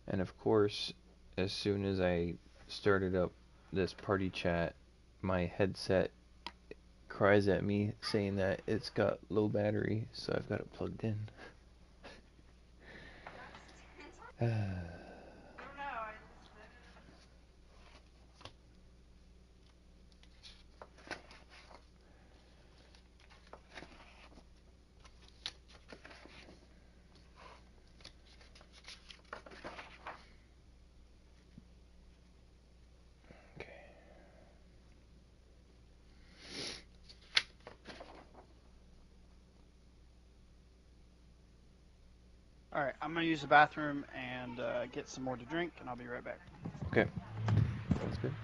And of course, as soon as I started up this party chat, my headset cries at me saying that it's got low battery, so I've got it plugged in. Alright, I'm going to use the bathroom and get some more to drink, and I'll be right back. Okay, sounds good.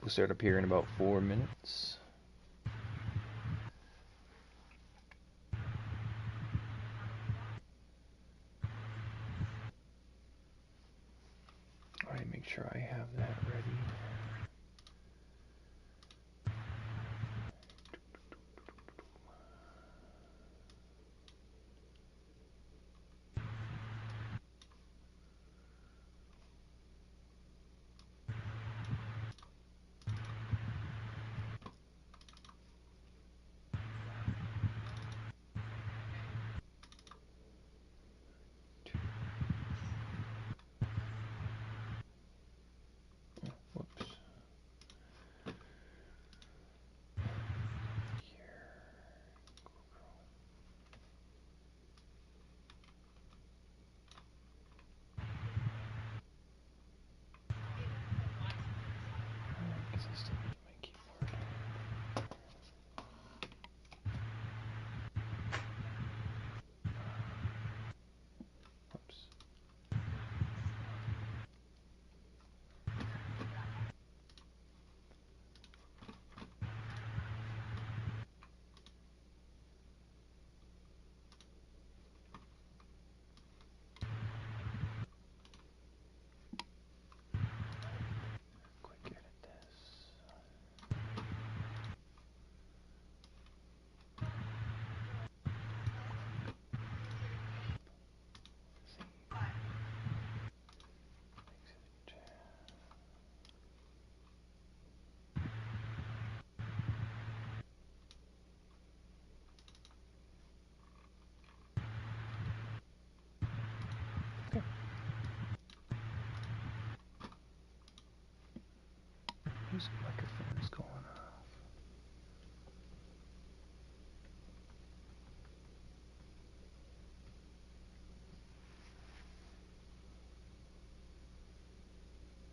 We'll start up here in about 4 minutes. Alright, make sure I have that ready. Whoops. I guess I still need my keyboard. Whoops. Quick edit this. Exit. Okay. Music microphone is going off.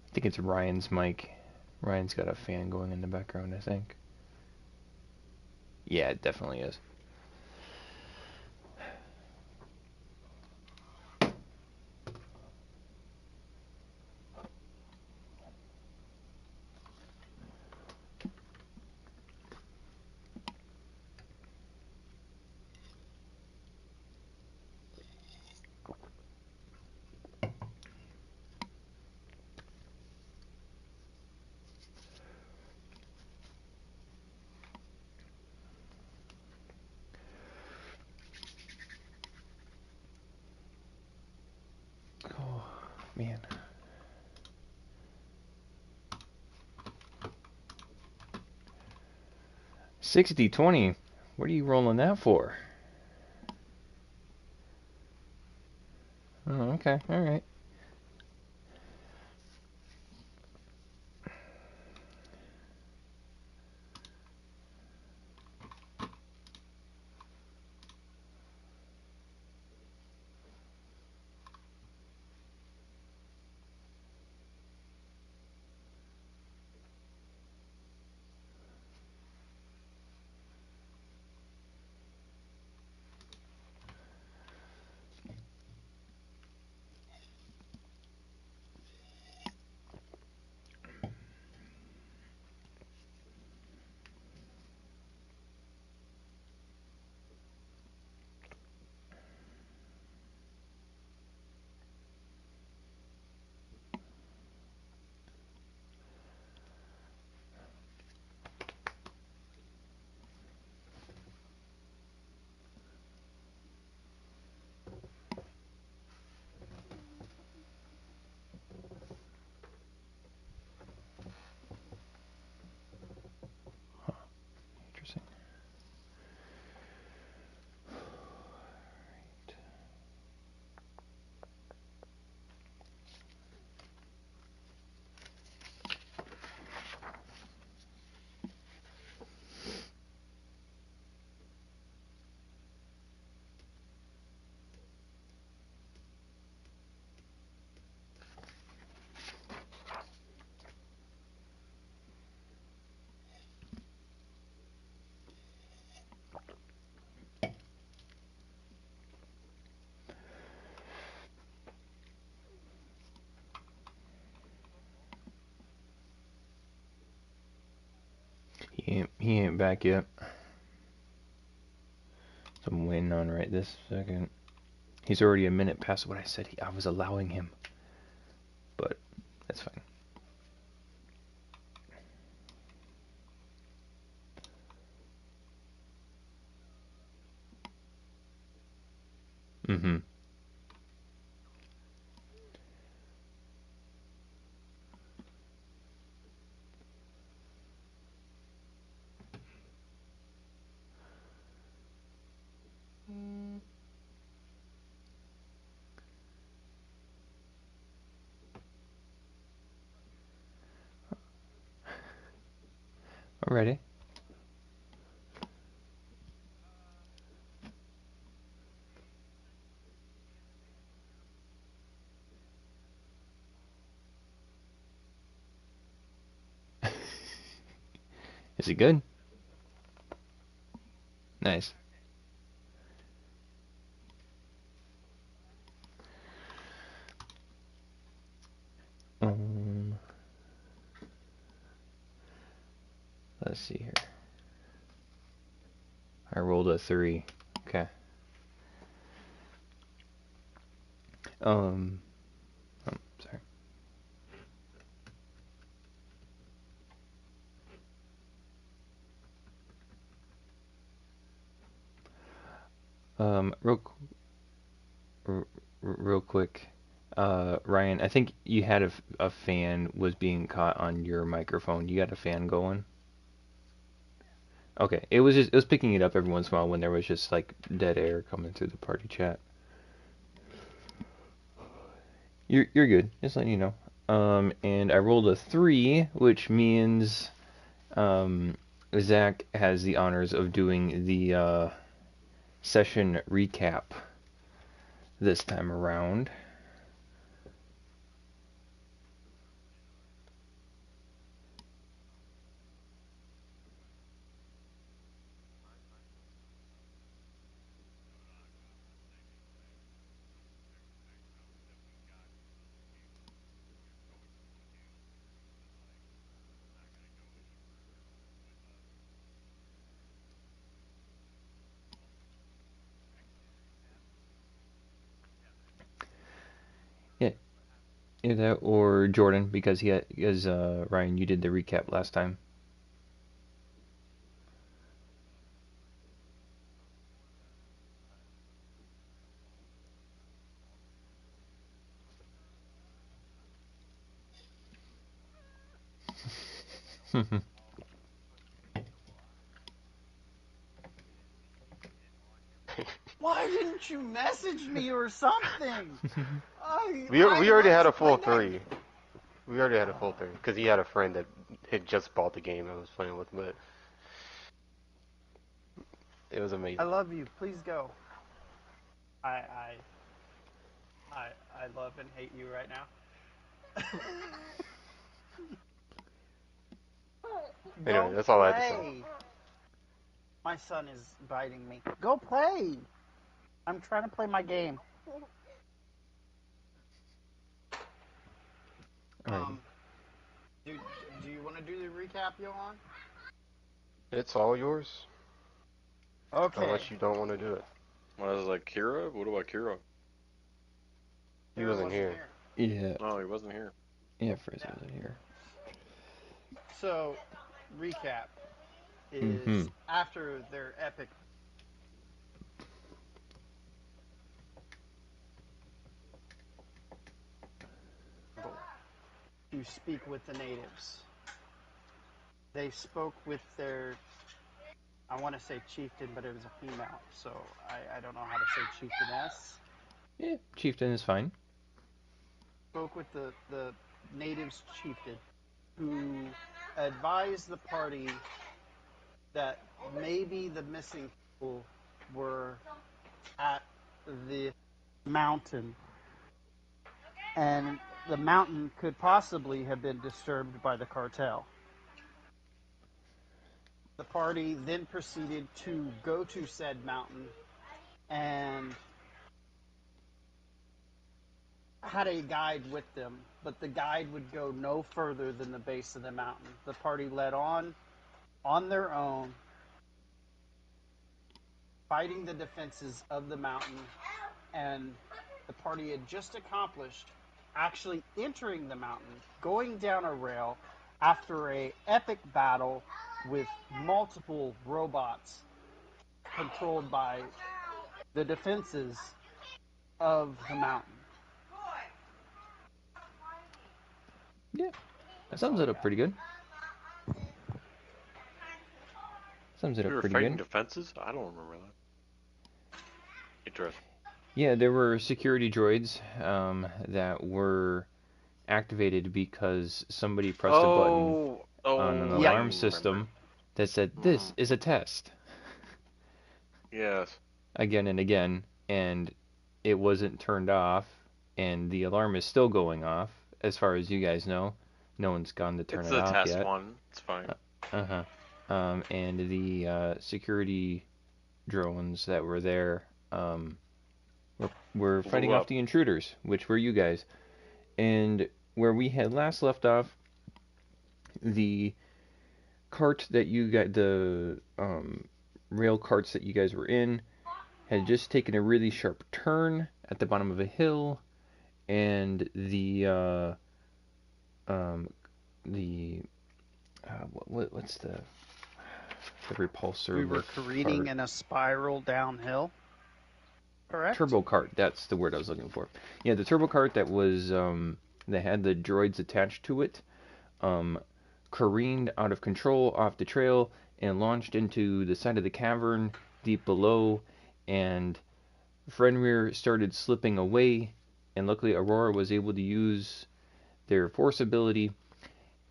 I think it's Ryan's mic. Ryan's got a fan going in the background, I think. Yeah, it definitely is. Oh, man. 60-20. What are you rolling that for? Oh, okay. All right. He ain't back yet. So I'm waiting on right this second. He's already a minute past what I said I was allowing him. But that's fine. Mm-hmm. Alrighty. Is he good? Nice. Um, let's see here. I rolled a 3. Okay. Oh, sorry. Real, real quick. Ryan, I think you had a fan was being caught on your microphone. You got a fan going? Okay. It was picking it up every once in a while when there was just like dead air coming through the party chat. You're good. Just letting you know. And I rolled a 3, which means Zach has the honors of doing the session recap this time around. Yeah, either that or Jordan because Ryan, you did the recap last time. Why didn't you message me or something? We already had a full playing that 3. We already had a full 3 because he had a friend that had just bought the game I was playing with, but it was I amazing. love you. Please go. I I I I love and hate you right now. Anyway, Go that's all I had to say. play. My son is biting me. Go play. I'm trying to play my game. Alrighty. Um, do do you want to do the recap, Johan? It's all yours, Okay. unless you don't want to do it. Well, I was like, Kira? What about Kira? He Kara wasn't wasn't here. here. Yeah, No, he wasn't here. yeah, Frizz Yeah. wasn't here. So, recap Mm-hmm. is after their epic battle to speak with the natives. They spoke with their, I want to say chieftain, but it was a female, so I don't know how to say chieftainess. Yeah, Chieftain is fine. Spoke with the natives chieftain, who advised the party that maybe the missing people were at the mountain, and the mountain could possibly have been disturbed by the cartel. The party then proceeded to go to said mountain and had a guide with them, but the guide would go no further than the base of the mountain. The party led on, on their own, fighting the defenses of the mountain, and the party had just accomplished actually entering the mountain, going down a rail after a epic battle with multiple robots controlled by the defenses of the mountain. Yeah, That's sums all it I up got. pretty good. Sums it We up were pretty fighting good. defenses? I don't remember that. Interesting. Yeah, there were security droids that were activated because somebody pressed a button on an Oh, I Yep. alarm remember. system that said, "This Hmm. is a test," Yes. again and again, and it wasn't turned off, and the alarm is still going off, as far as you guys know. No one's gone to turn It's it a off test yet. one. It's fine. Uh-huh. And the security drones that were there were Blew fighting off up. the intruders, which were you guys. And where we had last left off, the cart that you got, the rail carts that you guys were in, had just taken a really sharp turn at the bottom of a hill, and um, the what's the repulsor We were lift careening cart? in a spiral downhill. Correct? Turbo cart. That's the word I was looking for. Yeah, the turbo cart that was that had the droids attached to it. Um, Careened out of control off the trail and launched into the side of the cavern deep below, and Fenrir started slipping away, and luckily Aurora was able to use their force ability,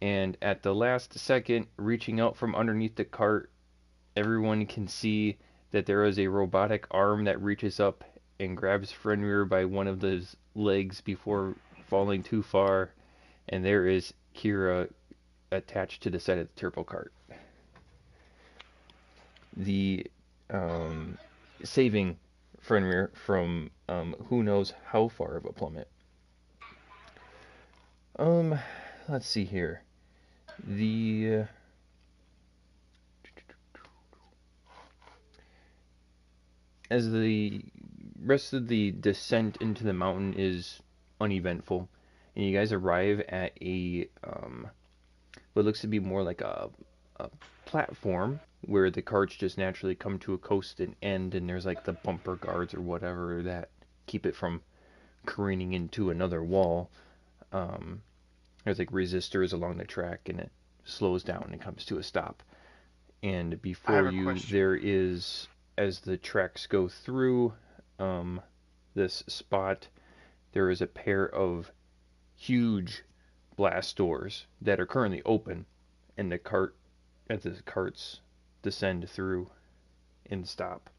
and at the last second, reaching out from underneath the cart, everyone can see that there is a robotic arm that reaches up and grabs Fenrir by one of his legs before falling too far, and there is Kira attached to the side of the turbo cart. The saving Fenrir from who knows how far of a plummet. Um, let's see here. The as the rest of the descent into the mountain is uneventful, and you guys arrive at a what looks to be more like a platform where the carts just naturally come to a coast and end, and there's like the bumper guards or whatever that keep it from careening into another wall. Um, there's like resistors along the track, and it slows down and comes to a stop. And I have before a you, question. there is, as the tracks go through um, this spot, there is a pair of huge blast doors that are currently open, and as the carts descend through and stop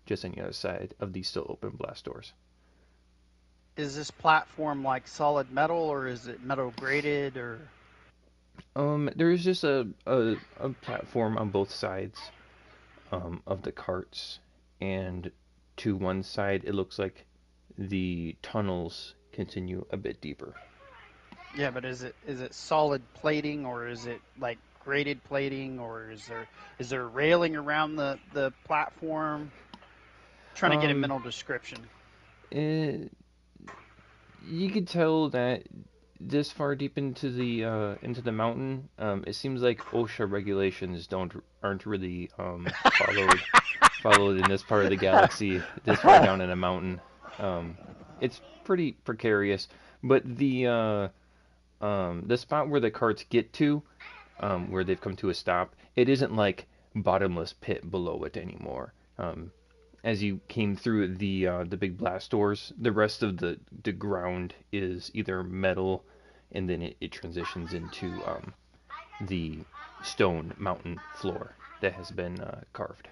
just on the other side of these still open blast doors. Is this platform like solid metal or is it metal grated or There is just a platform on both sides of the carts, and to one side it looks like the tunnels continue a bit deeper. yeah, but is it solid plating or is it like grated plating or is there railing around the platform? Trying to get a Um, mental description. it, you could tell that this far deep into the mountain, it seems like OSHA regulations aren't really followed in this part of the galaxy, this far down in a mountain. Um, it's pretty precarious, but the spot where the carts get to, where they've come to a stop, it isn't like bottomless pit below it anymore. As you came through the big blast doors, the rest of the ground is either metal, and then it transitions into the stone mountain floor that has been carved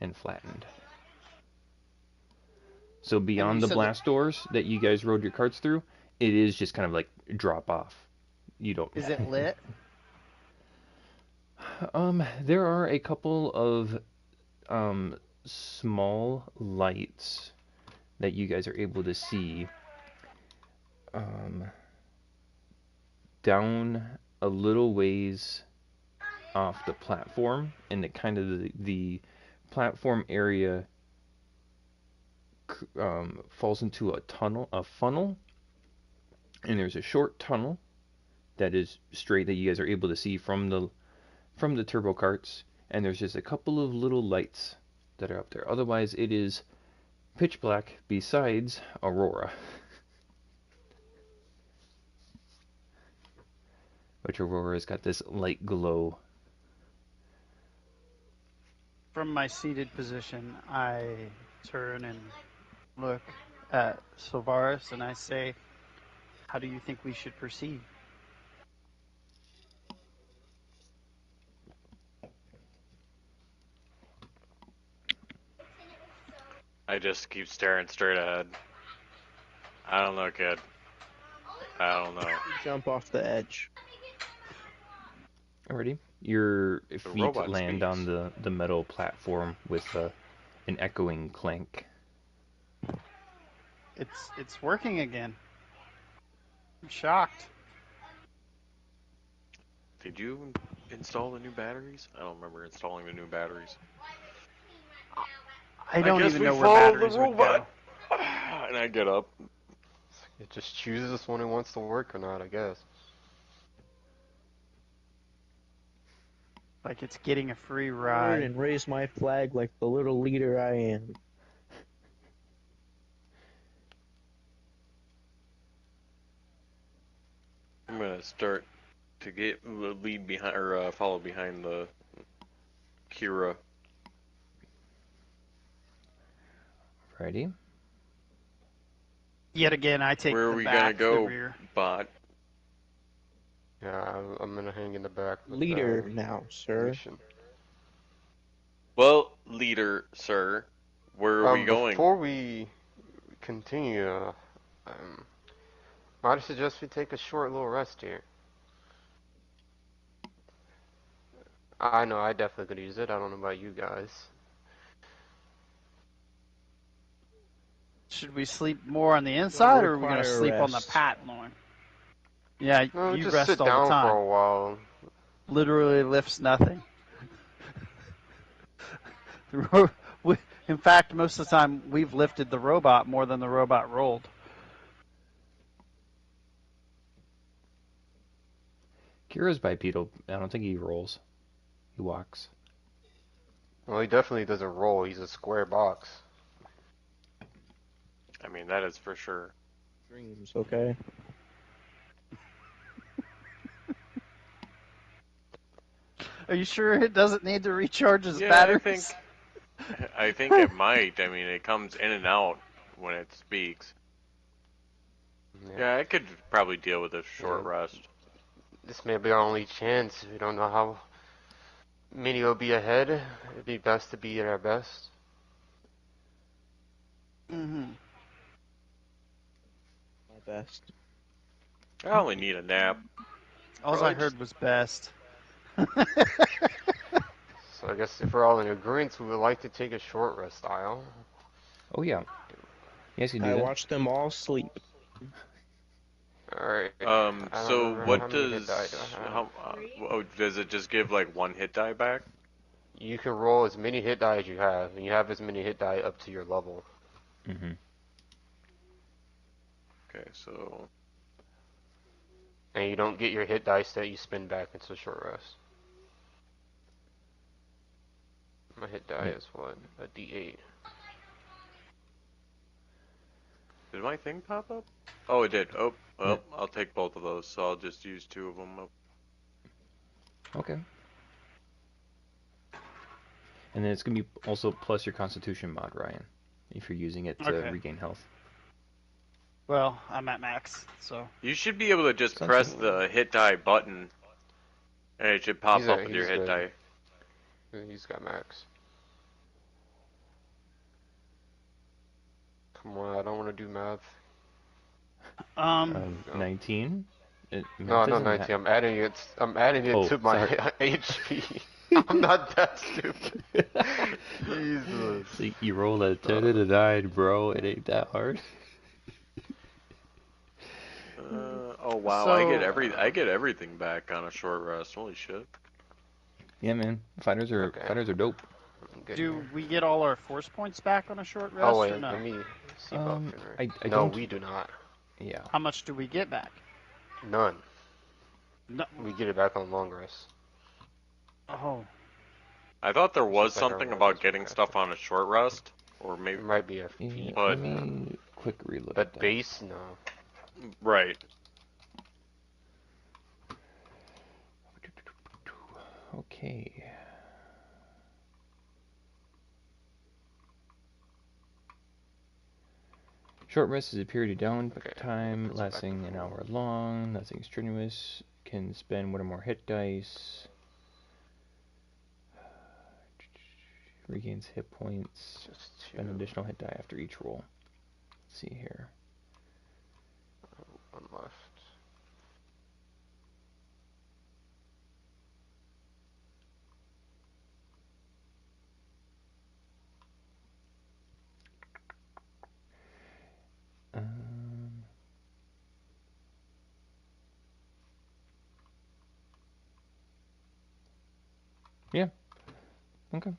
and flattened. So And you beyond the said that blast doors that you guys rode your carts through, it is just kind of like drop off. You don't. is it lit? There are a couple of small lights that you guys are able to see um, down a little ways off the platform, and it kind of the platform area falls into a funnel, and there's a short tunnel that is straight that you guys are able to see from the turbo carts, and there's just a couple of little lights that are up there. Otherwise, it is pitch black besides Aurora. Which Aurora's got this light glow. From my seated position, I turn and look at Silvaris and I say, how do you think we should proceed? I just keep staring straight ahead. I don't know, kid. I don't know. Jump off the edge. Alrighty. Your feet robot land speaks. on the metal platform with an echoing clank. It's working again. I'm shocked. Did you install the new batteries? I don't remember installing the new batteries. I don't guess even we know where followed batteries the would go. robot. And I get up. It just chooses when it wants to work or not, I guess. Like it's getting a free Forward ride. and raise my flag like the little leader I am. I'm gonna start to get lead behind or follow behind the Kira. Alrighty. Yet again, I take Where are the we back, gonna go, the rear. bot? Yeah, I'm gonna hang in the back. With Leader now, sir. mission. Well, leader, sir, where are we going? Before we continue, I'd suggest we take a short little rest here. I know I definitely could use it. I don't know about you guys. Should we sleep more on the inside, or are we going to require sleep on the rest. pat more? Yeah, No, you just rest sit all down the time. for a while. Literally lifts nothing. In fact, most of the time, we've lifted the robot more than the robot rolled. Kira's bipedal. I don't think he rolls. He walks. Well, he definitely doesn't roll. He's a square box. I mean, that is for sure. Dreams, okay? Are you sure it doesn't need to recharge its Yeah, batteries? I think it might. I mean, it comes in and out when it speaks. Yeah, I could probably deal with a short rest. This may be our only chance. We don't know how many will be ahead. It'd be best to be at our best. Mm-hmm. My best. I only need a nap. All I Probably heard was best. So I guess if we're all in agreement, we would like to take a short rest, Isle. Oh yeah. You guys can do I that. watched them all sleep. Alright. So what does does it just give like one hit die back? You can roll as many hit die as you have, and you have as many hit die up to your level. Mm-hmm. Okay, so And you don't get your hit dice that you spin back into short rest. My hit die is what? A D8. did my thing pop up? Oh, it did. Oh, well, I'll take both of those. So I'll just use two of them. Okay. And then it's gonna be also plus your Constitution mod, Ryan, if you're using it to Okay. regain health. Well, I'm at max, so. You should be able to just Sounds press good. the hit die button, and it should pop He's up a- with your he's hit good. die. He's got max. Come on, I don't want to do math. 19. It No, not doesn't 19. I'm adding it. I'm adding it Oh, to my sorry. HP. I'm not that stupid. Jesus. So you roll a 10 and a 9, bro. It ain't that hard. Oh wow, So- I get everything back on a short rest. Holy shit. Yeah, man. Fighters are dope. Good Do here. we get all our force points back on a short Oh rest or wait, no? let me see about Finner. I No, don't. we do not. Yeah. How much do we get back? None. No. We get it back on long rest. Oh, I thought there It's was just like our something long about rest getting forecast. stuff on a short rest, or maybe. It might be Yeah. FP, But- Let me quick relook at but that. base no. Right. Okay. Short rest is a period of downtime let's go back lasting to an full. hour long. Nothing strenuous. Can spend one or more hit dice. Regains hit points. Just Spend two. additional hit die after each roll. Let's see here. One left. Um, yeah. Okay.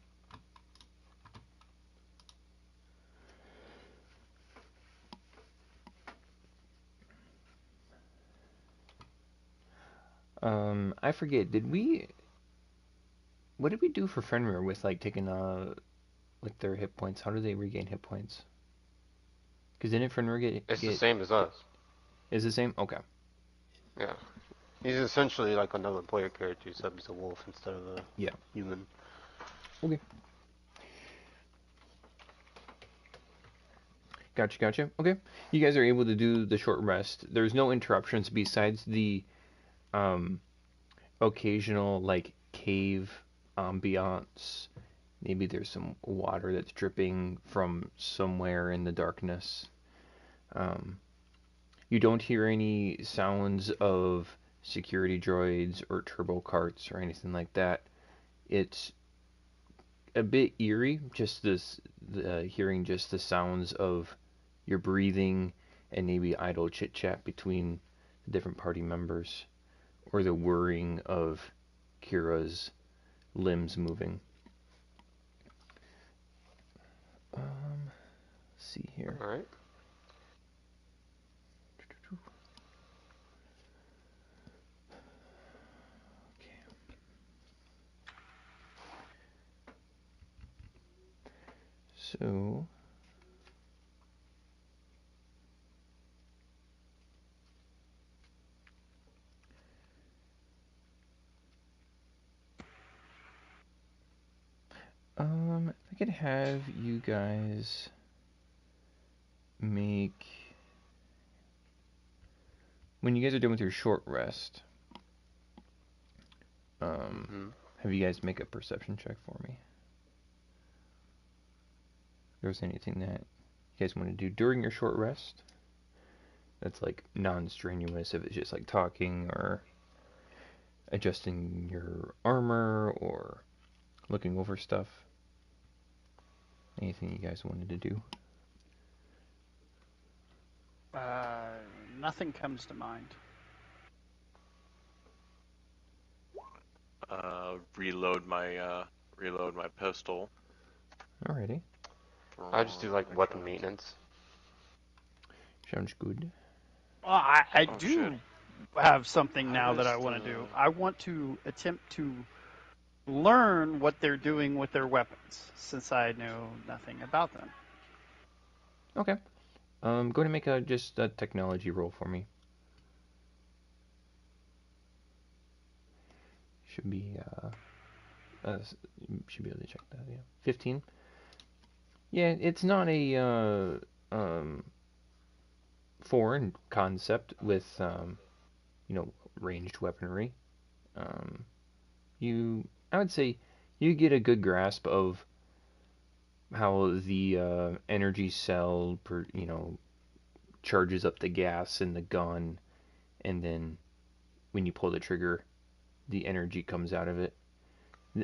I forget. What did we do for Fenrir with like taking with their hit points? How do they regain hit points? Because didn't Fenrir It's the same as us. Is the same? Okay. Yeah. He's essentially like another player character, except he's a wolf instead of a human. Okay. Gotcha. Okay. You guys are able to do the short rest. There's no interruptions besides the occasional like cave ambiance. Maybe there's some water that's dripping from somewhere in the darkness. You don't hear any sounds of security droids or turbo carts or anything like that. It's a bit eerie, just hearing just the sounds of your breathing and maybe idle chit chat between the different party members, or the whirring of Kira's limbs moving. Let's see here. All right. So I could have you guys make, when you guys are done with your short rest, have you guys make a perception check for me. If there's anything that you guys want to do during your short rest that's like non-strenuous, if it's just like talking or adjusting your armor or looking over stuff. Anything you guys wanted to do? nothing comes to mind. Reload my pistol. Alrighty. I just do like weapon maintenance. Sounds good. Well, I Oh, do shit. have something How now that I does want to the- do. I want to attempt to learn what they're doing with their weapons, since I know nothing about them. Okay. Go ahead and make just a technology roll for me. Should be should be able to check that. Yeah, 15. Yeah, it's not a foreign concept with ranged weaponry. I would say you get a good grasp of how the energy cell charges up the gas in the gun, and then when you pull the trigger, the energy comes out of it.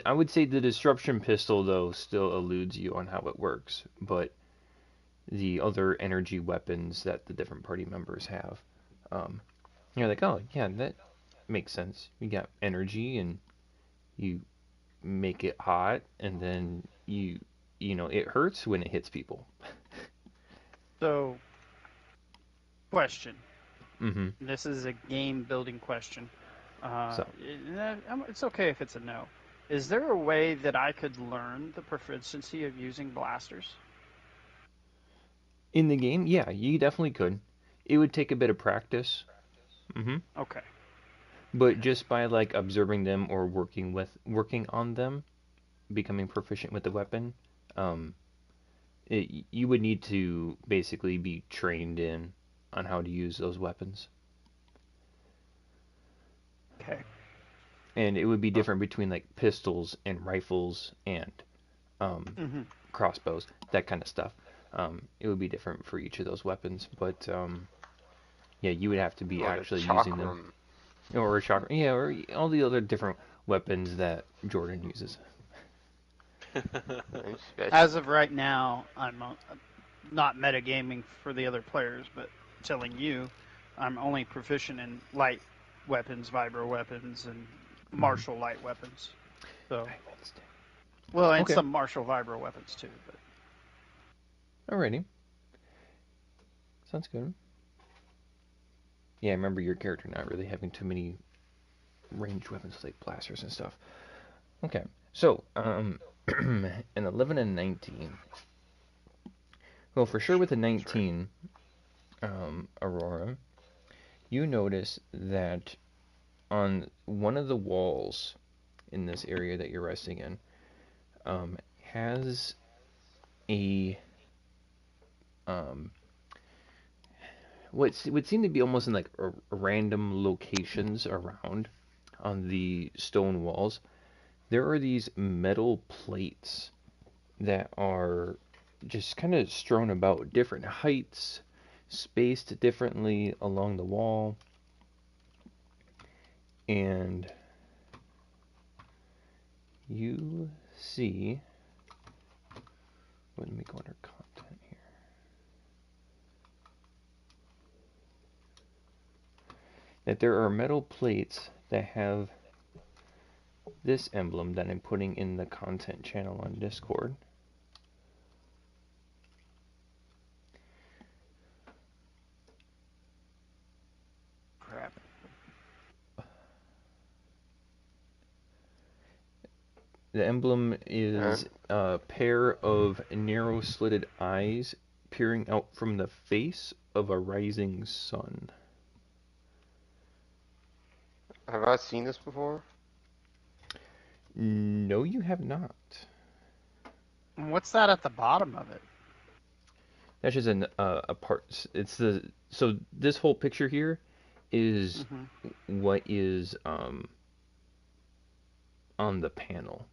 I would say the disruption pistol, though, still eludes you on how it works, but the other energy weapons that the different party members have, you're like, oh, yeah, that makes sense. You got energy, and you make it hot, and then you know it hurts when it hits people. So, question. Mm-hmm. This is a game building question. So It's okay if it's a no. Is there a way that I could learn the proficiency of using blasters? in the game, yeah, you definitely could. It would take a bit of practice. Mm-hmm. Okay. But just by like observing them or working on them, becoming proficient with the weapon, um, you would need to basically be trained in on how to use those weapons. Okay. And it would be different between like pistols and rifles and um, Mm-hmm. crossbows, that kind of stuff. It would be different for each of those weapons, but yeah, you would have to be Like a actually using them, chakram. or a shotgun, yeah, or all the other different weapons that Jordan uses. I'm special. As of right now, I'm not metagaming for the other players, but telling you, I'm only proficient in light weapons, vibro weapons, and Mhm. martial light weapons. So, I missed it. well, and Okay, some martial vibro weapons too. But alrighty, sounds good. Yeah, I remember your character not really having too many ranged weapons like blasters and stuff. Okay, so an 11 and 19. Well, for sure with a that's right. 19, Aurora, you notice that on one of the walls in this area that you're resting in, has a um, what would seem to be almost in like random locations around on the stone walls. There are these metal plates that are just kind of strewn about different heights, spaced differently along the wall, and you see. Let me go under content here. That there are metal plates that have this emblem that I'm putting in the content channel on Discord. Crap. The emblem Huh? is a pair of narrow slitted eyes peering out from the face of a rising sun. Have I seen this before? No, you have not. And what's that at the bottom of it? That's just a part. It's the so this whole picture here is Mm-hmm. what is on the panel,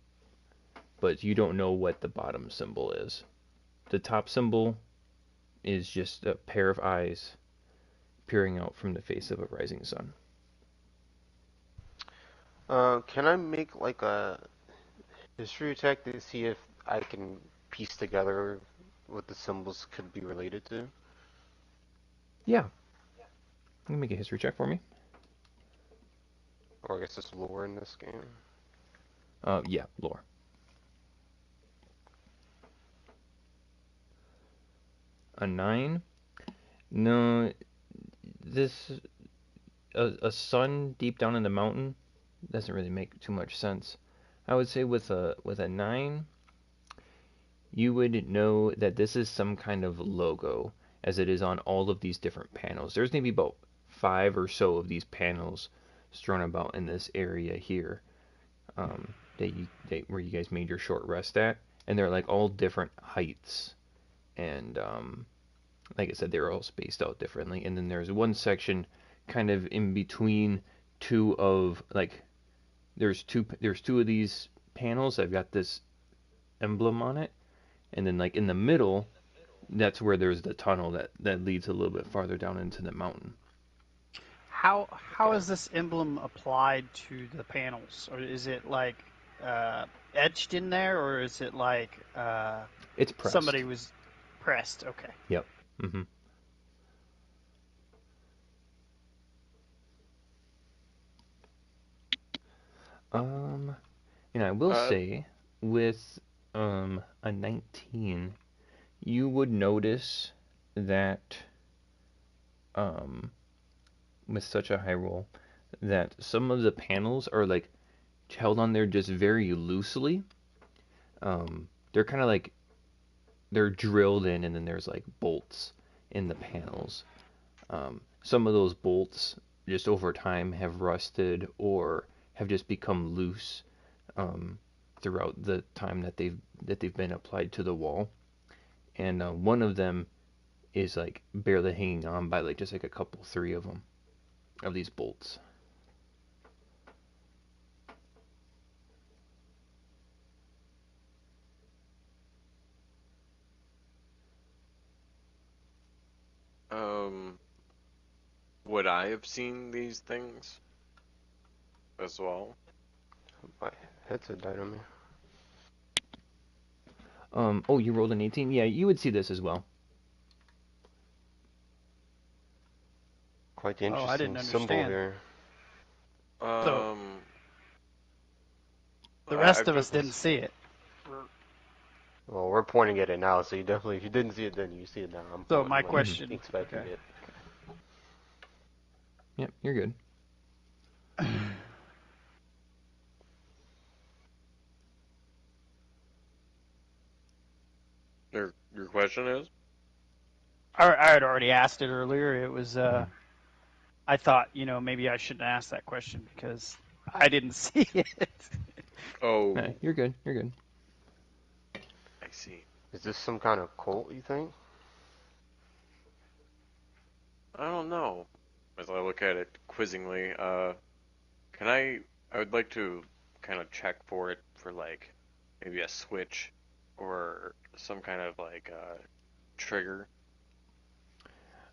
but you don't know what the bottom symbol is. The top symbol is just a pair of eyes peering out from the face of a rising sun. Can I make like a history check to see if I can piece together what the symbols could be related to? Yeah, you can make a history check for me. Or I guess it's lore in this game. Yeah, lore. A 9. No, this a sun deep down in the mountain doesn't really make too much sense. I would say with a 9, you would know that this is some kind of logo, as it is on all of these different panels. There's maybe about 5 or so of these panels strewn about in this area here, where you guys made your short rest at, and they're like all different heights, and like I said, they're all spaced out differently. And then there's one section kind of in between two of like there's two of these panels. I've got this emblem on it, and then like in the middle, that's where there's the tunnel that leads a little bit farther down into the mountain. How Okay. is this emblem applied to the panels? Or is it like etched in there, or is it like It's somebody pressed. was pressed? Okay. Yep. hmm Um, And I will Uh, say, with a 19, you would notice that um, with such a high roll, that some of the panels are like held on there just very loosely. They're kind of like they're drilled in, and then there's like bolts in the panels. Some of those bolts just over time have rusted or have just become loose throughout the time that they've been applied to the wall. And one of them is like barely hanging on by like just like a couple, three of them of these bolts. um, would I have seen these things as well? My headset died on me. Oh, you rolled an 18? Yeah, you would see this as well. Quite the Oh, I interesting didn't symbol understand. here. So the I've rest of us just didn't see it. Well, we're pointing at it now, so you definitely, if you didn't see it then, you see it now. I'm So my pointing, like, question. expecting Okay. it. Yep, you're good. your question is? I had already asked it earlier. It was Mhm. I thought, maybe I shouldn't ask that question because I didn't see it. Nah, Oh, you're good. You're good. I see. Is this some kind of cult, you think? I don't know. As I look at it quizzingly, can I would like to kind of check for it for like maybe a switch or some kind of like trigger.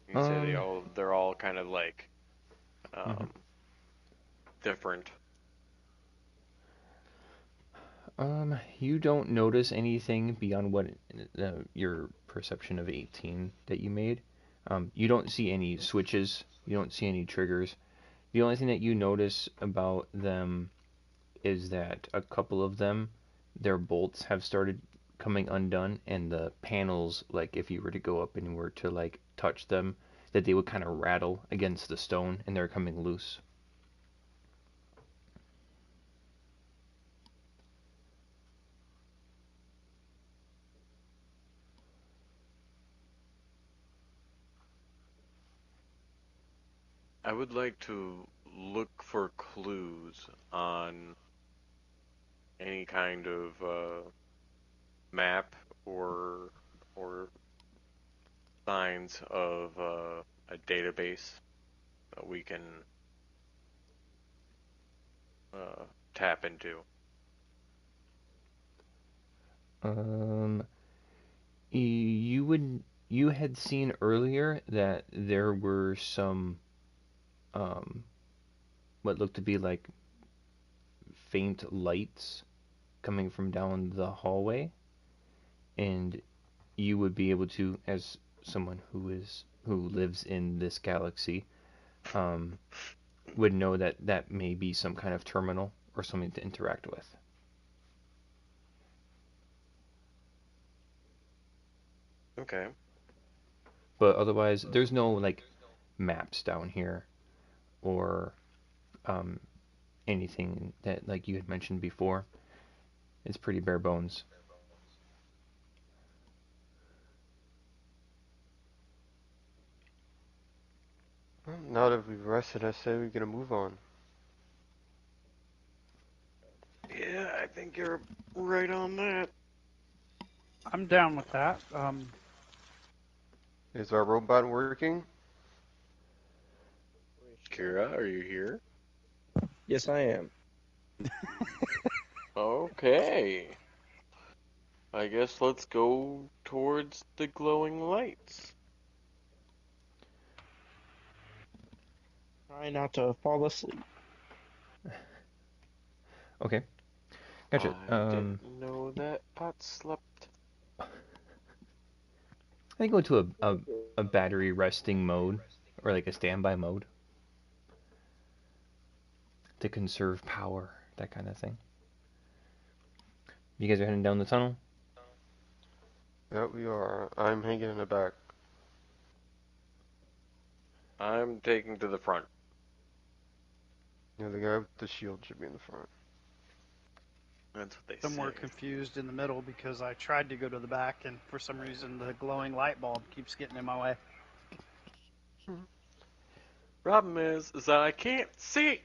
You can say Um, they're all kind of like mhm. um, different. You don't notice anything beyond what your perception of 18 that you made. You don't see any switches. You don't see any triggers. The only thing that you notice about them is that a couple of them, their bolts have started coming undone, and the panels, like if you were to go up and were to like touch them, that they would kind of rattle against the stone, and they're coming loose. I would like to look for clues on any kind of map or or signs of a database that we can uh, tap into. Um, you had seen earlier that there were some um what looked to be like faint lights coming from down the hallway, and you would be able to, as someone who lives in this galaxy, um, would know that that may be some kind of terminal or something to interact with. Okay. But otherwise, there's no like maps down here or um, anything that like you had mentioned before. It's pretty bare bones. Well, now that we've rested, I say we're gonna move on. Yeah, I think you're right on that. I'm down with that. Is our robot working? Kira, are you here? Yes, I am. Okay. I guess let's go towards the glowing lights. Try not to fall asleep. Okay, gotcha. I didn't know that pot slept. I think go to a battery resting mode or like a standby mode to conserve power, that kind of thing. You guys are heading down the tunnel? Yeah, we are. I'm hanging in the back. I'm taking to the front. Yeah, the guy with the shield should be in the front. That's what they I'm more say. confused in the middle because I tried to go to the back, and for some reason the glowing light bulb keeps getting in my way. Problem is that I can't see.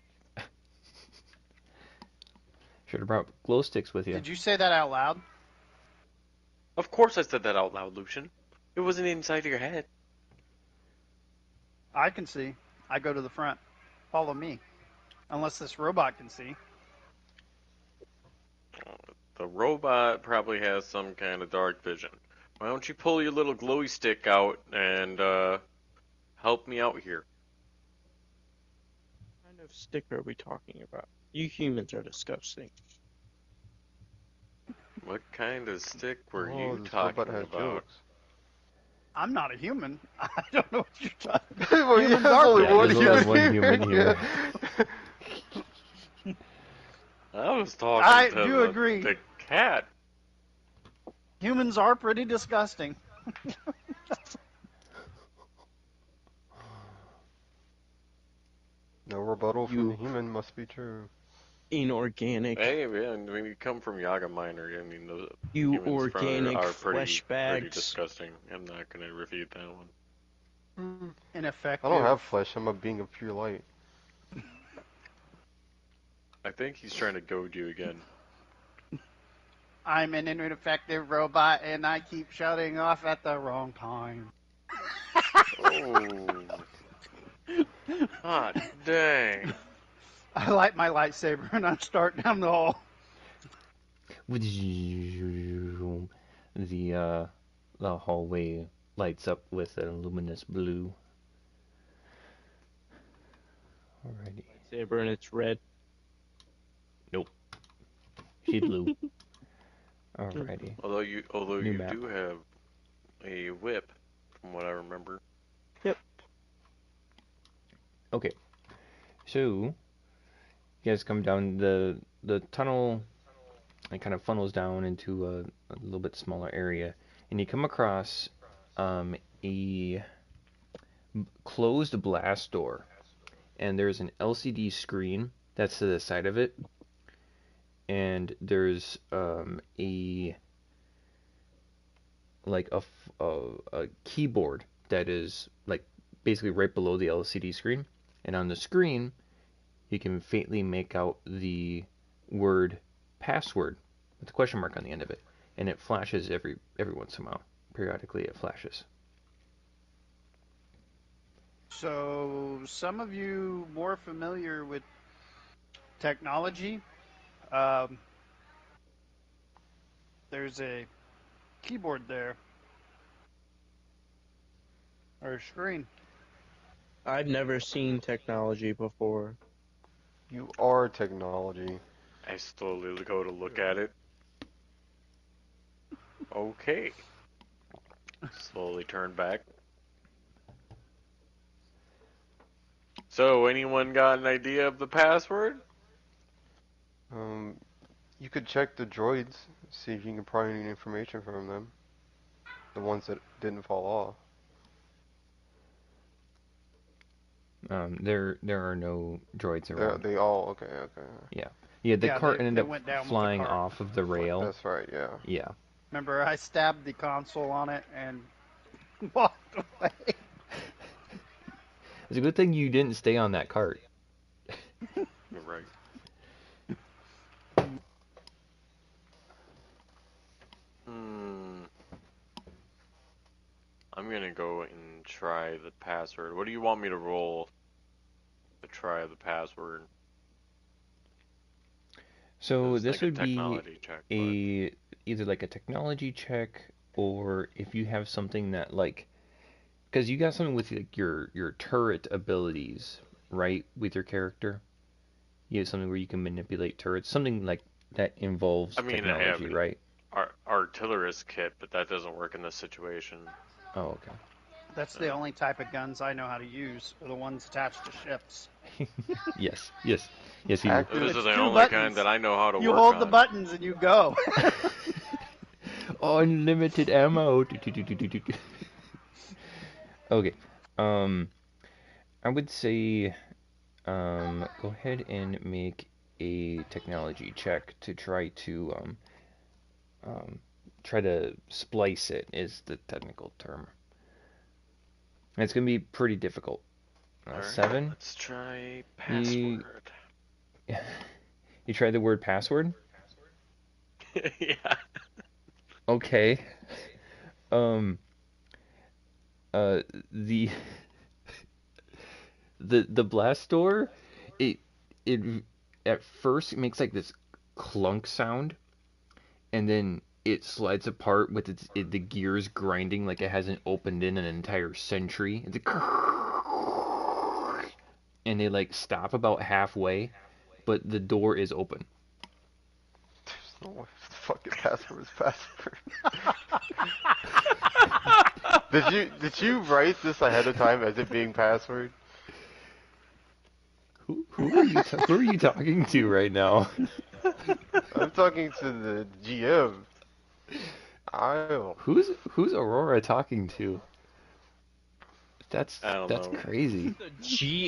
Should have brought glow sticks with you. Did you say that out loud? Of course I said that out loud, Lucian. It wasn't inside your head. I can see. I go to the front. Follow me. Unless this robot can see. The robot probably has some kind of dark vision. Why don't you pull your little glowy stick out and help me out here? What kind of stick are we talking about? You humans are disgusting. What kind of stick were Oh, you this talking robot has about? jokes. I'm not a human. I don't know what you're talking about. Well, yeah, Humans there's are only Yeah, one there's human only one here. human here. Yeah. I was talking I to do agree. the cat. Humans are pretty disgusting. No rebuttal from You- the human must be true. Inorganic. Hey, man, when you come from Yaga Minor, I mean, the You humans organic are flesh pretty bags. disgusting. I'm not going to refute that one. Ineffective. I don't have flesh. I'm a being of pure light. I think he's trying to goad you again. I'm an ineffective robot, and I keep shutting off at the wrong time. Oh. Ah, dang. I light my lightsaber and I start down the hall. The hallway lights up with a luminous blue. Alrighty. Saber and it's red. She's blue. Alrighty. Although you New map. do have a whip, from what I remember. Okay. So you guys come down the tunnel. It kind of funnels down into a little bit smaller area, and you come across a closed blast door, and there's an LCD screen that's to the side of it, and there's a keyboard that is like basically right below the LCD screen, and on the screen you can faintly make out the word password with a question mark on the end of it, and it flashes every once in a while. Periodically it flashes. So, some of you more familiar with technology, there's a keyboard there, or a screen. I've never seen technology before. You are technology. I slowly go to look at it. Okay. Slowly turn back. So, anyone got an idea of the password? You could check the droids, see if you can pry any information from them. The ones that didn't fall off. There are no droids around. They all okay. Yeah, the Yeah, cart they ended went up down with the flying cart. off of the rail. That's right. Yeah. Yeah. Remember, I stabbed the console on it and walked away. It's a good thing you didn't stay on that cart. You're right. I'm gonna go and try the password. What do you want me to roll to try the password? So It's this like a would be technology check, either like a technology check, or if you have something that like, because you got something with like your turret abilities, right? With your character, you have something where you can manipulate turrets, something like that involves I mean, I have technology, right? artillerist kit, but that doesn't work in this situation. Oh, okay. That's the only type of guns I know how to use, are the ones attached to ships. Yes, yes, yes, you do. Active. Those are It's the two only kind buttons. that I know how to You work hold the on. buttons and you go. Unlimited ammo. Okay. Um, I would say, go ahead and make a technology check to um, try to splice it is the technical term. And it's gonna be pretty difficult. Alright, 7. let's try You password. you try the word password. Yeah. Okay. Um. Uh. The the blast door, it it at first it makes like this clunk sound, and then it slides apart with the gears grinding like it hasn't opened in an entire century. It's and they like stop about halfway, but the door is open. There's no way the fucking password is password. Did you write this ahead of time as it being password? Who are you talking to right now? I'm talking to the GM. I'll. Who's Aurora talking to? I don't That's know. crazy. The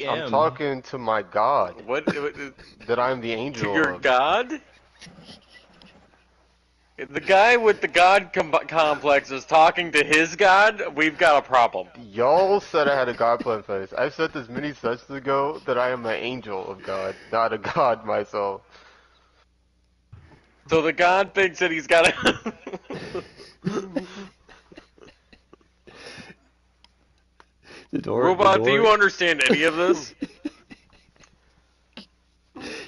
I'm GM. talking to my god. What That I'm the to angel your of. god? The guy with the god complex is talking to his god. We've got a problem. Y'all said I had a god plan place. I've said this many sessions ago that I am an angel of God, not a god myself. So the god thinks that he's got a. The Robot, do door you understand any of this?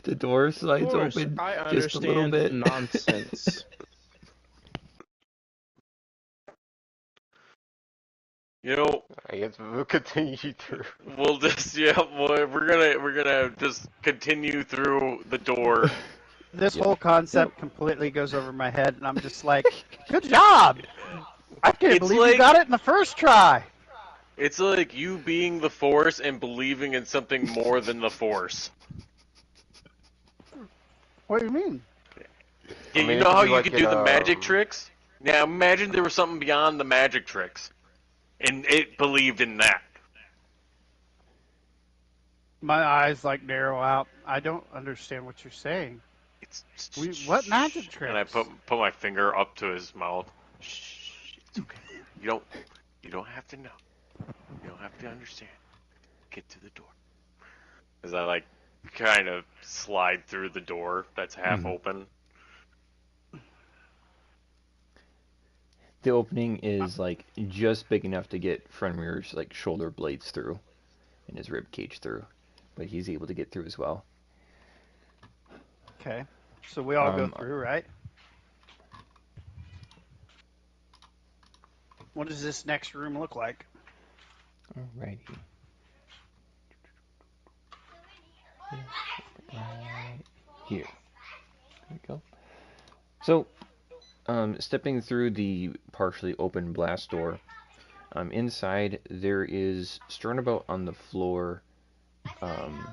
the door Of slides course, open I just a little understand bit. nonsense. You know, I guess we'll continue through. we'll just we're gonna just continue through the door. This Yep. whole concept completely goes over my head, and I'm just like, good job! I can't It's believe you like got it in the first try. it's like you being the Force and believing in something more than the Force. What do you mean? Yeah, I you mean, it know could how be you like could in do the magic tricks? Now imagine there was something beyond the magic tricks, and it believed in that. My eyes like narrow out. I don't understand what you're saying. It's What magic and I tricks? put my finger up to his mouth. Shh, it's okay. You don't have to know. You don't have to understand. Get to the door. As I like kind of slide through the door that's half Mhm. open. The opening is like just big enough to get Fenrir's like shoulder blades through and his rib cage through, but he's able to get through as well. Okay, so we all go Um, through, right? What does this next room look like? alrighty. Right here. There we go. So, stepping through the partially open blast door, inside there is strewn about on the floor, um,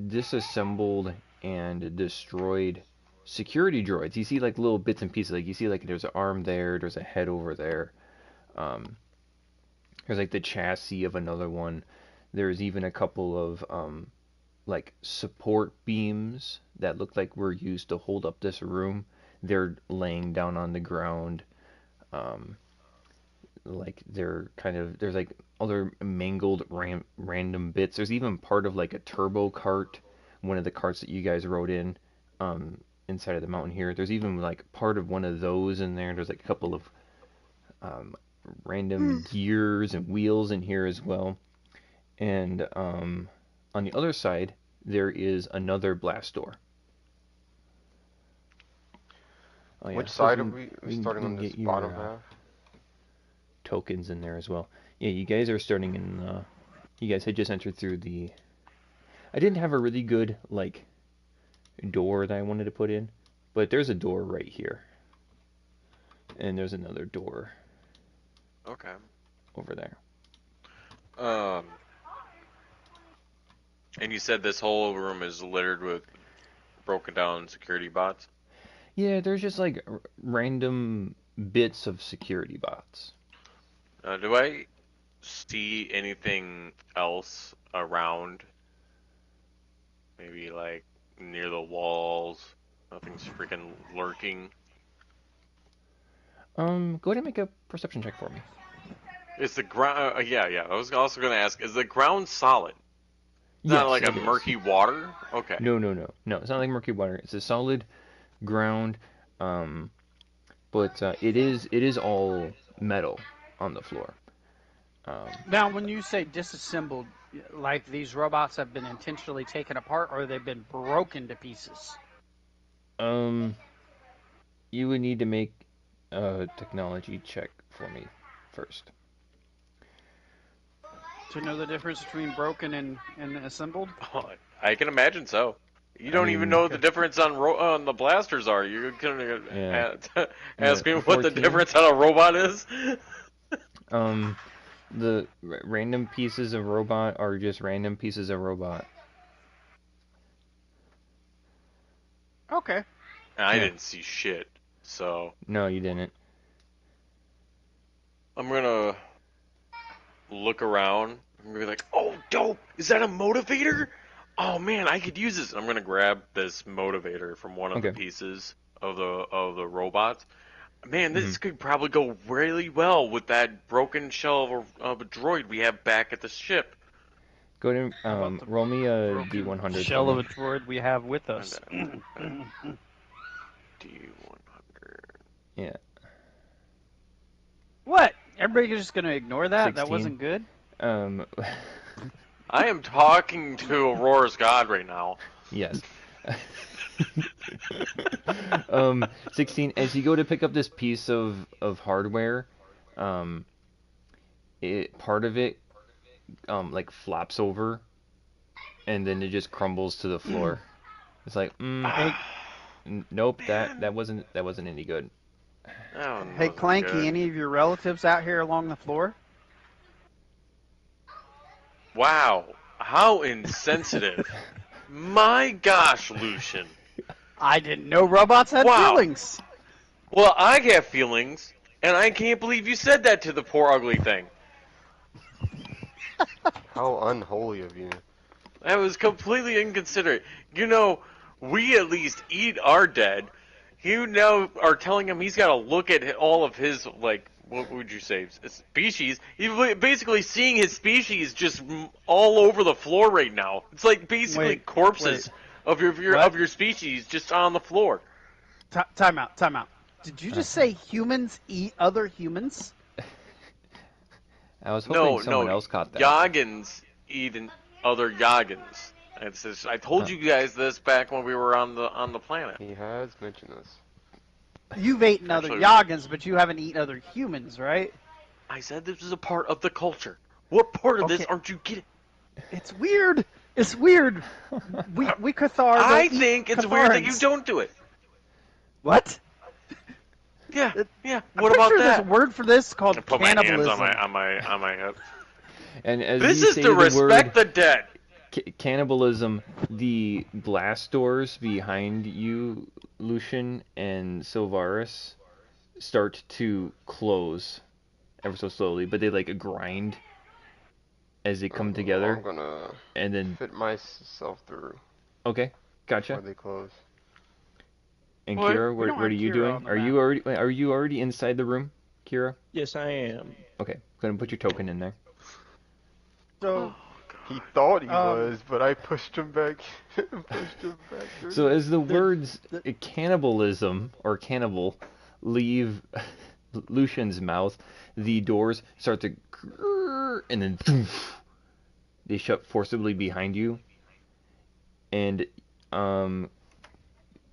disassembled and destroyed security droids. You see like little bits and pieces. Like you see like there's an arm there, there's a head over there. Um, there's like the chassis of another one. There's even a couple of like support beams that look like were used to hold up this room. They're laying down on the ground. Um, like they're kind of there's like other mangled random bits. There's even part of like a turbo cart, one of the carts that you guys rode in, inside of the mountain here. There's even like part of one of those in there. There's like a couple of um, random gears and wheels in here as well. And on the other side, there is another blast door. Oh yeah, Which suppose side are we? Are we starting we on can this get bottom your half? tokens in there as well. Yeah, you guys are starting in. You guys had just entered through the. I didn't have a really good like door that I wanted to put in, but there's a door right here, and there's another door Okay. over there. Um. And you said this whole room is littered with broken down security bots? Yeah, there's just like random bits of security bots. Do I see anything else around? Maybe like near the walls? Nothing's freaking lurking. Go ahead and make a perception check for me. Is the ground? Yeah. I was also gonna ask: is the ground solid? It's not Yes, like a it is. murky water? Okay. No. It's not like murky water. It's a solid ground, but it is all metal on the floor. Now, when you say disassembled, like these robots have been intentionally taken apart or they've been broken to pieces? You would need to make a technology check for me first. To know the difference between broken and assembled? Oh, I can imagine so. You I don't even mean, know what the difference on the blasters are. You're gonna yeah. ask me The what the 14. difference on a robot is? The random pieces of robot are just random pieces of robot. Okay. I Yeah. didn't see shit, so No, you didn't. I'm gonna look around. I'm gonna be like, "Oh, dope! Is that a motivator? Oh man, I could use this." I'm gonna grab this motivator from one of the Okay. pieces of the robots. Man, Hmm. this could probably go really well with that broken shell of a droid we have back at the ship. Go ahead How about and the roll me a broken D100 for shell of me. a droid we have with us? D100. Yeah. What? Everybody's just going to ignore that? 16. That wasn't good? Um, I am talking to Aurora's god right now. yes. 16. As you go to pick up this piece of hardware, um, part of it like flops over, and then it just crumbles to the floor. It's like, Hey, nope, Man. that wasn't any good. That one hey, wasn't Clanky, good. any of your relatives out here along the floor? Wow, how insensitive. My gosh, Lucian. I didn't know robots had Wow. feelings. Well, I have feelings, and I can't believe you said that to the poor ugly thing. How unholy of you. That was completely inconsiderate. You know, we at least eat our dead. You now are telling him he's got to look at all of his, like, what would you say, species? He's basically seeing his species just all over the floor right now. It's like basically Wait, corpses of What? your species just on the floor. Time out, time out. Did you just say humans eat other humans? I was hoping No, someone else caught that. Yoggins eating other Yoggins. It's just, I told you guys this back when we were on the planet. He has mentioned this. You've eaten other Actually- Yoggins, but you haven't eaten other humans, right? I said this is a part of the culture. What part of this Okay. aren't you getting? It's weird. It's weird. We Cathar. I don't eat think it's weird that you Catharans. don't do it. What? Yeah, It- yeah. I'm What pretty about sure that? there's a word for this called I put my hands cannibalism. on my hip. And as This you is say to the respect word the dead. cannibalism, the blast doors behind you, Lucian and Silvaris, start to close ever so slowly, but they like grind as they come together, I'm gonna and then fit myself through okay, gotcha. before they close. And What? Kira, We don't what are have you Kira doing? on the Are you already inside the room, Kira? Yes, I am. Okay, go ahead and put your token in there. So He thought he Um, was, but I pushed him back. Through. So as the words the- cannibalism or cannibal leave Lucian's mouth, the doors start to grrr, and then they shut forcibly behind you. And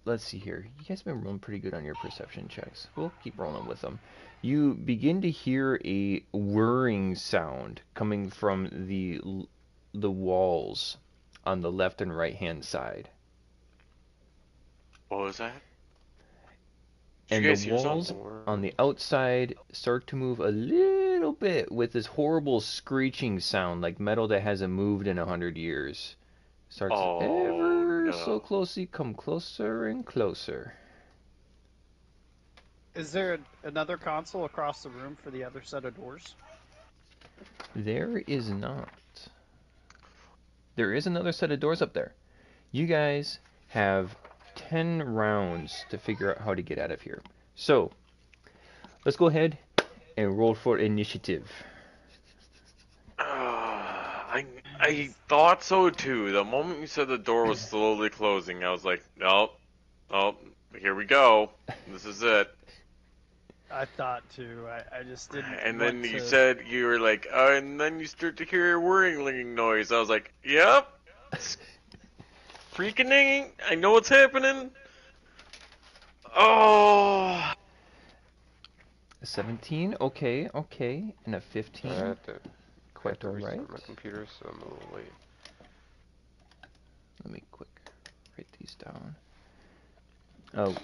let's see here. You guys have been rolling pretty good on your perception checks. We'll keep rolling with them. You begin to hear a whirring sound coming from the walls on the left and right hand side. What was that? Did And you guys the hear walls something? on the outside start to move a little bit with this horrible screeching sound like metal that hasn't moved in 100 years. Starts Oh ever so no. closely, come closer and closer. Is there another console across the room for the other set of doors? There is not. There is another set of doors up there. You guys have 10 rounds to figure out how to get out of here. So, let's go ahead and roll for initiative. I thought so too. The moment you said the door was slowly closing, I was like, nope, nope, here we go. This is it. I thought too. I just didn't And want then you to. said you were like, and then you start to hear a whirring noise. I was like, yep, it's freaking. I know what's happening. Oh, A 17, okay, okay, and a I 15, had to, I quite had to alright. restart my computer, so I'm a little late. Let me quick write these down.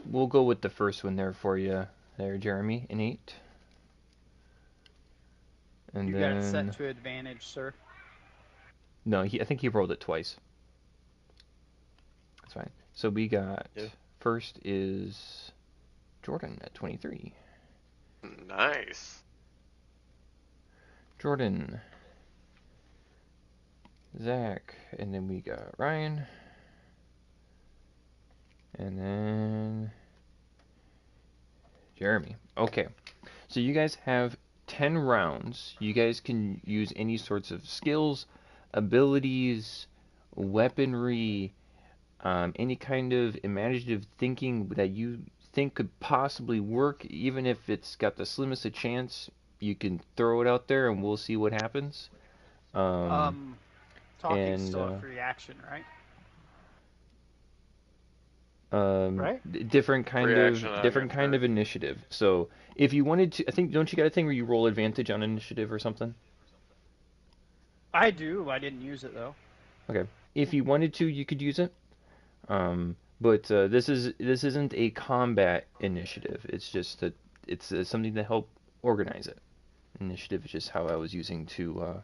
We'll go with the first one there for you, there, Jeremy, an 8. And You got it set then to advantage, sir. no, I think he rolled it twice. That's fine. So we got Yeah. first is Jordan at 23. nice. Jordan, Zach, and then we got Ryan, and then Jeremy. Okay, so you guys have 10 rounds. You guys can use any sorts of skills, abilities, weaponry, any kind of imaginative thinking that you think could possibly work, even if it's got the slimmest of chance. You can throw it out there, and we'll see what happens. Talking's and still a free action, right? Right? different kind Reaction of on your different kind turn. of initiative. So if you wanted to, I think, don't you got a thing where you roll advantage on initiative or something? I do. I didn't use it though. Okay. If you wanted to, you could use it. But this isn't a combat initiative. It's just that it's something to help organize it. Initiative is just how I was using to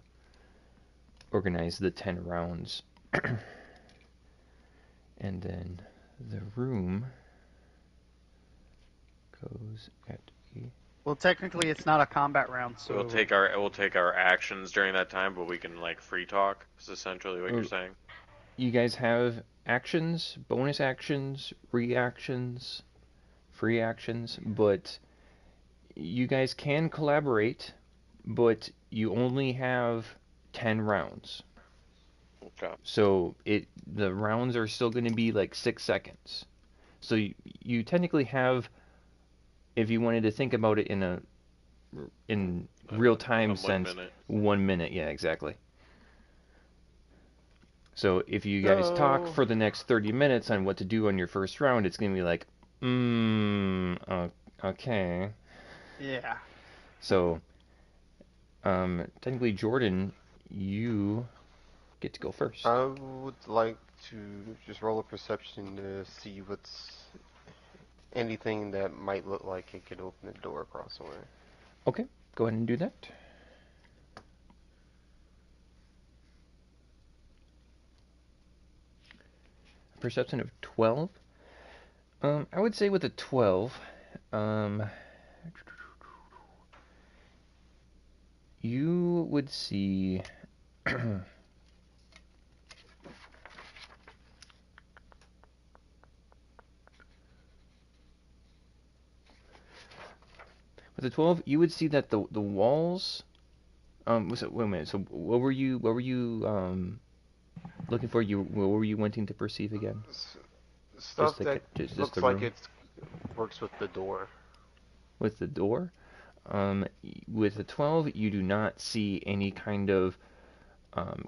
organize the 10 rounds. And then the room goes at a... Well, technically, it's not a combat round, so We'll take our actions during that time, but we can like free talk. Is essentially what you're saying. You guys have actions, bonus actions, reactions, free actions, but you guys can collaborate, but you only have 10 rounds. Okay. So the rounds are still going to be like 6 seconds. So you technically have, if you wanted to think about it in real time sense, 1 minute. 1 minute. Yeah, exactly. So if you guys talk for the next 30 minutes on what to do on your first round, it's going to be like, okay. yeah. So technically, Jordan, you get to go first. I would like to just roll a perception to see what's anything that might look like it could open the door across the way. Okay, go ahead and do that. Perception of 12. I would say with a 12, you would see with a 12, you would see that the walls. So, wait a minute. So, what were you looking for? What were you wanting to perceive again? Stuff that Just looks the like room it works with the door. with the door. With the 12, you do not see any kind of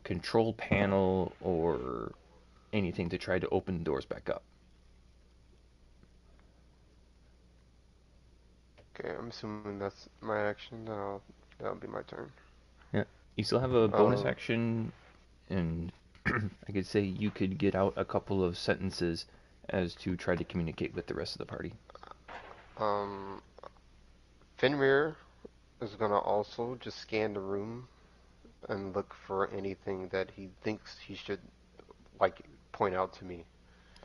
control panel or anything to try to open the doors back up. Okay, I'm assuming that's my action. That'll be my turn. Yeah, you still have a bonus Uh, action, and I could say you could get out a couple of sentences as to try to communicate with the rest of the party. um, Fenrir is gonna also just scan the room and look for anything that he thinks he should like point out to me.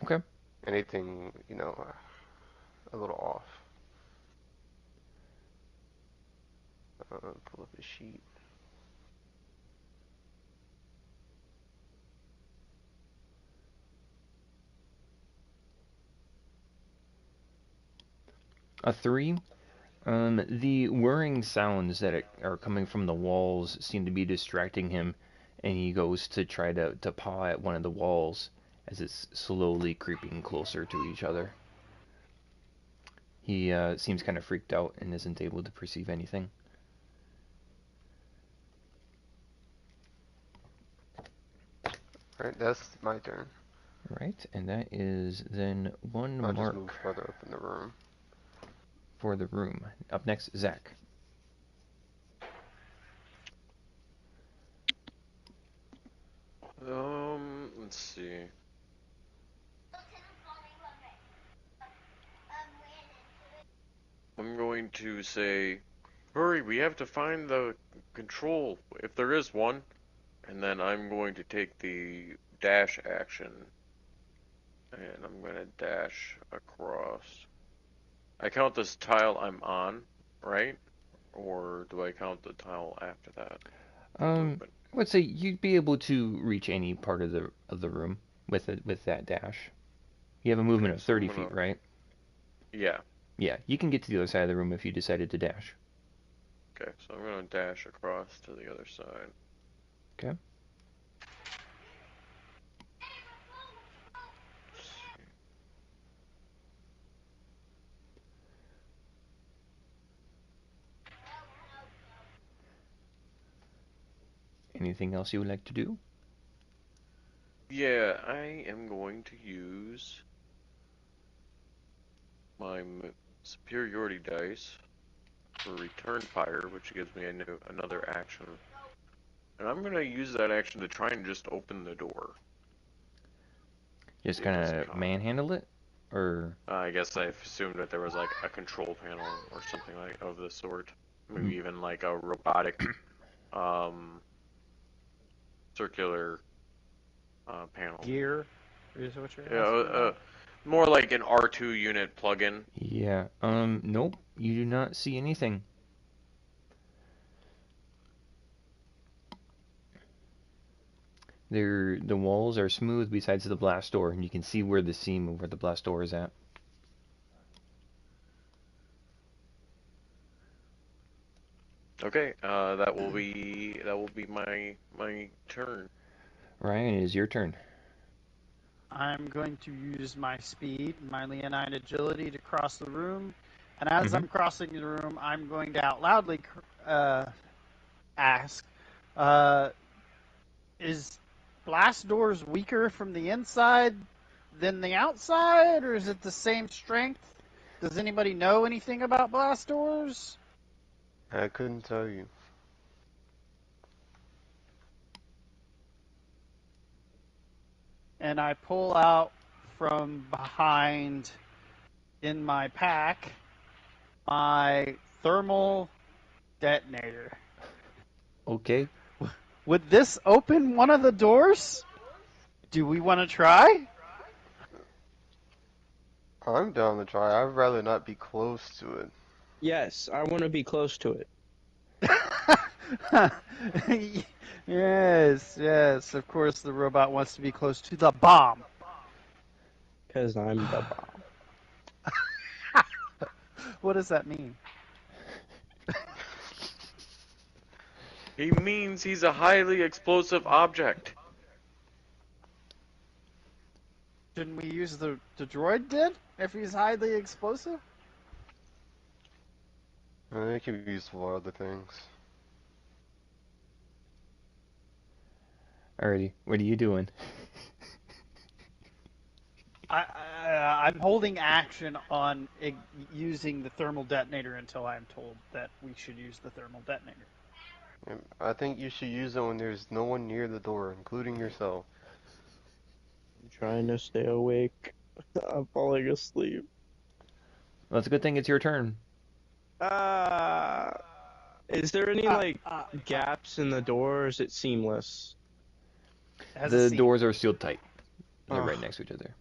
Okay. Anything, a little off. Pull up a sheet. A 3. The whirring sounds that are coming from the walls seem to be distracting him, and he goes to try to paw at one of the walls as it's slowly creeping closer to each other. He seems kind of freaked out and isn't able to perceive anything. Alright, that's my turn. Right, and that is then one I'll mark just move further up in the room. for the room. Up next, Zach. Let's see. I'm going to say, hurry, we have to find the control, if there is one. And then I'm going to take the dash action. And I'm going to dash across. I count this tile I'm on, right? Or do I count the tile after that? I would say you'd be able to reach any part of the room with that dash. You have a movement of 30 feet, right? Yeah. Yeah, you can get to the other side of the room if you decided to dash. Okay, so I'm going to dash across to the other side. Okay. Anything else you would like to do? Yeah, I am going to use my superiority dice for return fire, which gives me another action. And I'm going to use that action to try and just open the door. Just kind of manhandle it? Or I guess I assumed that there was like a control panel or something like of the sort. Maybe even like a robotic circular panel. Gear is what you're Yeah, asking about? more like an R2 unit plug-in. Yeah. Nope. You do not see anything. The walls are smooth besides the blast door, and you can see where the seam of where the blast door is at. Okay, that will be my turn. Ryan, it is your turn. I'm going to use my speed, my leonine agility to cross the room. And as I'm crossing the room, I'm going to out loudly ask, is blast doors weaker from the inside than the outside, or is it the same strength? Does anybody know anything about blast doors? I couldn't tell you. And I pull out from behind in my pack my thermal detonator. Okay. Would this open one of the doors? Do we want to try? I'm down to try. I'd rather not be close to it. Yes, I want to be close to it. Yes, of course the robot wants to be close to the bomb. Because I'm the bomb. What does that mean? He means he's a highly explosive object. Shouldn't we use the droid then, if he's highly explosive? It can be used for other things. Alrighty, what are you doing? I'm holding action on using the thermal detonator until I'm told that we should use the thermal detonator. I think you should use it when there's no one near the door, including yourself. I'm trying to stay awake. I'm falling asleep. Well, it's a good thing it's your turn. Is there any gaps in the door, or is it seamless? The doors are sealed tight. They're Ugh. right next to each other.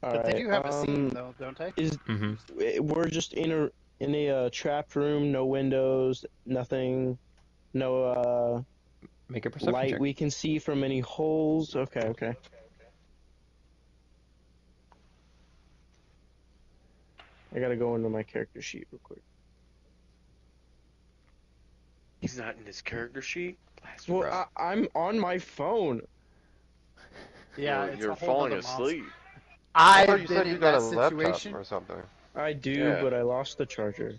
But they Alright, do have a scene, though, don't they? is Mm-hmm. we're just in a trapped room, no windows, nothing, no Make a perception light check. we can see from any holes. Okay. I gotta go into my character sheet real quick. He's not in his character sheet. Blast Well, Bro. I'm on my phone. Yeah, Well, it's you're a whole falling other monster. asleep. I thought I've you been said you in got a that laptop situation. or something. I do, Yeah. but I lost the charger.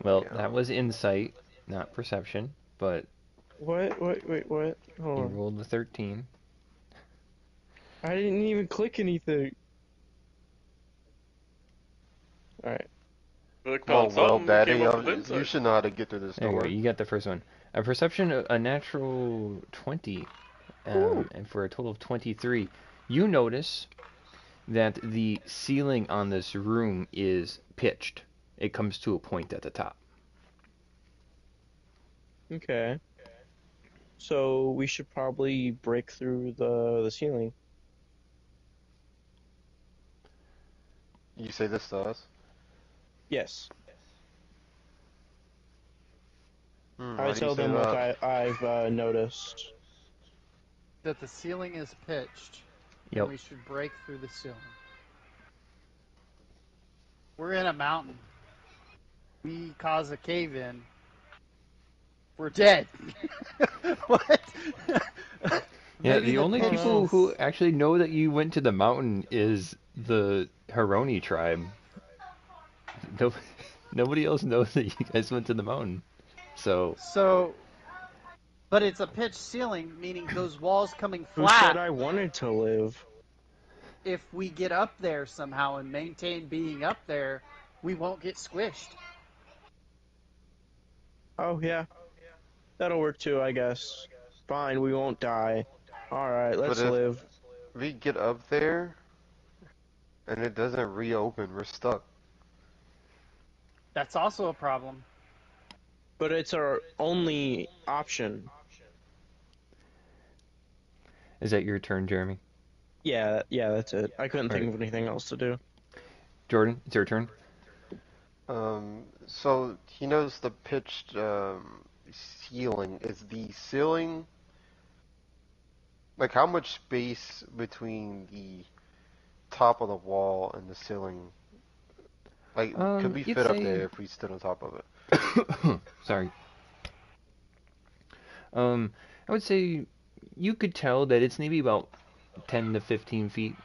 Well, that Damn. was insight, not perception, but What? Wait, what? Hold you on. rolled a 13. I didn't even click anything. Alright. Clicked Well, on well, something. It Daddy, came up with you insight. should know how to get through this There you go. door. You got the first one. A perception, a natural 20, Ooh. and for a total of 23. You notice that the ceiling on this room is pitched. It comes to a point at the top. Okay. So we should probably break through the ceiling. You say this to us? Yes. Why I do you tell say them what that? I've noticed. That the ceiling is pitched, and Yep. we should break through the ceiling. We're in a mountain. We cause a cave in. We're dead. What? Yeah, Maybe the the only pitch people is- who actually know that you went to the mountain is the Haroni tribe. No, nobody else knows that you guys went to the mountain. So, So, but it's a pitched ceiling, meaning those walls coming Who said flat. I wanted to live? If we get up there somehow and maintain being up there, we won't get squished. Oh, yeah. That'll work too, I guess. Fine, we won't die. Alright, But let's if live. we get up there and it doesn't reopen, we're stuck. That's also a problem. But it's our only option. is that your turn, Jeremy? Yeah, that's it. I couldn't think Alright. of anything else to do. Jordan, it's your turn. So he knows the pitched ceiling. Is the ceiling like how much space between the top of the wall and the ceiling? Like, could we You'd fit up say. there if we stood on top of it? Sorry. I would say you could tell that it's maybe about 10 to 15 feet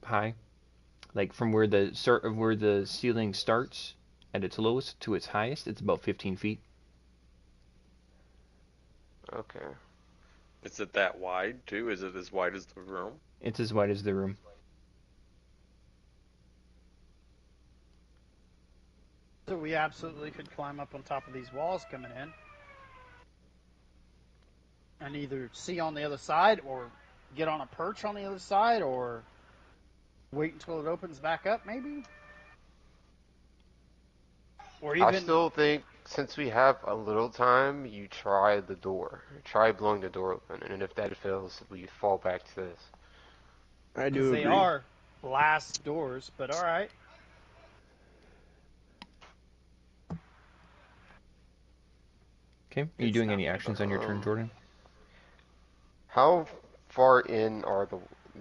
high, like from where the ceiling starts at its lowest to its highest. It's about 15 feet. Okay. Is it that wide too? Is it as wide as the room? It's as wide as the room. So we absolutely could climb up on top of these walls coming in and either see on the other side or get on a perch on the other side or wait until it opens back up maybe. Or I even still think since we have a little time, you try the door. Try blowing the door open, and if that fails, we fall back to this. I because do they agree. are glass doors, but all right. Okay. Are you It's doing not any actions on your turn, Um, Jordan? how far in are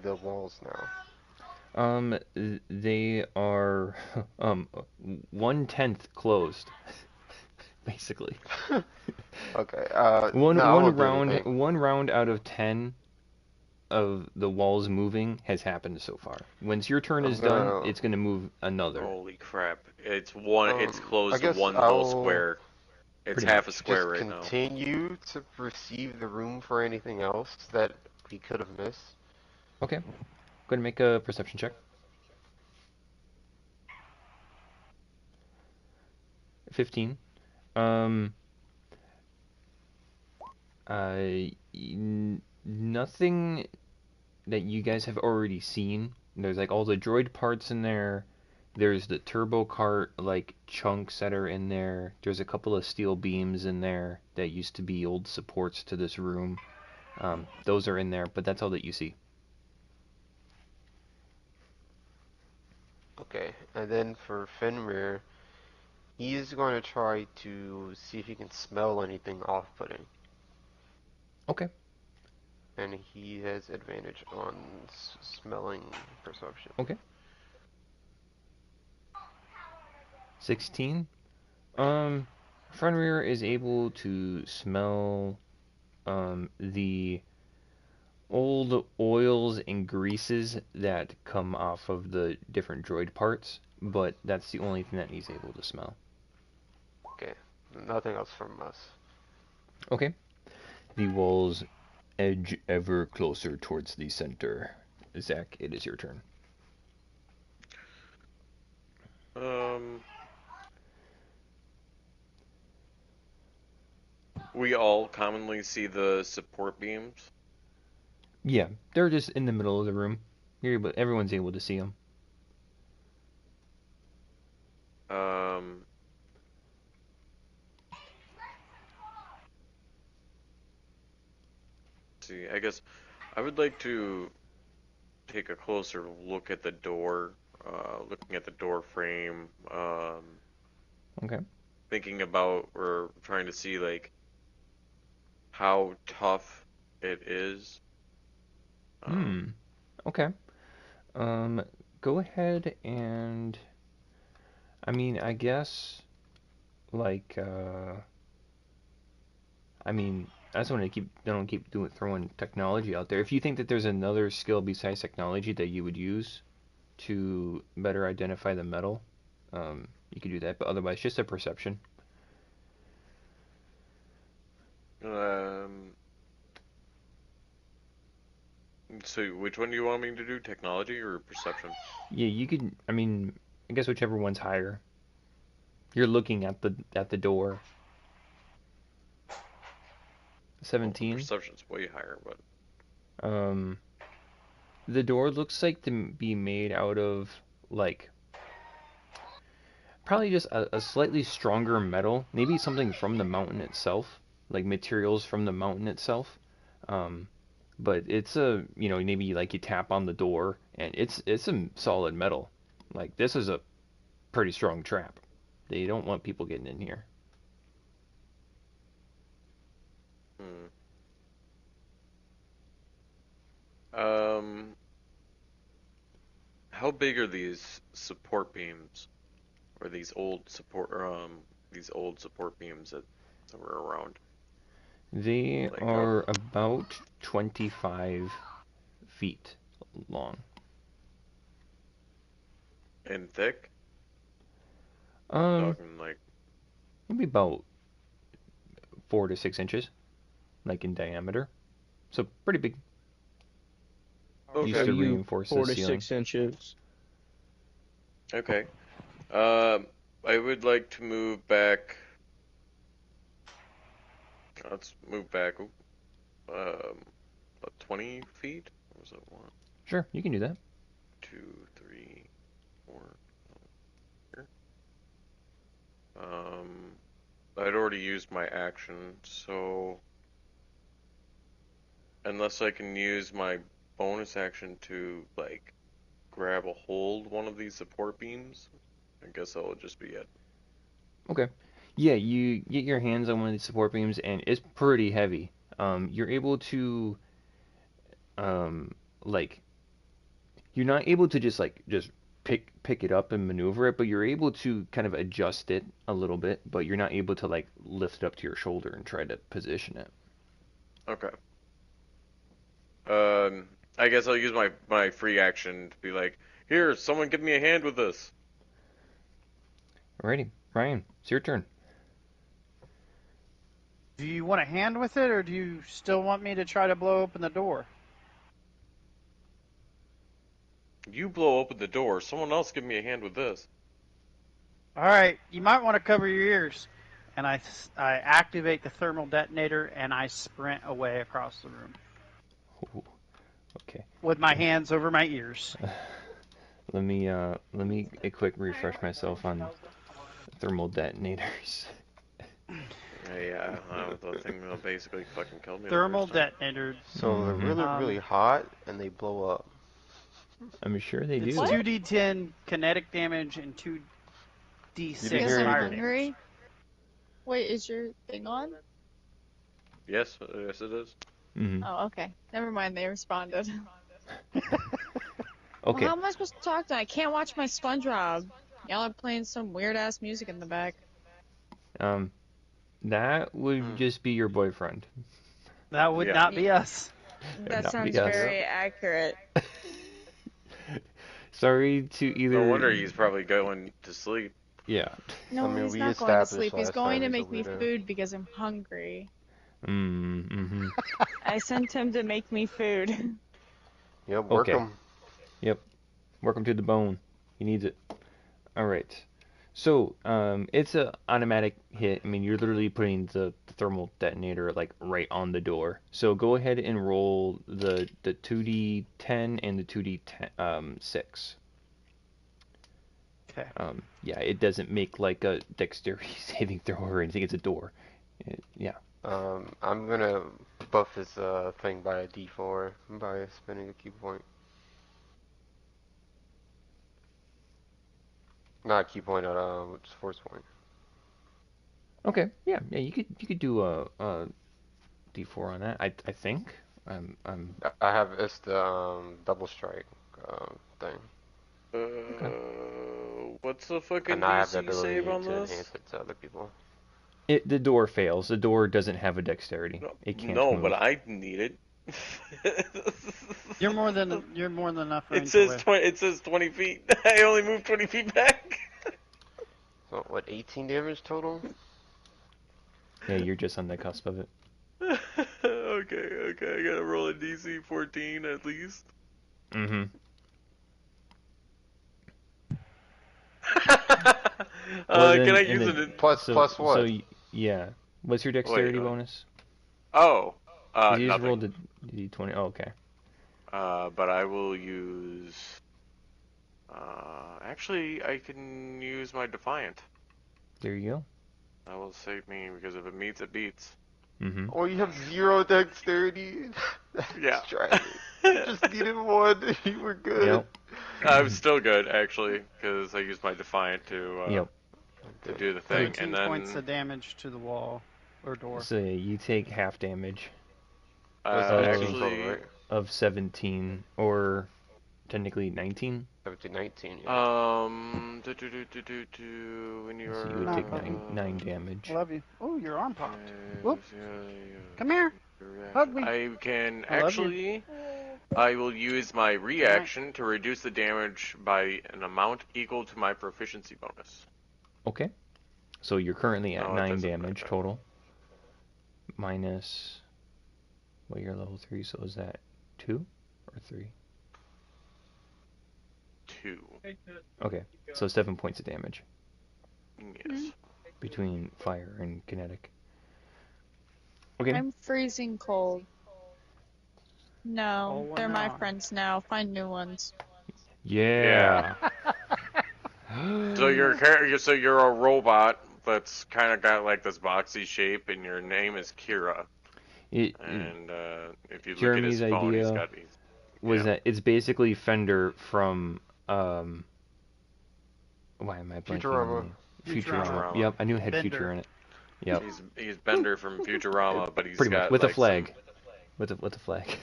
the walls now? They are 1/10 closed, basically. Okay. One No, I one won't do round anything. one round out of 10 of the walls moving has happened so far. Once your turn I'm is done, gonna. it's gonna move another. Holy crap! It's one. It's I closed to guess one whole I'll square. It's Pretty half a much. square just right now. continue to perceive the room for anything else that we could have missed. Okay. Go ahead and make a perception check. 15. Um. Nothing that you guys have already seen. There's like all the droid parts in there. There's the turbo cart like chunks that are in there. There's a couple of steel beams in there that used to be old supports to this room. Those are in there, but that's all that you see. Okay, and then for Fenrir, he's going to try to see if he can smell anything off-putting. Okay. And he has advantage on smelling perception. Okay. 16. Fenrir is able to smell the old oils and greases that come off of the different droid parts, but that's the only thing that he's able to smell. Okay, nothing else from us. Okay. The walls edge ever closer towards the center. Zach, it is your turn. We all commonly see the support beams. Yeah, they're just in the middle of the room. Everyone's able to see them. Um, see, I guess I would like to take a closer look at the door, looking at the door frame, Okay. thinking about or trying to see like how tough it is. Okay. Um, Go ahead and I guess like I just want to don't keep doing throwing technology out there. If you think that there's another skill besides technology that you would use to better identify the metal, you could do that. But otherwise, just a perception. Um, so which one do you want me to do? Technology or perception? Yeah, you could. I guess whichever one's higher. You're looking at the door. Well, the 17. perception's way higher, but Um, the door looks like to be made out of like probably just a slightly stronger metal, maybe something from the mountain itself, like materials from the mountain itself. Um, but it's maybe like you tap on the door and it's some solid metal. Like this is a pretty strong trap. They don't want people getting in here. hmm. Um, how big are these support beams, or these old support beams that were around? They Like are about 25 feet long. and thick? Um, Talking like Maybe about 4 to 6 inches, like in diameter. So pretty big. I'll Used show okay, to you reinforce the four to ceiling. 6 inches. okay. Um, I would like to move back. Let's move back. About 20 feet. What was it? One, Sure, you can do that. 2, 3, 4. Here. Um, I'd already used my action, so unless I can use my bonus action to like grab a hold one of these support beams, I guess that'll just be it. Okay. Yeah, you get your hands on one of these support beams, and it's pretty heavy. You're able to, um, like, you're not able to just pick it up and maneuver it, but you're able to kind of adjust it a little bit, but you're not able to like lift it up to your shoulder and try to position it. Okay. Um, I guess I'll use my free action to be like, here, someone give me a hand with this. Alrighty, Ryan, it's your turn. Do you want a hand with it, or do you still want me to try to blow open the door? You blow open the door. Someone else give me a hand with this. All right, you might want to cover your ears. And I activate the thermal detonator, and I sprint away across the room Ooh, okay. with my hands over my ears. Let me a quick refresh myself on thermal detonators. Yeah, the thing that basically fucking killed me the Thermal first time. detonator. So they're really, really hot and they blow up. I'm sure they It's do. 2d10 kinetic damage and You 2d6 didn't Because hear I'm fire anything. hungry. damage. Wait, is your thing on? Yes, yes it is. Mm-hmm. Oh, okay. Never mind, they responded. Well, Okay. how am I supposed to talk to them? I can't watch my SpongeBob. Y'all are playing some weird ass music in the back. That would Hmm. just be your boyfriend. That would Yeah. not be us. That not sounds be us. very accurate. Sorry to either. No wonder he's probably going to sleep. Yeah. No, I mean, he's we not going to established sleep. He's last going to time he's a make me weirdo. food because I'm hungry. Mm-hmm. I sent him to make me food. Yep, work Okay. him. Yep. Work him to the bone. He needs it. All right. So, it's a automatic hit. I mean, you're literally putting the thermal detonator like right on the door. So go ahead and roll the 2d10 and the 2d6. Okay. Yeah, it doesn't make like a dexterity saving throw or anything. It's a door. Yeah. I'm gonna buff his thing by a D4 by spending a key point. Not a key point, it's force point. Okay. Yeah. Yeah. You could do a d4 on that. I think. I'm. I have it's the double strike thing, What's the fucking and I have the DC save ability on to this? enhance it to other people. The door fails. The door doesn't have a dexterity. It can't No, move. but I need it. You're more than enough range It says away. 20. It says 20 feet. I only moved 20 feet back. So what? 18 damage total? Yeah, you're just on the cusp of it. Okay. I gotta roll a DC 14 at least. Mm-hmm. Can I use it? Plus what? Yeah. What's your dexterity bonus? Oh, You just nothing. rolled a d20. Oh, okay. But I will use. Actually, I can use my Defiant. There you go. That will save me because if it meets, it beats. Mm-hmm. Oh, you have 0 dexterity? Yeah. Try it. Just needed 1. You were good. Yep. I'm still good actually because I used my Defiant to Yep. do the thing, 13 and then points of damage to the wall or door. So you take half damage That's Oh. 18 total, actually. right? of 17, or technically 19. 17, 19, yeah. When So you're you would take Puppy. nine damage. Love you. Oh, your arm popped. Whoop. Come here. Hug me. I can I love actually. I will use my reaction to reduce the damage by an amount equal to my proficiency bonus. Okay. So you're currently at No, it 9 doesn't damage matter. total. Minus. Well, you're level 3, so is that 2 or 3? 2. Okay. So 7 points of damage Yes. between fire and kinetic. Okay. I'm freezing cold. No, Oh, well, they're my no. friends now. Find new ones. Yeah. So you're a robot that's kind of got like this boxy shape, and your name is Kira. And if you look at his Jeremy's phone, he's idea got was yeah. that it's basically Fender from why am I blanking Futurama. on the name? Futurama. Yep, I knew it had Bender. future in it. Yep. He's Bender from Futurama, but he's Pretty got much with like a flag. With a flag.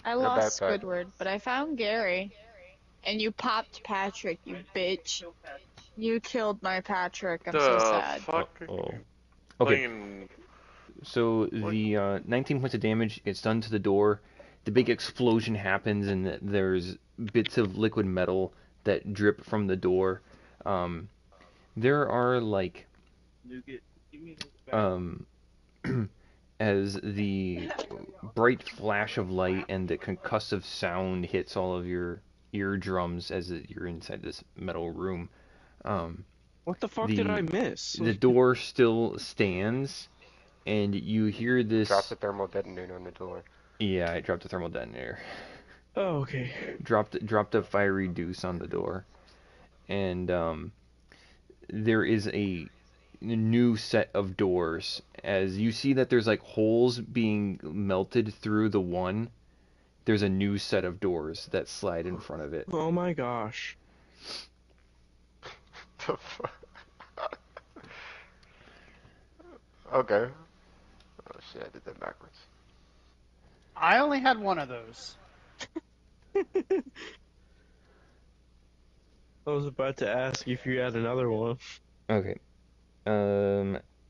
I Go lost backpack. Squidward, but I found Gary. And you popped Patrick, you bitch. You killed my Patrick. I'm so sad. Fuck? Oh. Okay. Playing... So the 19 points of damage gets done to the door. The big explosion happens, and there's bits of liquid metal that drip from the door. There are like as the bright flash of light and the concussive sound hits all of your eardrums as you're inside this metal room. What the fuck did I miss? The door still stands, and you hear this. Drop the thermal detonator on the door. Yeah, I dropped a thermal detonator. Oh, okay. Dropped a fiery deuce on the door, and there is a new set of doors as you see that there's like holes being melted through the one there's a new set of doors that slide in front of it. Oh my gosh. The fuck? Okay. Oh shit, I did that backwards. I only had one of those. I was about to ask if you had another one. Okay.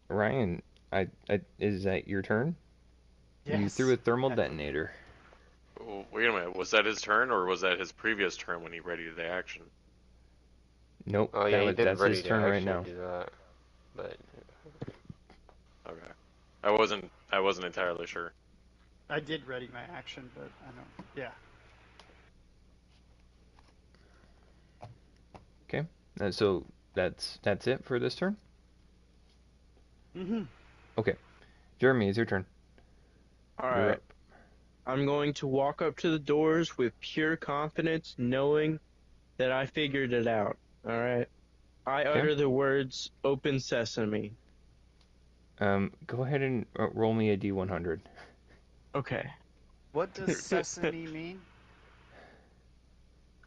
Ryan, is that your turn? Yes. You threw a thermal detonator. Oh, wait a minute. Was that his turn, or was that his previous turn when he readied the action? Nope, Oh yeah, he did that's ready his to turn right actually now. do that. But Okay. I wasn't entirely sure. I did ready my action, but I don't. Yeah. Okay. So that's it for this turn? Mm-hmm. Okay. Jeremy, it's your turn. You're Alright. up. I'm going to walk up to the doors with pure confidence, knowing that I figured it out. Alright? I utter the words, open sesame. Go ahead and roll me a D100. Okay. What does sesame mean?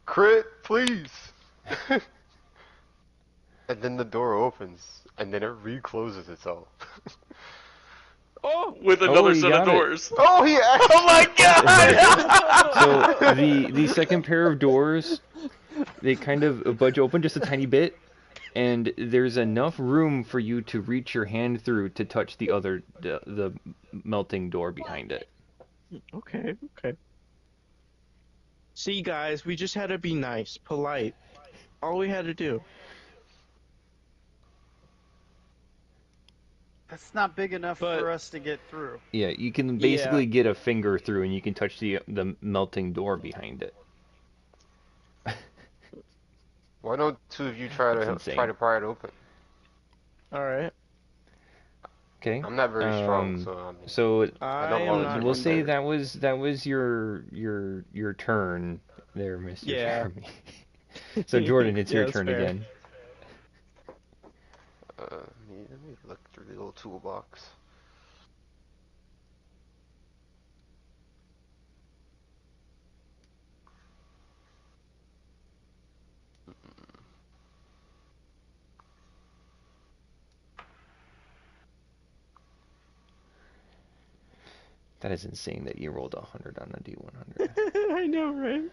crit, please. And then the door opens, and then it recloses itself. Oh! With another you set of got it. doors. Oh, he actually. Oh my god! So the second pair of doors, they kind of budge open just a tiny bit, and there's enough room for you to reach your hand through to touch the melting door behind it. Okay, okay. See, guys, we just had to be nice, polite. All we had to do. That's not big enough But- for us to get through. Yeah, you can basically get a finger through, and you can touch the melting door behind it. Why don't two of you try That's to insane. pry it open? Alright. Okay. I'm not very strong, so I mean, So I I don't am want not to. we'll say that was your turn there, Mr. Yeah. Jeremy. So Jordan, it's your Yeah, that's turn fair. again. Let me look through the little toolbox. That is insane that you rolled 100 on a D100. I know, right?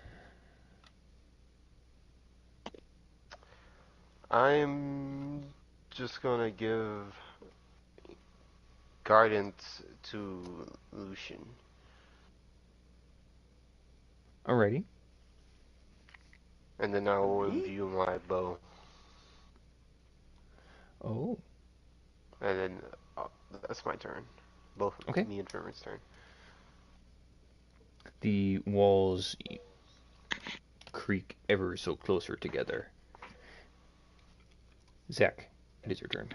I'm just gonna give guidance to Lucian. Alrighty. And then I will imbue my bow. Oh. And then that's my turn. Both Okay. me and Trevor's turn. The walls creak ever so closer together. Zach, it is your turn.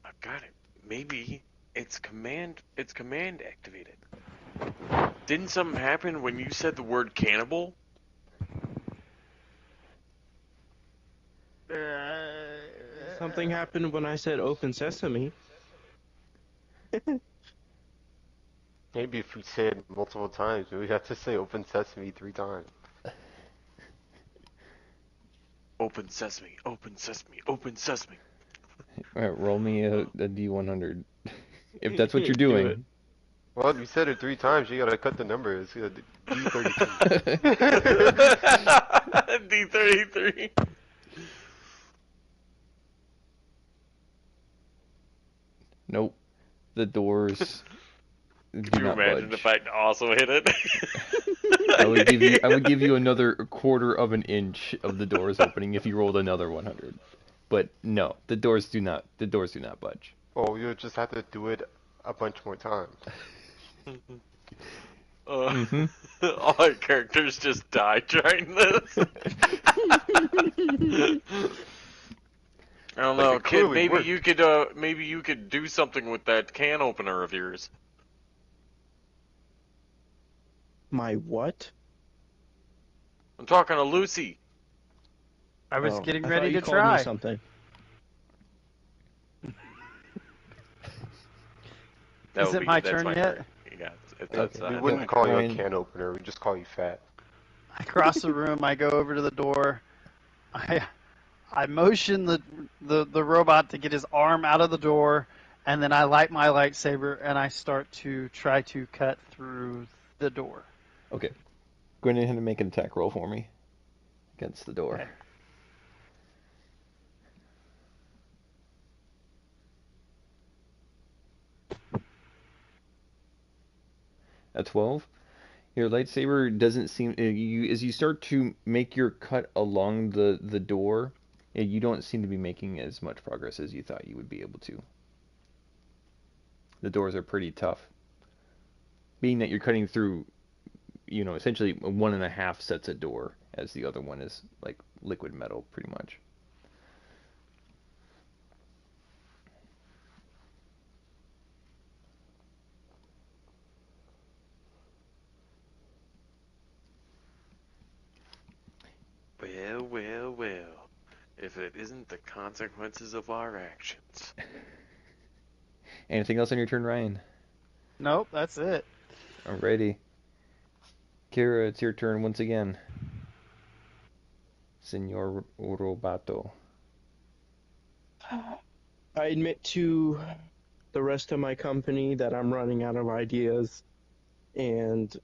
I've got it. Maybe it's command activated. Didn't something happen when you said the word cannibal? Something happened when I said open sesame. Maybe if we say it multiple times, we have to say open sesame 3 times. Open sesame, open sesame, open sesame. Alright, roll me a D100. If that's what you're Do doing. it. Well, if you said it 3 times, you gotta cut the number. It's gonna D32. D33. Nope. The doors do Can you not imagine budge. if I also hit it? I would give you another quarter of an inch of the doors opening if you rolled another 100. But no, the doors do not budge. Well, you'll just have to do it a bunch more times. All our characters just die trying this. I don't know, it kid. clearly worked. Maybe you could do something with that can opener of yours. My what? I'm talking to Lucy. I was Oh, getting I ready thought you to called me try. something. That Is would it be my that's turn my yet? turn. Yeah, Okay. We that's Yep. wouldn't my call turn. you a Ryan. can opener. We just call you fat. I cross the room. I go over to the door. I motion the robot to get his arm out of the door, and then I light my lightsaber and I start to try to cut through the door. Okay. Go ahead and make an attack roll for me against the door. Okay. A 12. Your lightsaber doesn't seem you as you start to make your cut along the door, you don't seem to be making as much progress as you thought you would be able to. The doors are pretty tough. Being that you're cutting through, essentially 1.5 sets of door, as the other one is like liquid metal, pretty much. Well, well, well. If it isn't the consequences of our actions. Anything else on your turn, Ryan? Nope, that's it. Alrighty. Kira, it's your turn once again. Senor Robato. I admit to the rest of my company that I'm running out of ideas, and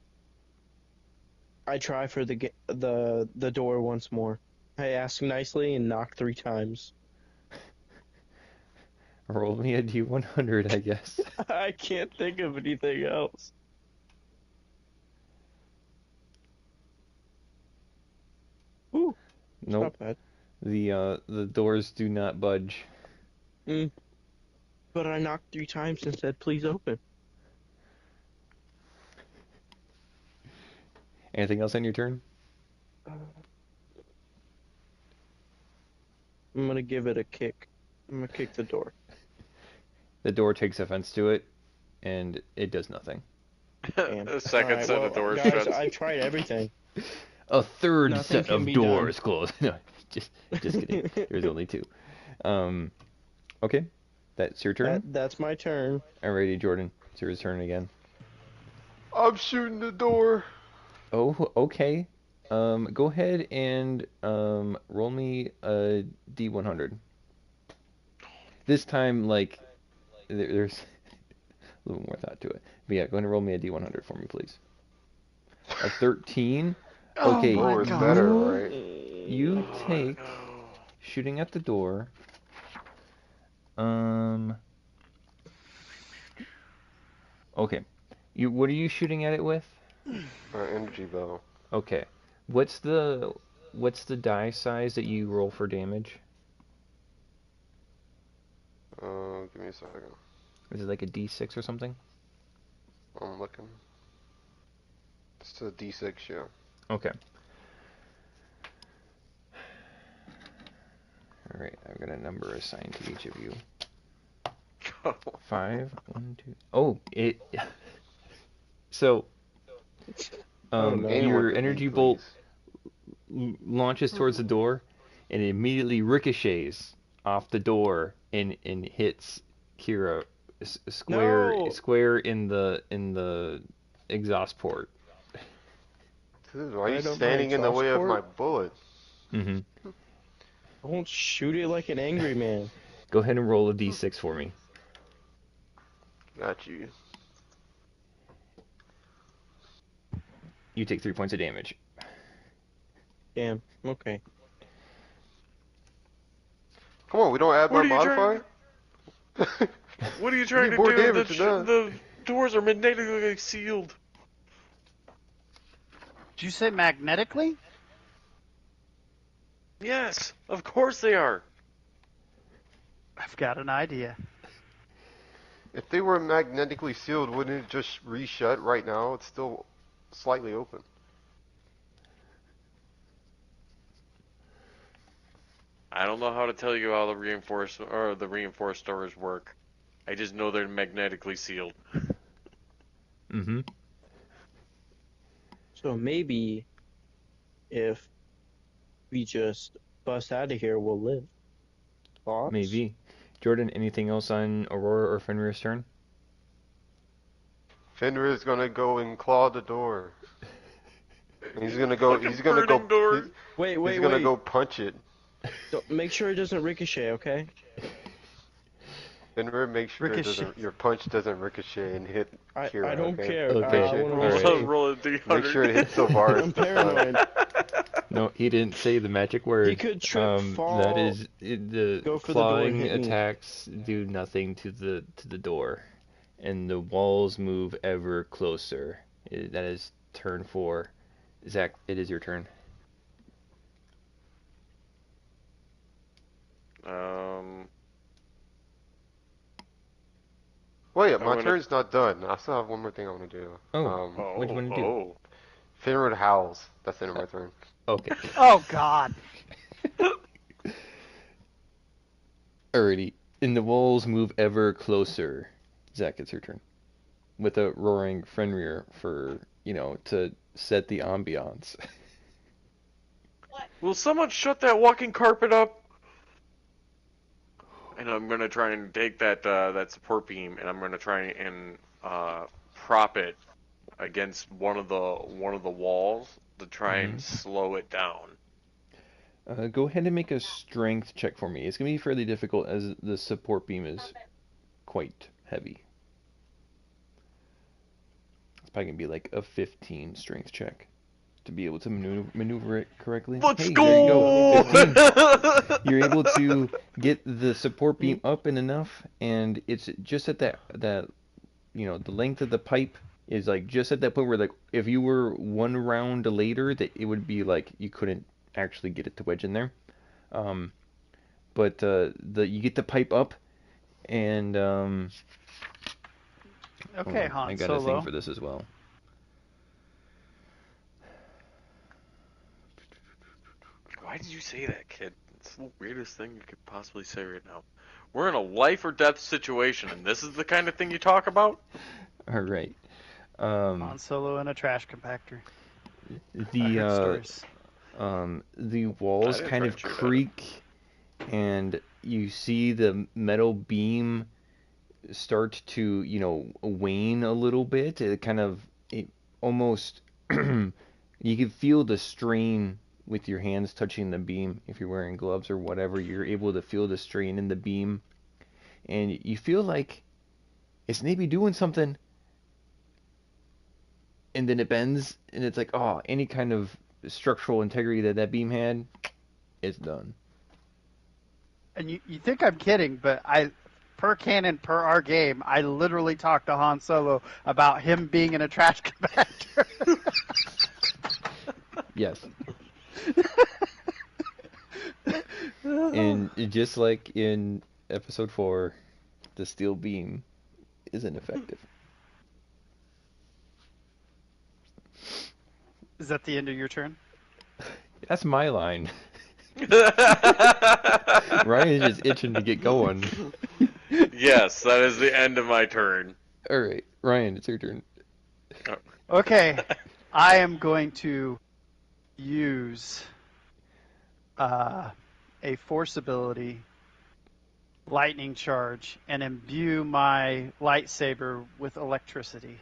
I try for the door once more. I ask nicely and knock 3 times. Roll me a D100, I guess. I can't think of anything else. Ooh, it's Nope. not bad. The doors do not budge. But I knocked 3 times and said, please open. Anything else on your turn? I'm gonna give it a kick. I'm gonna kick the door. The door takes offense to it, and it does nothing. Damn. A second Alright, set well, of doors guys, shuts. I've tried everything. A third Nothing set can of be done. doors closed. No, just kidding. There's only 2. Okay, that's your turn. That's my turn. Alrighty, Jordan, it's your turn again. I'm shooting the door. Oh, okay. Go ahead and roll me a D100. This time, like, there's a little more thought to it. But yeah, go ahead and roll me a D100 for me, please. A 13. Oh Okay, my Door is god. better, right? you Oh, take no. shooting at the door. Okay. What are you shooting at it with? Energy bow. Okay. What's the die size that you roll for damage? Give me a second. Is it like a D6 or something? I'm looking. It's a D6, yeah. Okay. All right, I've got a number assigned to each of you. 5, 1, 2. Oh, it. So, Oh, no. Aim your with the B, energy bolt please. launches towards the door, and it immediately ricochets off the door and hits Kira No! square in the exhaust port. Dude, why are you Right over my standing in the exhaust way of my port? bullet? Mm-hmm. Don't shoot it like an angry man. Go ahead and roll a D6 for me. Got you. You take 3 points of damage. Damn. Okay. Come on, we don't add What more are you trying modifier? What are you trying to Need more do? damage than that. The doors are magnetically sealed. Did you say magnetically? Yes, of course they are. I've got an idea. If they were magnetically sealed, wouldn't it just reshut right now? It's still slightly open. I don't know how to tell you how the reinforced doors work. I just know they're magnetically sealed. Mm-hmm. So maybe if we just bust out of here, we'll live. Thoughts? Maybe. Jordan, anything else on Aurora or Fenrir's turn? Fenrir is gonna go and claw the door. He's gonna go. Fucking He's gonna burning go. door. Wait, He's gonna go punch it. Don't, make sure it doesn't ricochet, okay? Fenrir, make sure your punch doesn't ricochet and hit Kira. I don't okay? care. Okay, I wanna alright. roll. Roll a d100. Make sure it hits Sylvaris. I'm paranoid. No, he didn't say the magic word. He could trip, fall, That is the go for the door and clawing hit me. attacks do nothing to the door, and the walls move ever closer. That is turn 4. Zach, it is your turn. Wait, my turn's not done. I still have one more thing I want to do. What do you want to do? Fenrir howls. That's the end of my turn. Okay. Oh God. Alrighty. And the walls move ever closer. Zach, it's your turn. With a roaring Fenrir for, to set the ambiance. Will someone shut that walking carpet up? And I'm gonna try and take that support beam, and I'm gonna try and prop it against one of the walls to try and slow it down. Go ahead and make a strength check for me. It's going to be fairly difficult as the support beam is quite heavy. It's probably going to be like a 15 strength check to be able to maneuver it correctly. Let's hey, go! There you go. 15. You're able to get the support beam up and enough, and it's just at that the length of the pipe is like just at that point where like if you were one round later, that it would be like you couldn't actually get it to wedge in there. But you get the pipe up, and Okay, Han I got Solo. a thing for this as well. Why did you say that, kid? It's the weirdest thing you could possibly say right now. We're in a life or death situation, and this is the kind of thing you talk about? All right. Han Solo in a trash compactor. I The heard stories. the walls didn't kind of venture that. creak, and you see the metal beam start to wane a little bit. It almost you can feel the strain with your hands touching the beam. If you're wearing gloves or whatever, you're able to feel the strain in the beam, and you feel like it's maybe doing something, and then it bends, and it's like, oh, any kind of structural integrity that beam had, it's done. And you think I'm kidding, but per canon, per our game, I literally talked to Han Solo about him being in a trash compactor. Yes. And just like in episode 4, the steel beam isn't effective. Is that the end of your turn? That's my line. Ryan's just itching to get going. Yes, that is the end of my turn. Alright, Ryan, it's your turn. Okay, I am going to use a force ability, lightning charge, and imbue my lightsaber with electricity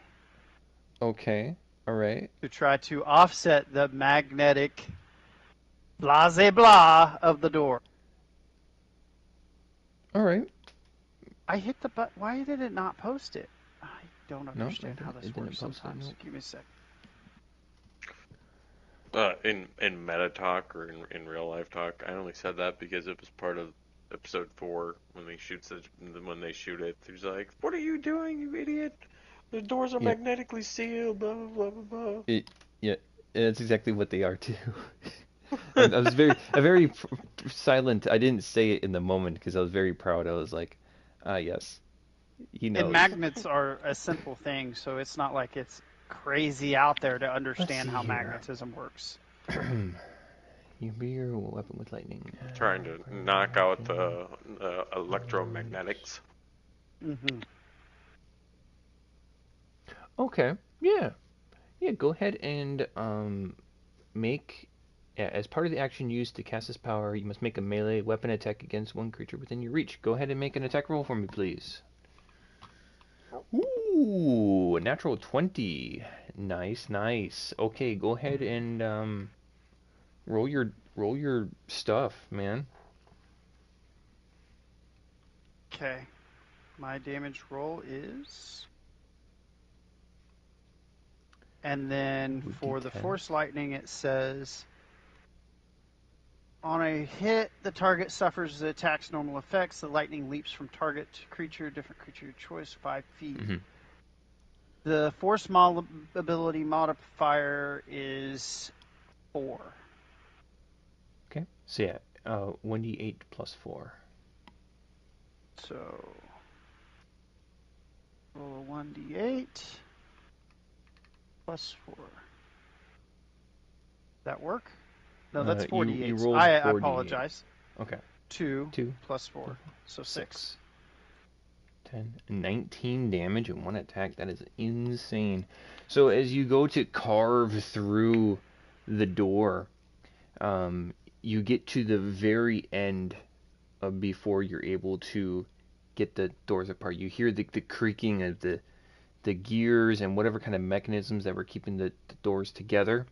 Okay, alright. to try to offset the magnetic blase blah of the door. Alright. I hit the button. Why did it not post it? I don't No, understand how this it didn't works post it, sometimes. no. Give me a sec. In meta talk or in real life talk, I only said that because it was part of episode 4 when they shoot it. He's like, "What are you doing, you idiot? The doors are Yeah. magnetically sealed." Blah blah blah blah. Yeah, that's exactly what they are too. I was very silent. I didn't say it in the moment because I was very proud. I was like, yes, he knows. And magnets are a simple thing, so it's not like it's crazy out there to understand see how here. magnetism works. You be your weapon with lightning. Trying to knock out the electromagnetics. Mm-hmm. Okay. Yeah. yeah, go ahead and make. Yeah, as part of the action used to cast this power, you must make a melee weapon attack against one creature within your reach. Go ahead and make an attack roll for me, please. Ooh, a natural 20. Nice, nice. Okay, go ahead and roll your stuff, man. Okay. My damage roll is. And then Ooh, for the D10. Force Lightning, it says on a hit, the target suffers the attack's normal effects. The lightning leaps from target to creature, different creature choice, 5 feet. Mm-hmm. The Force ability modifier is 4. Okay, so yeah, 1d8 plus 4. So roll a 1d8 plus 4. That work? No, that's 4d8. You rolled I 4d8. apologize. Okay. 2 2 plus 4. So 6. 10, 19 damage in one attack. That is insane. So as you go to carve through the door, you get to the very end before you're able to get the doors apart. You hear the creaking of the gears and whatever kind of mechanisms that were keeping the doors together.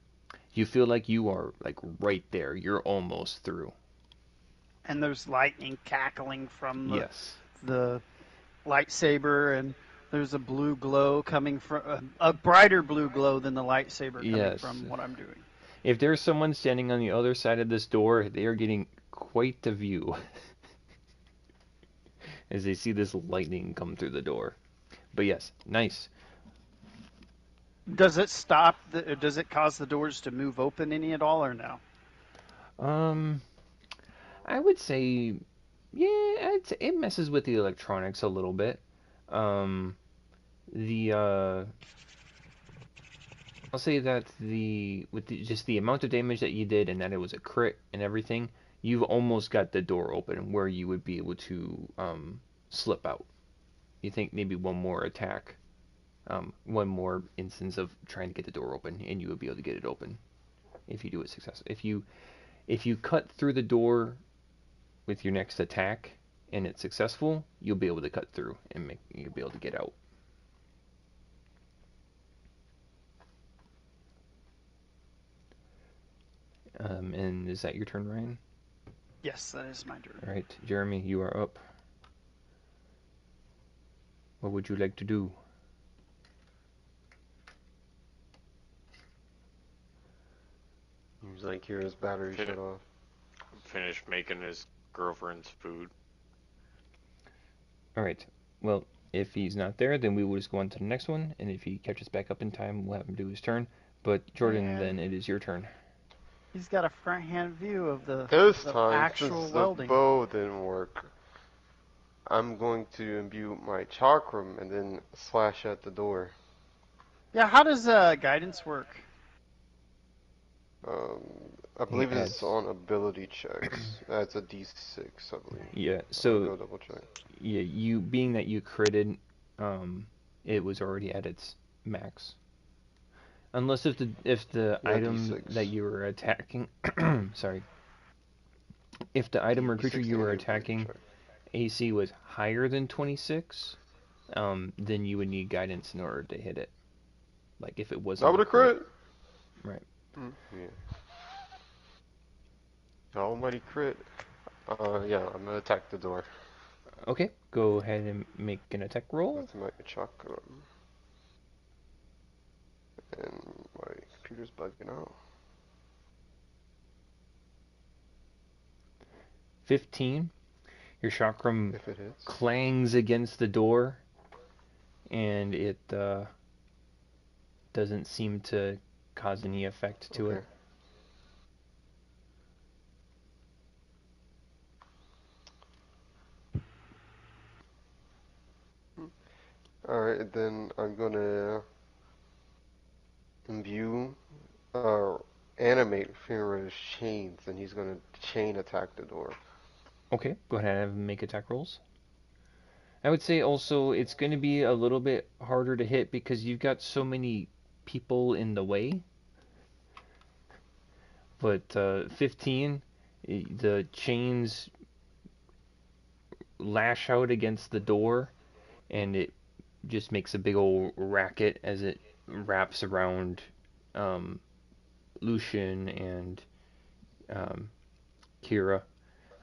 You feel like you are like right there. You're almost through. And there's lightning cackling from Yes. the lightsaber, and there's a blue glow coming from a brighter blue glow than the lightsaber coming Yes. from what I'm doing. If there's someone standing on the other side of this door, they are getting quite the view as they see this lightning come through the door. But yes, nice. Does it stop? Does it cause the doors to move open any at all, or no? I would say, yeah, it messes with the electronics a little bit. The I'll say that just the amount of damage that you did, and that it was a crit and everything, you've almost got the door open where you would be able to slip out. You think maybe one more attack, one more instance of trying to get the door open, and you would be able to get it open if you do it successfully. If you cut through the door with your next attack and it's successful, you'll be able to cut through and you'll be able to get out. And is that your turn, Ryan? Yes, that is my turn. All right, Jeremy, you are up. What would you like to do? Seems like Kira's battery shut off. Finished making his girlfriend's food. All right. Well, if he's not there, then we will just go on to the next one, and if he catches back up in time, we'll have him do his turn. But Jordan, then it is your turn. He's got a front-hand view of the time, actual since welding. the bow didn't work, I'm going to imbue my chakram and then slash at the door. Yeah, how does guidance work? I believe it's on ability checks. That's a D6, I believe. Yeah. So So go double check. yeah, you being that you critted, it was already at its max. Unless if the Yeah, item D6. that you were attacking, sorry, if the item or creature you were attacking AC was higher than 26, then you would need guidance in order to hit it. Like if it wasn't. That would a crit. Right. Yeah. Almighty crit. Yeah, I'm gonna attack the door. Okay, go ahead and make an attack roll. With my chakram. And my computer's bugging out. 15. Your chakram If it hits. clangs against the door, and it doesn't seem to cause any effect to it. Alright, then I'm gonna imbue, animate Fenrir's chains, and he's gonna chain attack the door. Okay, go ahead and make attack rolls. I would say also it's going to be a little bit harder to hit because you've got so many people in the way. But 15, the chains lash out against the door, and it just makes a big old racket as it wraps around Lucian and Kira.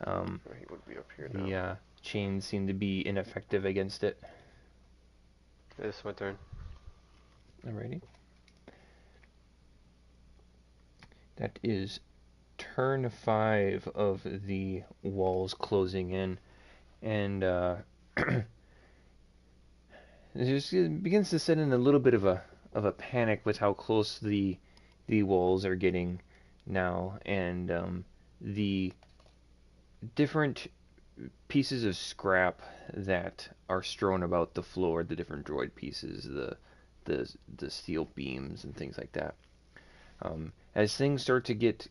He would be up here The now. chains seem to be ineffective against it. It's my turn. Alrighty. That is turn 5 of the walls closing in, and it just begins to set in a little bit of a panic with how close the walls are getting now, and the different pieces of scrap that are strewn about the floor, the different droid pieces, the steel beams and things like that. As things start to get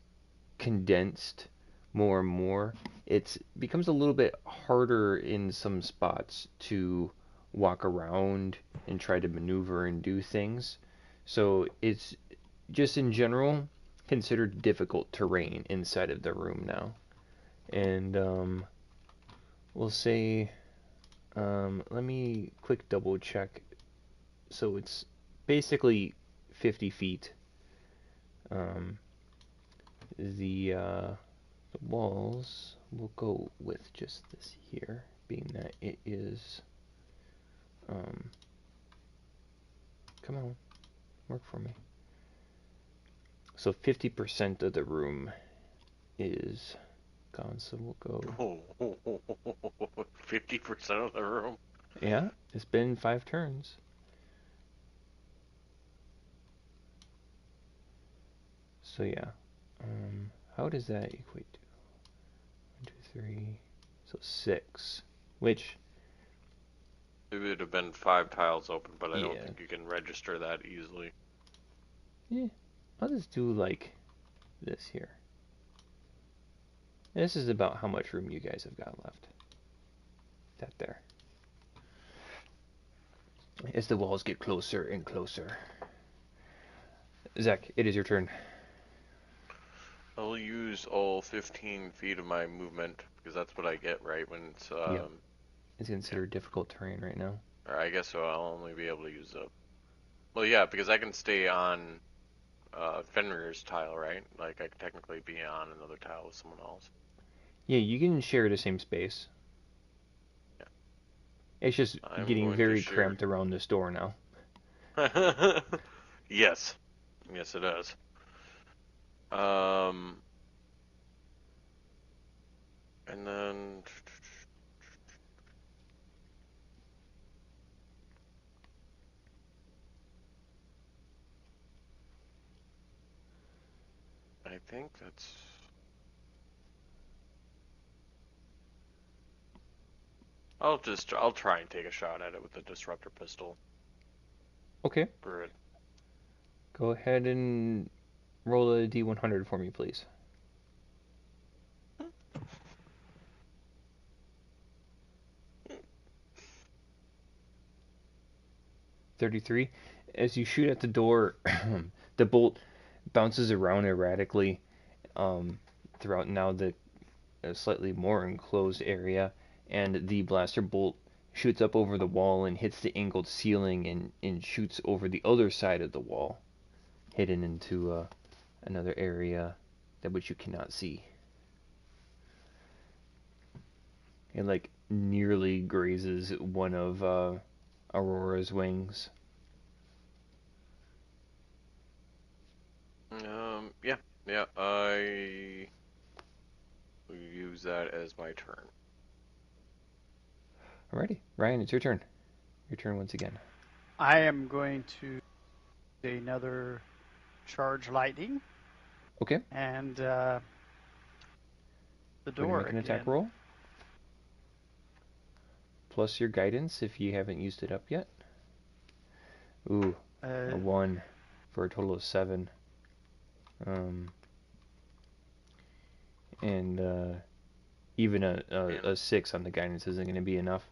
condensed more and more, it becomes a little bit harder in some spots to walk around and try to maneuver and do things. So it's just in general considered difficult terrain inside of the room now. And we'll say, let me quick double check. So it's basically 50 feet. The walls, we'll go with just this here, being that it is, come on, work for me. So 50% of the room is gone, so we'll go. 50% of the room. Yeah, it's been 5 turns. So yeah, how does that equate to? 1, 2, 3, so 6, which... It would have been 5 tiles open, but I don't Yeah. think you can register that easily. Yeah, I'll just do like this here. This is about how much room you guys have got left. That there. As the walls get closer and closer. Zach, it is your turn. I'll use all 15 feet of my movement, because that's what I get, right, when it's, Yep. It's considered difficult terrain right now. Or I guess so, I'll only be able to use a... Well, yeah, because I can stay on Fenrir's tile, right? Like, I could technically be on another tile with someone else. Yeah, you can share the same space. Yeah. It's just I'm getting going very to share. cramped around this door now. Yes. Yes, it does. And then... I think that's... I'll try and take a shot at it with the disruptor pistol. Okay. For it. Go ahead and roll a D100 for me, please. .33. As you shoot at the door, the bolt bounces around erratically throughout now the slightly more enclosed area, and the blaster bolt shoots up over the wall and hits the angled ceiling and shoots over the other side of the wall, hidden into another area that which you cannot see. It like nearly grazes one of Aurora's wings. Yeah, I will use that as my turn. Alrighty, Ryan, it's your turn. Your turn once again. I am going to do another charge lightning. Okay. And the door Make an again. attack roll. Plus your guidance if you haven't used it up yet. Ooh, a 1 for a total of 7. And even a 6 on the guidance isn't going to be enough.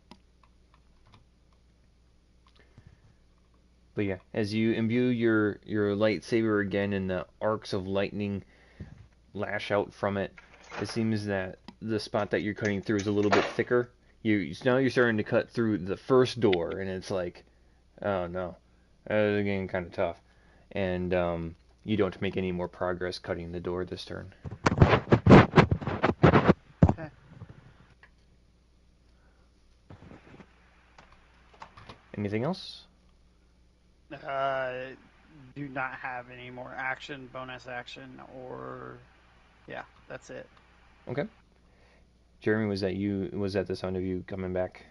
But yeah, as you imbue your lightsaber again and the arcs of lightning lash out from it, it seems that the spot that you're cutting through is a little bit thicker. Now you're starting to cut through the first door, and it's like, oh no, it's getting kind of tough, and you don't make any more progress cutting the door this turn. Okay. Anything else? Do not have any more action, bonus action, or yeah, that's it. Okay. Jeremy, was that you? Was that the sound of you coming back?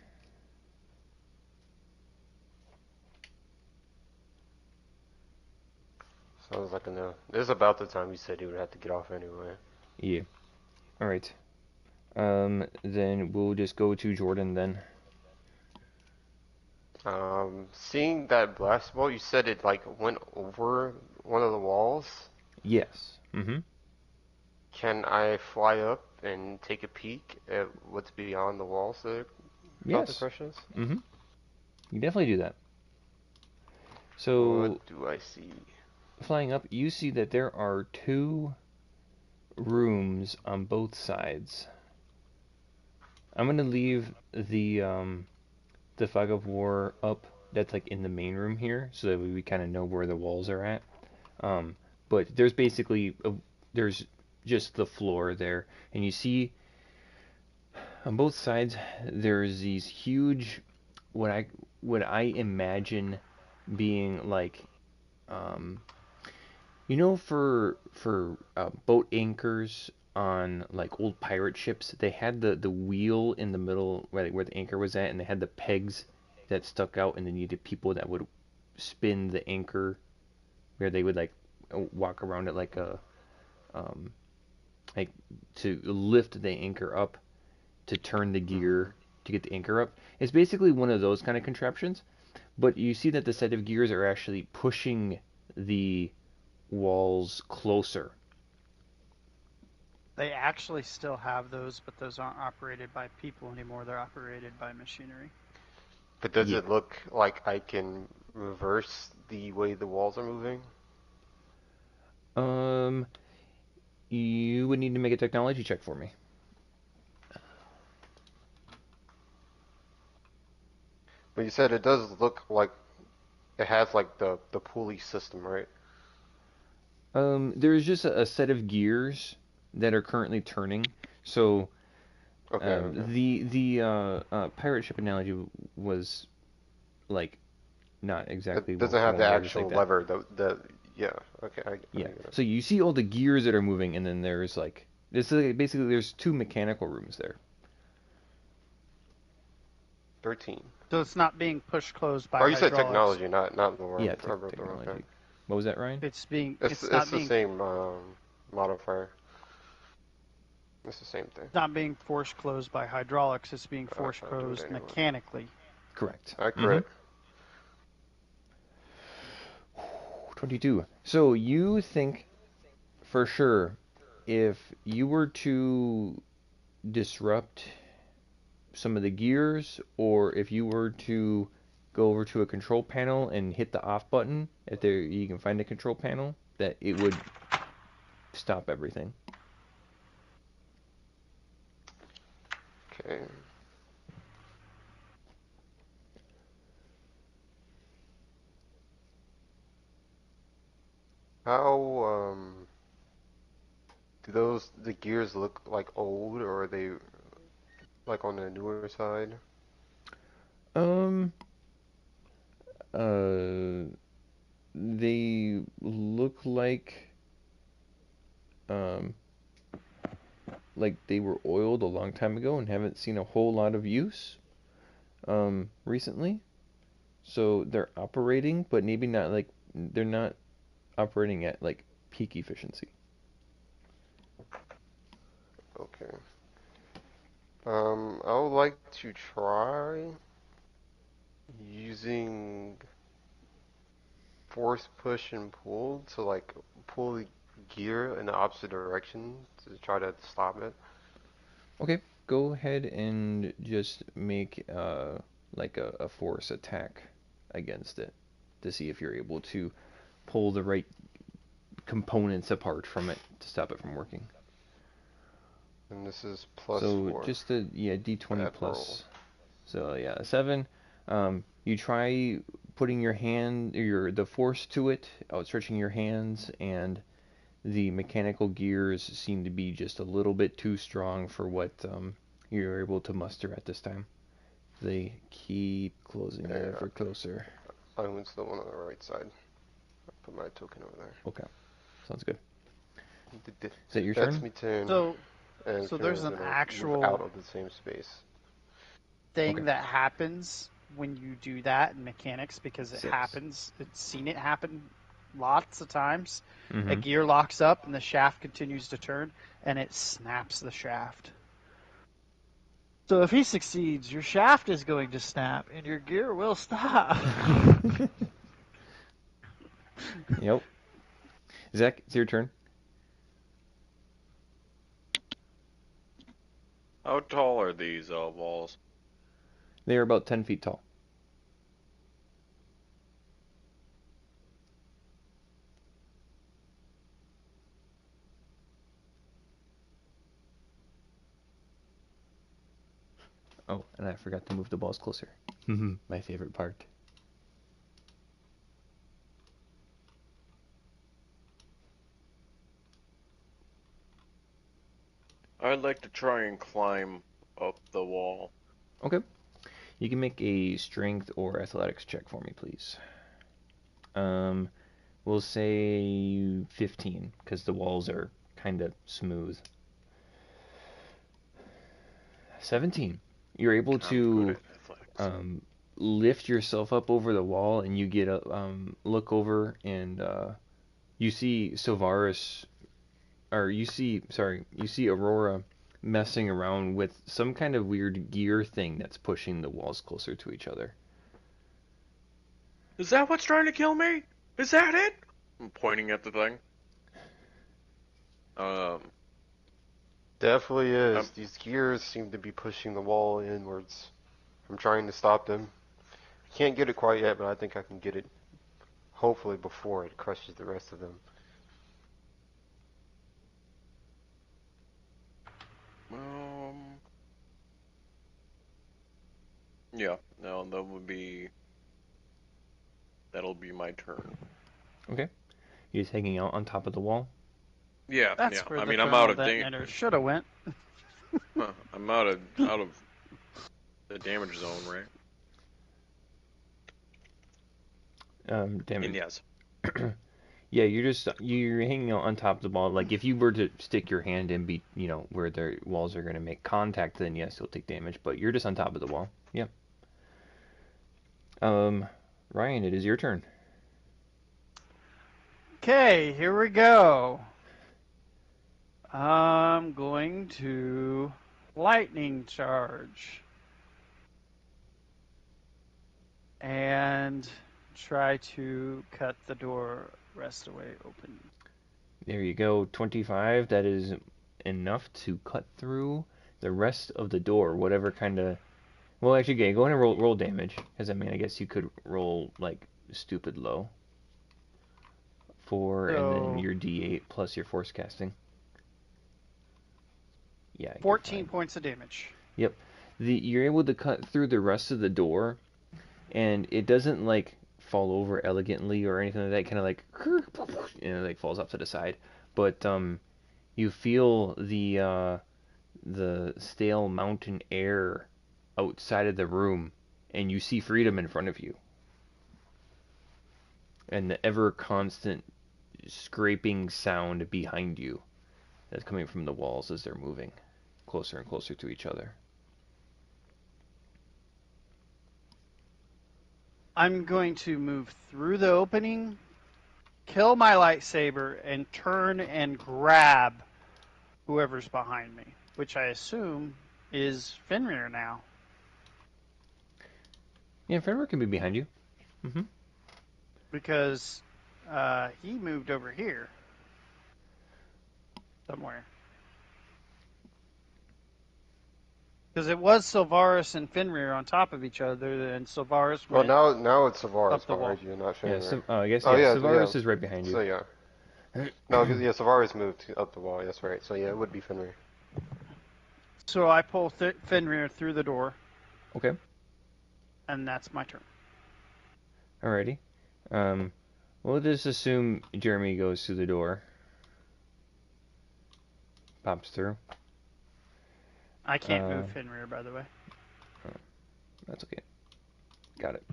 Sounds like a no. This is about the time you said he would have to get off anyway. Yeah. All right. Then we'll just go to Jordan then. Seeing that blast ball, you said it like went over one of the walls. Yes. Mm-hmm. Can I fly up and take a peek at what's beyond the walls there? About the Yes. questions? Mm-hmm. You definitely do that. So, What do I see? flying up, you see that there are two rooms on both sides. I'm gonna leave the fog of war up. That's like in the main room here, so that we kind of know where the walls are at. But there's basically there's just the floor there, and you see on both sides there's these huge what I imagine being like um, for boat anchors on like old pirate ships, they had the wheel in the middle where the anchor was at, and they had the pegs that stuck out, and they needed people that would spin the anchor, where they would like walk around it um, like to lift the anchor up to turn the Mm-hmm. gear to get the anchor up. It's basically one of those kind of contraptions, but you see that the set of gears are actually pushing the walls closer. They actually still have those, but those aren't operated by people anymore. They're operated by machinery. But does Yeah. it look like I can reverse the way the walls are moving? Um, you would need to make a technology check for me. But you said it does look like it has like the pulley system, right? There's just a set of gears that are currently turning. So, Okay, okay. the pirate ship analogy was like not exactly It doesn't have the won't work just like actual that. lever. The yeah. Okay, I Yeah. get it. So you see all the gears that are moving, and then there's like this is like, basically there's two mechanical rooms there. 13. So it's not being pushed closed by Oh, you said hydraulics. technology, not the Yeah, word. Okay. technology. What was that, Ryan? It's It's it's not the being same modifier. It's the same thing. not being force closed by hydraulics. It's being force I'll do it closed anyway. mechanically. Correct. I Mm-hmm. crit. 22. So you think for sure if you were to disrupt some of the gears, or if you were to go over to a control panel and hit the off button, if there you can find a control panel, that it would stop everything. Okay. How do the gears look like old, or are they like on the newer side? Um, uh, they look um, like they were oiled a long time ago and haven't seen a whole lot of use recently. So they're operating, but maybe not like they're not operating at like peak efficiency. Okay. I would like to try using force push and pull to like pull the gear in the opposite direction to try to stop it. Okay, go ahead and just make like a force attack against it. to see if you're able to pull the right components apart from it to stop it from working. And this is plus so 4. just a d20 Bad plus. roll. So yeah, a 7. You try putting your hand, the force to it, outstretching your hands, and the mechanical gears seem to be just a little bit too strong for what you're able to muster at this time. They keep closing ever closer. I went to the one on the right side. I'll put my token over there. Okay, sounds good. Is that your That's turn? me turn. So And there's Farron's an gonna actual move out of the same space. thing Okay. that happens when you do that in mechanics, because it 6. happens. It's seen it happen lots of times. A Mm-hmm. gear locks up and the shaft continues to turn, and it snaps the shaft. So if he succeeds, your shaft is going to snap, and your gear will stop. Yep. Zach, it's your turn. How tall are these walls? They are about 10 feet tall. Oh, and I forgot to move the balls closer. My favorite part. I'd like to try and climb up the wall. Okay. You can make a strength or athletics check for me, please. We'll say 15, because the walls are kind of smooth. 17. You're able I'm good to at athletics. lift yourself up over the wall, and you get a look over, and you see Silvaris, or you see Aurora messing around with some kind of weird gear thing that's pushing the walls closer to each other. Is that what's trying to kill me? Is that it? I'm pointing at the thing. Definitely is. These gears seem to be pushing the wall inwards. I'm trying to stop them. Can't get it quite yet, but I think I can get it. Hopefully before it crushes the rest of them. Yeah, no, that'll be my turn. Okay. You're just hanging out on top of the wall. Yeah, That's yeah. where I the mean, I'm out thermal of detonator should have went. I'm out of the damage zone, right? Damn And it. yes. Yeah, you're hanging out on top of the wall. Like if you were to stick your hand in, where the walls are going to make contact, then yes, you'll take damage. But you're just on top of the wall. Yep. Ryan, it is your turn. Okay, here we go. I'm going to lightning charge and try to cut the door rest away open. There you go, 25. That is enough to cut through the rest of the door. Whatever kind of. Well, actually, okay, go ahead and roll damage, because I mean, I guess you could roll like stupid low. 4, and then your D8 plus your force casting. Yeah. 14 points of damage. Yep. You're able to cut through the rest of the door, and it doesn't like fall over elegantly or anything like that. Kind of like, like falls off to the side. But you feel the stale mountain air outside of the room, and you see freedom in front of you, and the ever constant scraping sound behind you that's coming from the walls as they're moving closer and closer to each other. I'm going to move through the opening, kill my lightsaber, and turn and grab whoever's behind me, which I assume is Fenrir now. Yeah, Fenrir can be behind you. Mm-hmm. Because he moved over here somewhere. Because it was Sylvaris and Fenrir on top of each other, and Sylvaris Well, went now it's Savaris up the wall. behind you, not Yeah, Fenrir. I guess, Oh yeah, yeah, Savaris is right behind So you. yeah. No, because Savaris moved up the wall. That's right. So yeah, it would be Fenrir. So I pull Fenrir through the door, Okay, and that's my turn. alrighty. We'll just assume Jeremy goes through the door. Pops through. I can't move Fenrir, by the way. That's okay. Got it.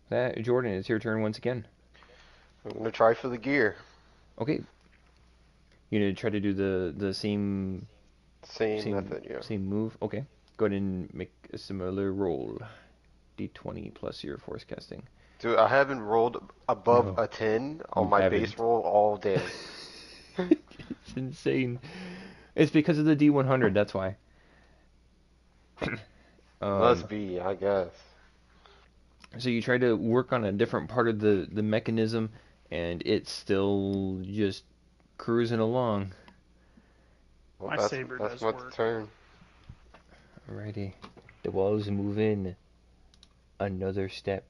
That Jordan, it's your turn once again. I'm gonna try for the gear. Okay. You need to try to do the same Same method, yeah. same move. Okay. Go ahead and make a similar roll. D20 plus your force casting. Dude, I haven't rolled above No, a 10 you on my base haven't. roll all day. It's insane. It's because of the D100. That's why. Must be, I guess. So you try to work on a different part of the mechanism, and it's still just cruising along. Well, My saber that's does my work. turn. Alrighty. The walls move in another step.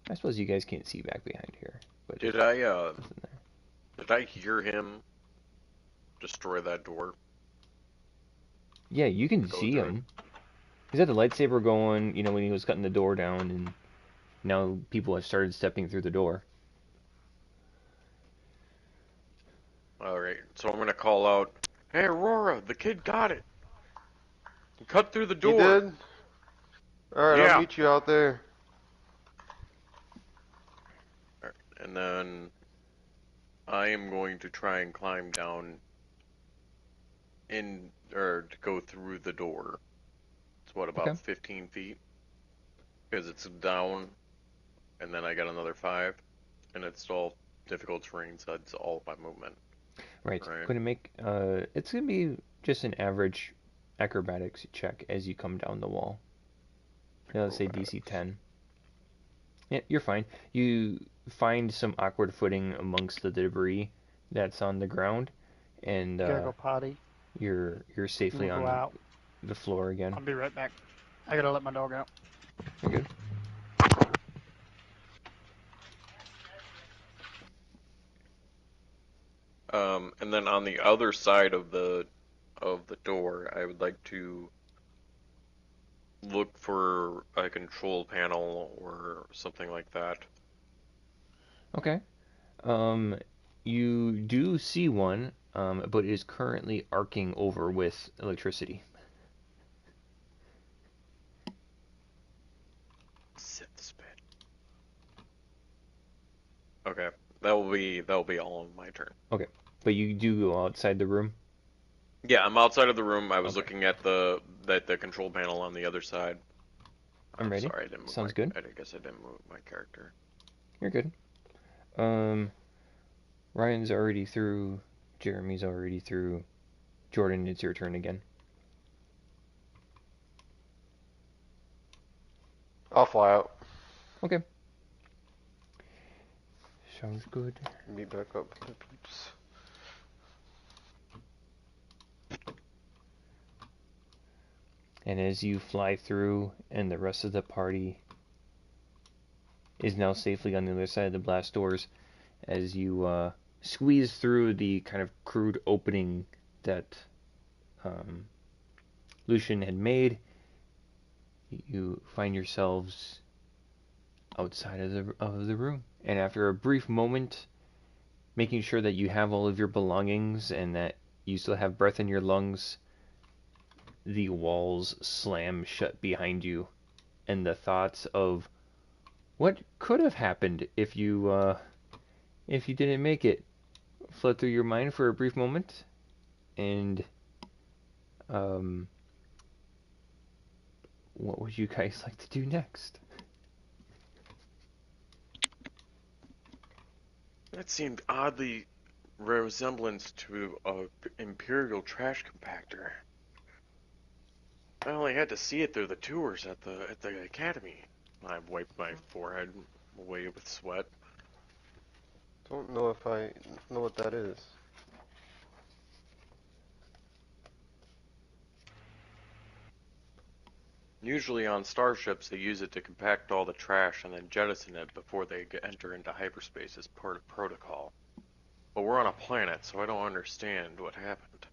I suppose you guys can't see back behind here. But Did I hear him destroy that door? yeah, you can Go see through him. He's got the lightsaber going, when he was cutting the door down, and now people have started stepping through the door. Alright, so I'm gonna call out, "Hey Aurora, the kid got it! He cut through the door!" You did? Alright, Yeah. I'll meet you out there. And then I am going to try and climb down to go through the door. It's what, about Okay. 15 feet? Because it's down, and then I got another 5, and it's all difficult terrain, so it's all by movement. Right. Right. Going to make it's going to be just an average acrobatics check as you come down the wall. Yeah, let's say DC 10. Yeah, you're fine. You find some awkward footing amongst the debris that's on the ground, and Gotta go potty. you're safely We'll on go out. the floor again. I'll be right back. I gotta let my dog out. You're good. And then on the other side of the door, I would like to look for a control panel or something like that. Okay. You do see one, but it is currently arcing over with electricity. Sit this bit. Okay, that'll be all on my turn. Okay, but you do go outside the room. Yeah, I'm outside of the room. I was Okay. looking at the control panel on the other side. I'm ready. Sorry, I didn't move Sounds good. I guess I didn't move my character. You're good. Ryan's already through. Jeremy's already through. Jordan, it's your turn again. I'll fly out. Okay. Sounds good. Meet back up with the peeps. And as you fly through, and the rest of the party is now safely on the other side of the blast doors, as you squeeze through the kind of crude opening that Lucian had made, you find yourselves outside of the room. And after a brief moment, making sure that you have all of your belongings and that you still have breath in your lungs, the walls slam shut behind you, and the thoughts of what could have happened if you didn't make it flood through your mind for a brief moment. And what would you guys like to do next? That seemed oddly resemblance to a Imperial trash compactor. I only had to see it through the tours at the academy. I wiped my forehead away with sweat. Don't know if I know what that is. Usually on starships, they use it to compact all the trash and then jettison it before they enter into hyperspace as part of protocol. But we're on a planet, so I don't understand what happened.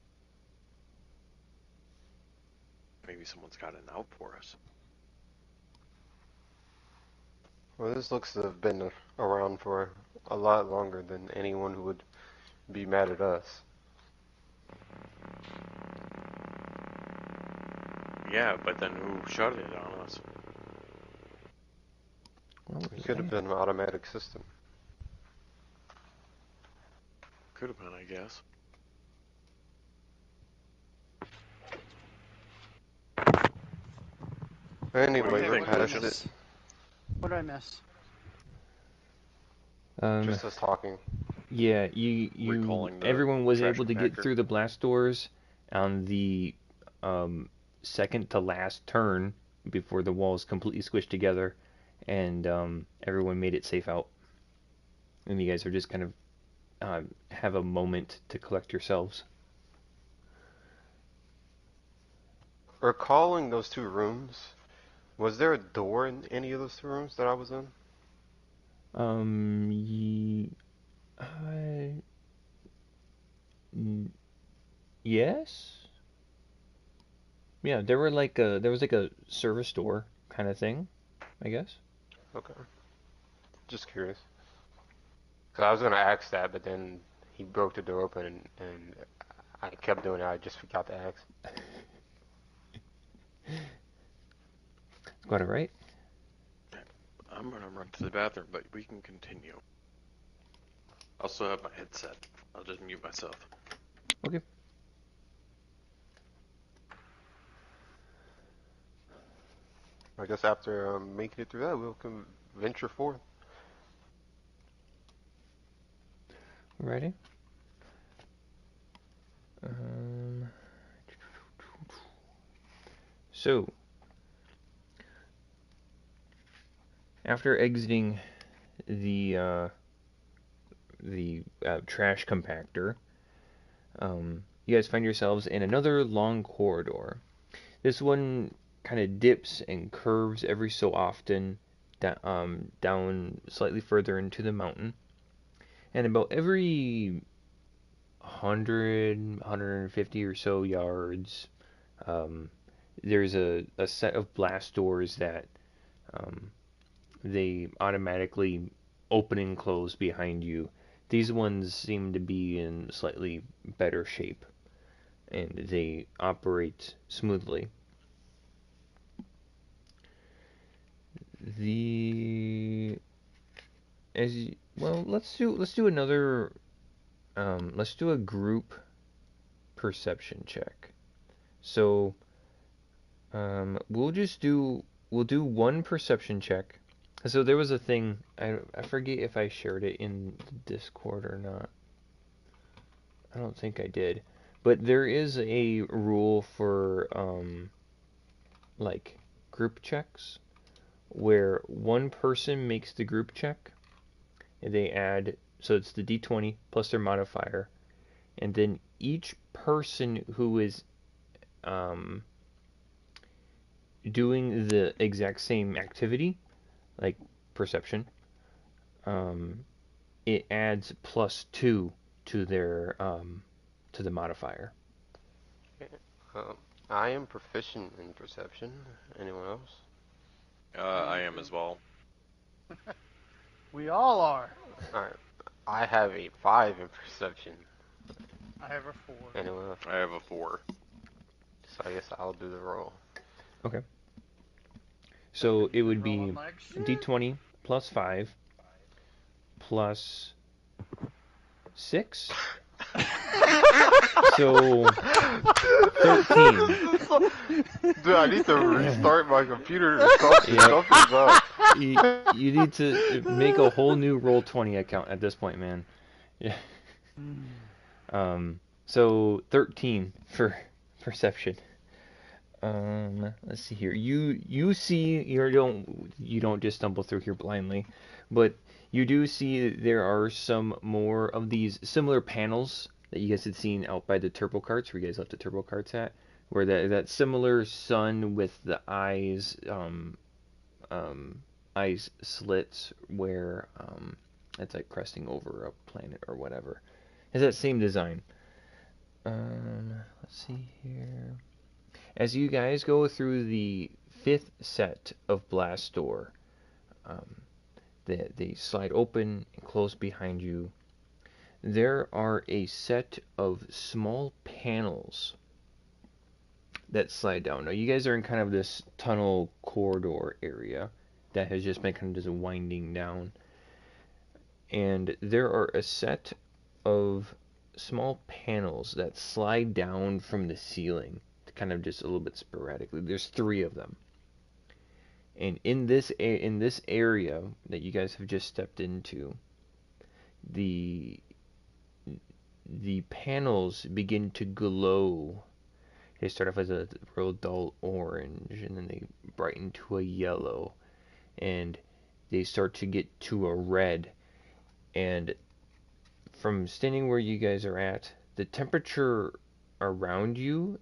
Maybe someone's got it out for us. Well, this looks to have been around for a lot longer than anyone who would be mad at us. Yeah, but then who shut it on us? Well, It could have been an automatic system. Could have been, I guess. Anyway, What do you we're think, What did I past Lucius? it. What did I miss? Just us talking. Yeah, you Recalling the everyone was trash able to get compactor? through the blast doors on the second to last turn before the walls completely squished together, and everyone made it safe out. And you guys are just kind of have a moment to collect yourselves. Recalling those two rooms, was there a door in any of those two rooms that I was in? Ye, uh, n- yes. Yeah, there was like a service door kind of thing, I guess. Okay. Just curious. Because I was going to ask that, but then he broke the door open and I kept doing it. I just forgot to ask. Got it right. I'm gonna run to the bathroom, but we can continue. I'll still have my headset. I'll just mute myself. Okay. I guess after making it through that, we'll venture forth. Ready? Um, so, after exiting the trash compactor, you guys find yourselves in another long corridor. This one kind of dips and curves every so often down slightly further into the mountain. And about every 150 or so yards, there's a set of blast doors that um, they automatically open and close behind you. These ones seem to be in slightly better shape, and they operate smoothly. The as you, well, let's do another let's do a group perception check. So we'll do one perception check. So there was a thing, I forget if I shared it in Discord or not. I don't think I did. But there is a rule for like group checks where one person makes the group check and they add, so it's the d20 plus their modifier, and then each person who is doing the exact same activity, like perception, it adds +2 to their to the modifier. Okay. I am proficient in perception. Anyone else? I am as well. We all are. Alright. I have a 5 in perception. I have a 4. Anyone else? I have a 4. So I guess I'll do the roll. Okay. So it would be Rolling like shit. d20 plus 5 plus 6. So 13. Dude, I need to restart my computer or something. Yeah. Something's up. You need to make a whole new Roll20 account at this point, man. Yeah. So 13 for perception. Let's see here. You see you don't just stumble through here blindly, but you do see there are some more of these similar panels that you guys had seen out by the turbo carts, where you guys left the turbo carts at, where that similar sun with the um, eyes slits where it's like cresting over a planet or whatever. It's that same design. Let's see here. As you guys go through the fifth set of blast door, um, they slide open and close behind you. There are a set of small panels that slide down. Now, you guys are in kind of this tunnel corridor area that has just been kind of just winding down. And there are a set of small panels that slide down from the ceiling, kind of just a little bit sporadically. There's 3 of them. And in this area that you guys have just stepped into, the panels begin to glow. They start off as a real dull orange, and then they brighten to a yellow, and they start to get to a red. And from standing where you guys are at, the temperature around you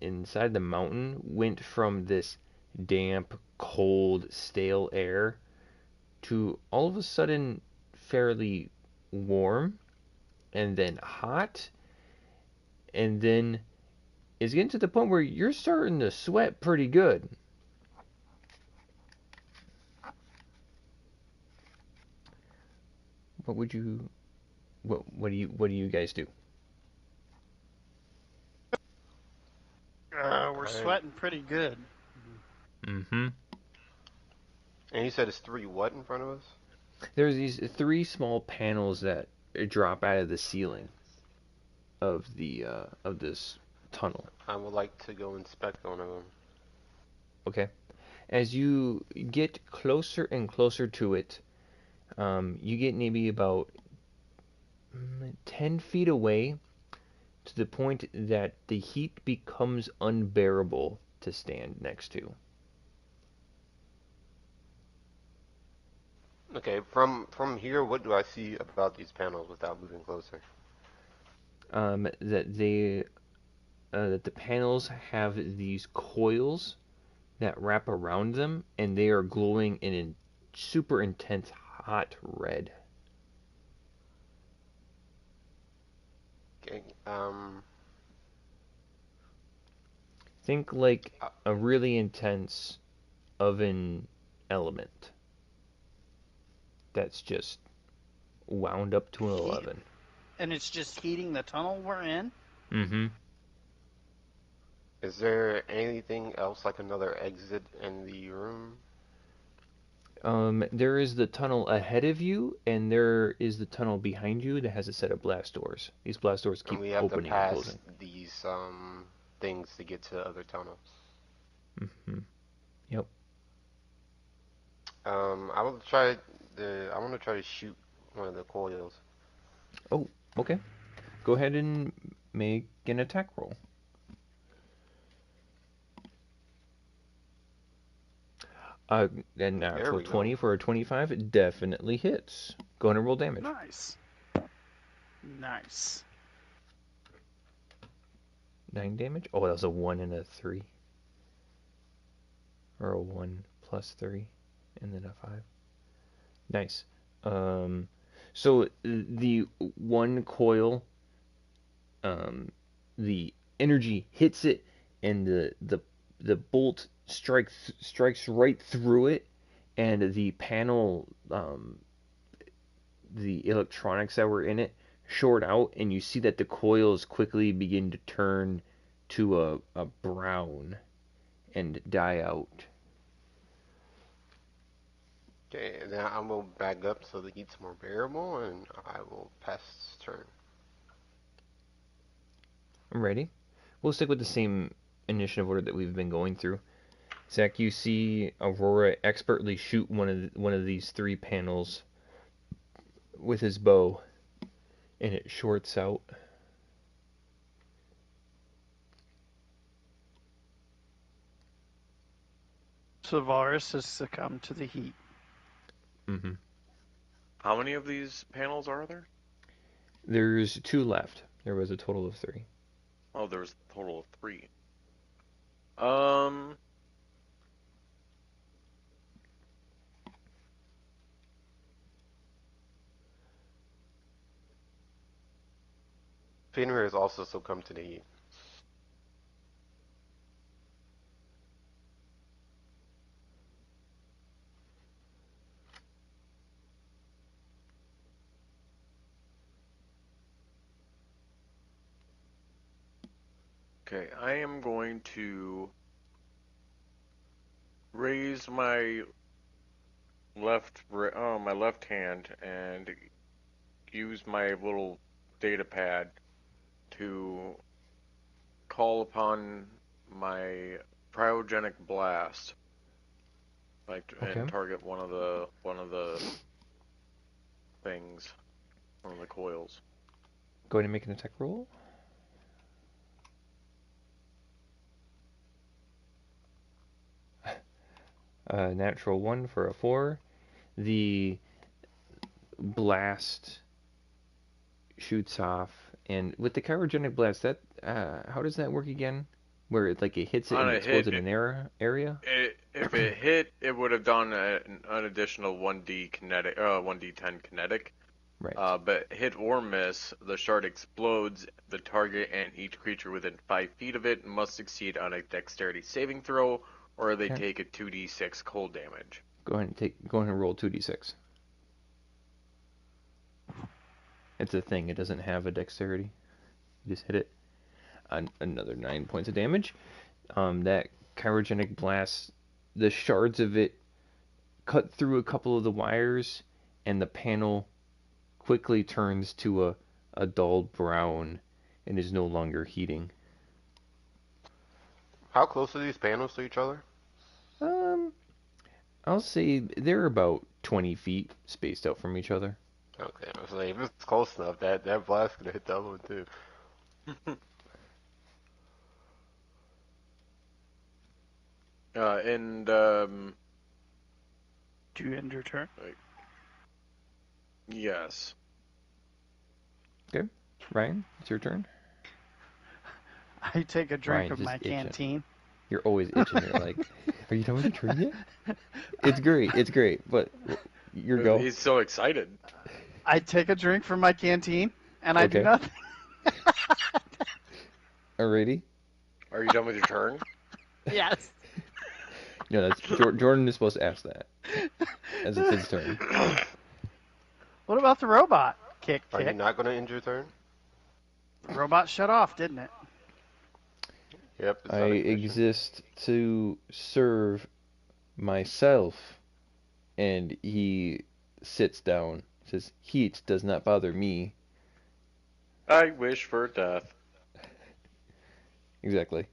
inside the mountain went from this damp, cold, stale air to all of a sudden fairly warm, and then hot, and then it's getting to the point where you're starting to sweat pretty good. What do you guys do? We're sweating pretty good. Mm-hmm. And you said it's 3 what in front of us? There's these 3 small panels that drop out of the ceiling of this tunnel. I would like to go inspect one of them. Okay. As you get closer and closer to it, you get maybe about 10 feet away to the point that the heat becomes unbearable to stand next to. Okay, from here, what do I see about these panels without moving closer? That the panels have these coils that wrap around them, and they are glowing in a super intense hot red. Okay, Think like a really intense oven element that's just wound up to an 11. And it's just heating the tunnel we're in? Mm-hmm. is there anything else like another exit in the room? There is the tunnel ahead of you, and there is the tunnel behind you that has a set of blast doors. These blast doors keep And we have to opening and pass closing. these things to get to other tunnels. Mm-hmm. Yep. I want to try to shoot one of the coils. Oh, okay. Go ahead and make an attack roll. An actual 20 for a 25, it definitely hits. Go ahead and roll damage. Nice. 9 damage? Oh, that was a 1 and a 3. Or a 1 plus 3, and then a 5. Nice. So the one coil, the energy hits it, and the bolt strikes right through it, and the panel, the electronics that were in it short out, and you see that the coils quickly begin to turn to a brown and die out. Okay, then I will back up so the heat's more bearable, and I will pass this turn. I'm ready. We'll stick with the same initiative order that we've been going through. Zach, you see Aurora expertly shoot one of these 3 panels with his bow, and it shorts out. Tavares has succumbed to the heat. Mm-hmm. How many of these panels are there? There's 2 left. There was a total of 3. Oh, there's a total of 3. Um, Fenrir has also succumbed to the heat. okay, I am going to raise my my left hand and use my little data pad to call upon my cryogenic blast, like, Okay. and target one of the things, one of the coils. Go ahead and make an attack roll. Natural 1 for a 4. The blast shoots off, and with the cryogenic blast, that how does that work again? Where it hits it On and a explodes hit, in an area? if it hit, it would have done an additional 1d kinetic, 1d10 kinetic. Right. But hit or miss, the shard explodes. The target and each creature within 5 feet of it must succeed on a dexterity saving throw, or they Okay. take a 2d6 cold damage. Go ahead and roll 2d6. It's a thing. It doesn't have a dexterity. You just hit it. Another 9 points of damage. That cryogenic blast, the shards of it cut through a couple of the wires, and the panel quickly turns to a dull brown and is no longer heating. How close are these panels to each other? I'll say they're about 20 feet spaced out from each other. Okay, I was like, if it's close enough, that blast's gonna hit that one too. And Do you end your turn? yes. Okay, Ryan, it's your turn. I take a drink Ryan's of just my itching. canteen. You're always itching. You're like, are you done with your turn yet? It's great, but your go. He's so excited. I take a drink from my canteen, and I do Okay. nothing. Alrighty. Are you done with your turn? Yes. No, that's Jordan is supposed to ask that as it's his turn. What about the robot? Kick, Are you kick. not gonna end your turn? The robot shut off, didn't it? Yep. It's I out of commission. exist to serve myself, and he sits down. Says, "Heat does not bother me." I wish for death. Exactly.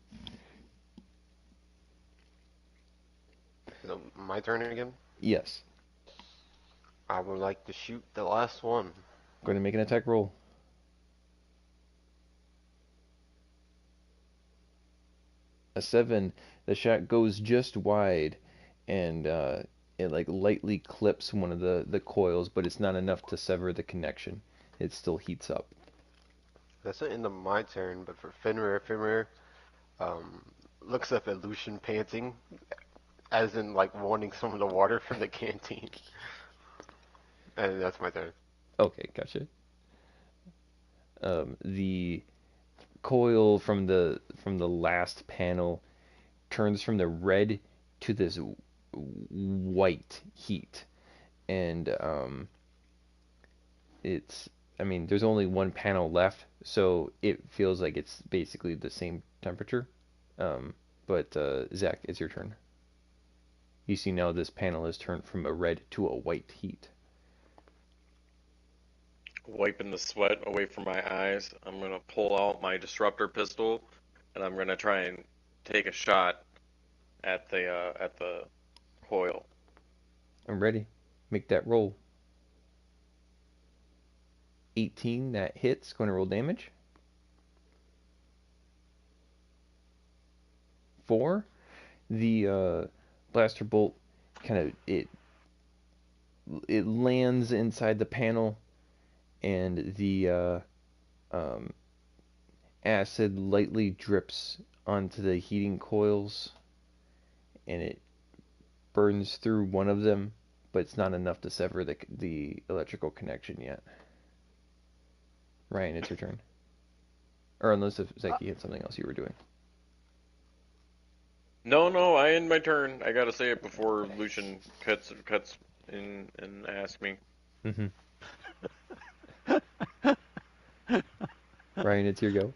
So, my turn again? Yes. I would like to shoot the last one. Going to make an attack roll. A 7. The shot goes just wide, and it lightly clips one of the coils, but it's not enough to sever the connection. It still heats up. That's the end of my turn, but for Fenrir looks up at Lucian panting, as in wanting some of the water from the canteen. And that's my turn. Okay, gotcha. The coil from the last panel turns from the red to this white heat, and there's only one panel left, so it feels like it's basically the same temperature. But Zach, it's your turn. You see now this panel has turned from a red to a white heat. Wiping the sweat away from my eyes, I'm gonna pull out my disruptor pistol, and I'm gonna try and take a shot at the coil. I'm ready. Make that roll. 18, that hits. Going to roll damage. 4. The blaster bolt kind of it lands inside the panel, and the acid lightly drips onto the heating coils, and it burns through one of them, but it's not enough to sever the electrical connection yet. Ryan, it's your turn. Or unless if Zach, you had something else you were doing. No, I end my turn. I gotta say it before Lucian cuts in and asks me. Mm-hmm. Ryan, it's your go.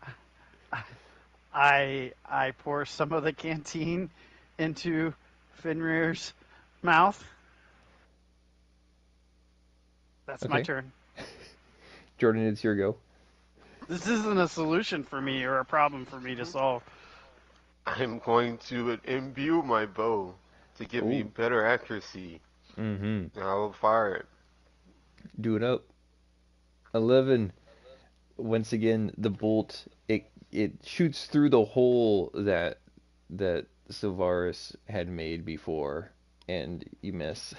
I pour some of the canteen into Fenrir's mouth. That's my Okay. turn. Jordan, it's your go. This isn't a solution for me or a problem for me to solve. I'm going to imbue my bow to give me Ooh. better accuracy. Mm-hmm. And I will fire it. Do it up. 11. Once again, the bolt it shoots through the hole that Sylvaris had made before, and you miss.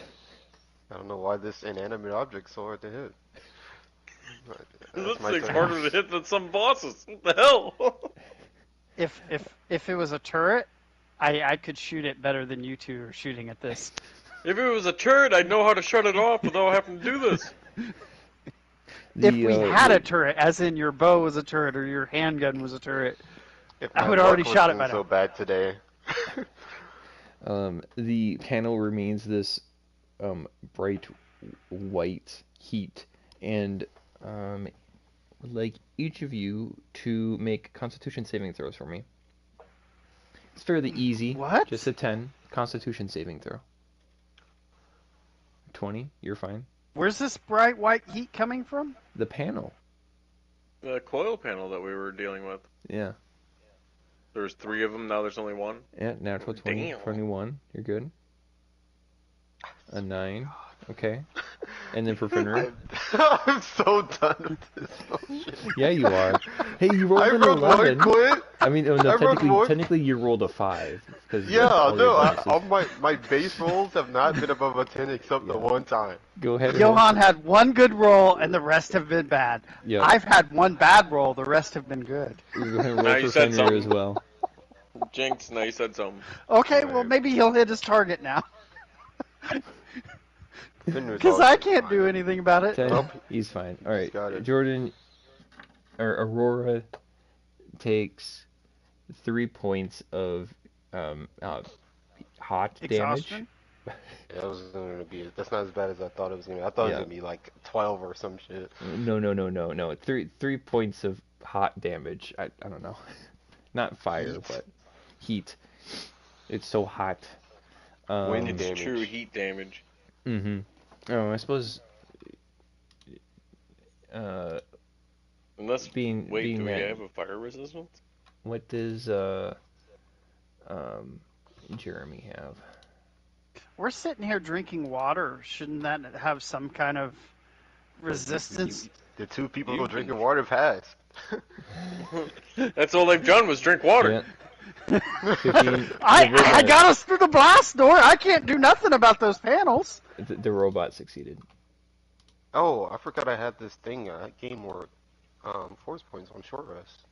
I don't know why this inanimate object's so hard to hit. But This that's my thing's turn. harder to hit than some bosses. What the hell? If it was a turret, I could shoot it better than you two are shooting at this. If it was a turret, I'd know how to shut it off without having to do this. If we had a turret, as in your bow was a turret or your handgun was a turret, If I my would already luck shot it wasn't by so now. bad today. The panel remains this bright white heat, and would like each of you to make Constitution saving throws for me. It's fairly easy. What? Just a 10 Constitution saving throw. 20, you're fine. Where's this bright white heat coming from? The panel. The coil panel that we were dealing with. Yeah. There's 3 of them, now there's only 1. Yeah, natural 20, Damn. 21. You're good. A 9. Okay. And then for Fenrir. I'm so done with this bullshit. Yeah, you are. Hey, you rolled I an wrote 11. one quit. I mean, oh, I no, wrote one. technically you rolled a 5. Yeah, all your no, bonuses. all my base rolls have not been above a 10 except the one time. Go ahead. and roll. Johan had one good roll and the rest have been bad. Yeah. I've had one bad roll, the rest have been good. Go ahead and roll Now for you said Fenrir as something. well. Jinx, now you said something. Okay, well maybe he'll hit his target now. Because I can't do anything about it. 10. Well, He's fine. All right. got it. Jordan, or Aurora takes 3 points of hot Exhaustion? damage. Yeah, it was gonna be. That's not as bad as I thought it was gonna be. I thought it was Yeah. gonna be like 12 or some shit. No. 3 points of hot damage. I don't know. Not fire, Heat. but heat. It's so hot. Wind It's damage. true heat damage. Mm-hmm. Oh, I suppose. Unless, Being wait, do we that, have a fire resistance? what does Jeremy have? We're sitting here drinking water. Shouldn't that have some kind of resistance? The 2 people You who can- drinking water have passed. That's all they've done was drink water. Yeah. 15. I got us through the blast door. I can't do nothing about those panels. The robot succeeded. Oh, I forgot I had this thing. I gain more force points on short rest.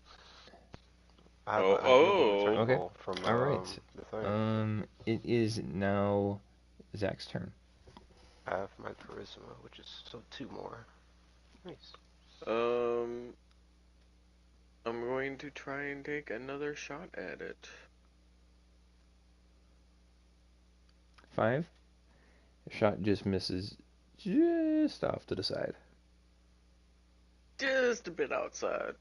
I have a return Okay. goal from All right. the thing. It is now Zach's turn. I have my charisma, which is so 2 more. Nice. I'm going to try and take another shot at it. 5. The shot just misses just off to the side. Just a bit outside.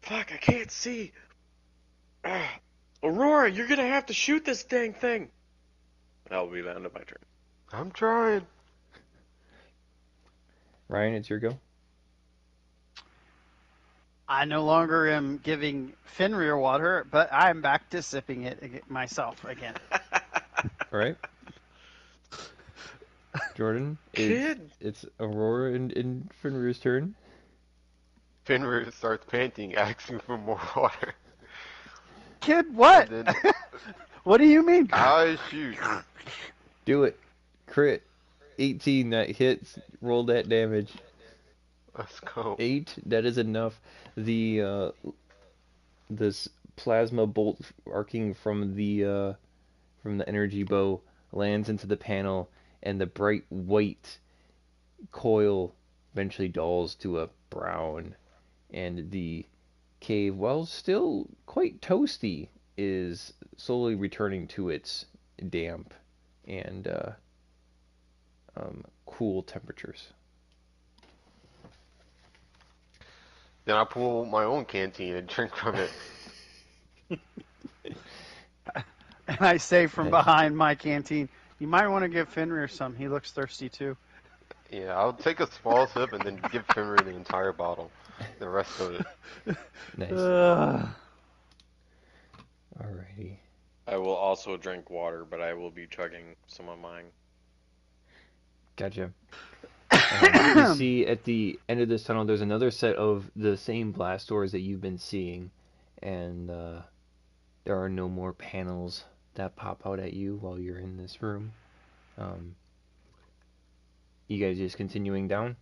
Fuck, I can't see. Aurora, you're gonna have to shoot this dang thing. That'll be the end of my turn. I'm trying. Ryan, it's your go. I no longer am giving Fenrir water, but I'm back to sipping it myself again. All right. Jordan, Kid. it's Aurora and Fenrir's turn. Fenrir starts panting, asking for more water. Kid, what? And then- What do you mean? I shoot. Do it. Crit. 18, that hits. Roll that damage. Let's go. 8, that is enough. This plasma bolt arcing from the energy bow lands into the panel, and the bright white coil eventually dulls to a brown, and the cave, while still quite toasty, is slowly returning to its damp and cool temperatures. Then I pull my own canteen and drink from it. And I say from Nice. behind my canteen, you might want to give Fenrir some. He looks thirsty too. Yeah, I'll take a small sip and then give Fenrir the entire bottle. The rest of it. Nice. Ugh. Alrighty. I will also drink water, but I will be chugging some of mine. Gotcha. You see at the end of this tunnel, there's another set of the same blast doors that you've been seeing, and there are no more panels that pop out at you while you're in this room. You guys just continuing down?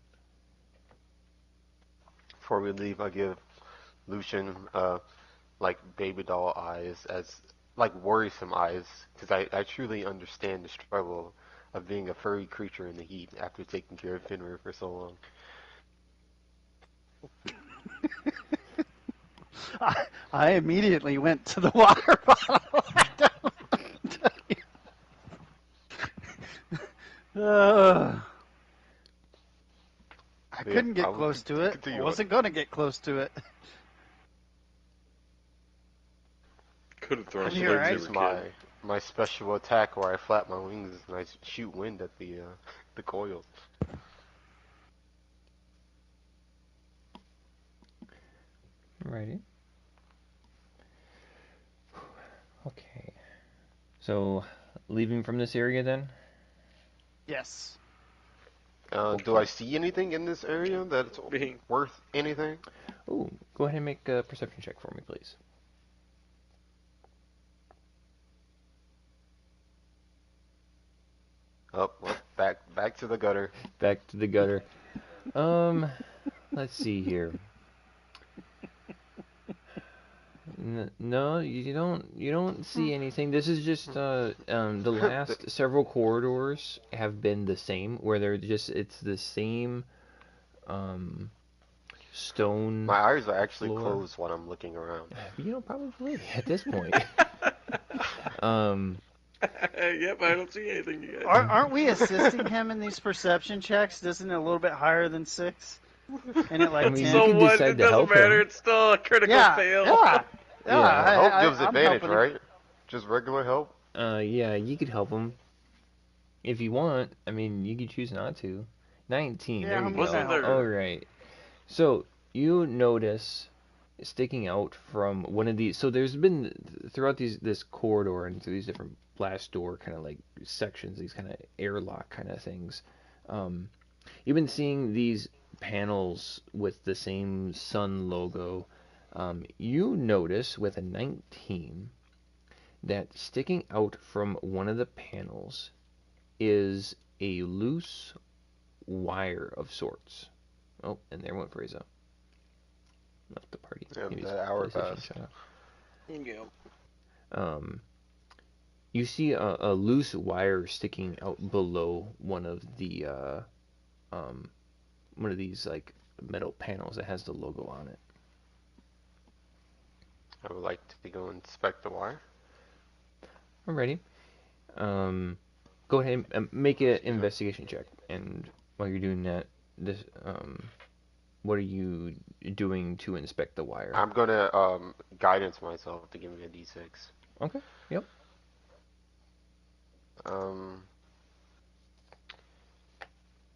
Before we leave, I give Lucian like baby doll eyes, as like worrisome eyes, because I truly understand the struggle of being a furry creature in the heat after taking care of Fenrir for so long. I immediately went to the water bottle. I Yeah, couldn't get I will close to it. I continue wasn't going to get close to it. Could have thrown Are some you legs alright? over Use my kid. my special attack where I flap my wings and I shoot wind at the coils. Alrighty. Okay. So, leaving from this area then? Yes. Do I see anything in this area that's Being- worth anything? Oh, go ahead and make a perception check for me, please. Oh, well, back to the gutter. Back to the gutter. Let's see here. No, you don't see anything. This is just the last several corridors have been the same, where it's the same stone. My eyes are actually floor. closed when I'm looking around. Probably at this point. Yep, I don't see anything yet. Aren't we assisting him in these perception checks? Isn't it a little bit higher than 6? And it like I mean, 10? you So can what? decide It to doesn't help matter. him. It's still a critical Yeah, fail. yeah. Yeah. Help gives I'm advantage, helping him. right? Just regular help? Yeah, you could help him if you want. I mean, you could choose not to. 19. Yeah, There you I'm go. Wasn't there- All right. So you notice sticking out from one of these. So there's been throughout this corridor and through these different blast door kind of like sections, these kind of airlock kind of things. You've been seeing these panels with the same sun logo. You notice with a 19 that sticking out from one of the panels is a loose wire of sorts. Oh, and there went Fraser. Left the party. Yep, Maybe his that hour PlayStation passed. shut off. Yeah. You see a loose wire sticking out below one of these like metal panels that has the logo on it. I would like to go inspect the wire. Alrighty. Go ahead and make an investigation check. And while you're doing that, what are you doing to inspect the wire? I'm gonna guidance myself to give me a d6. Okay. Yep.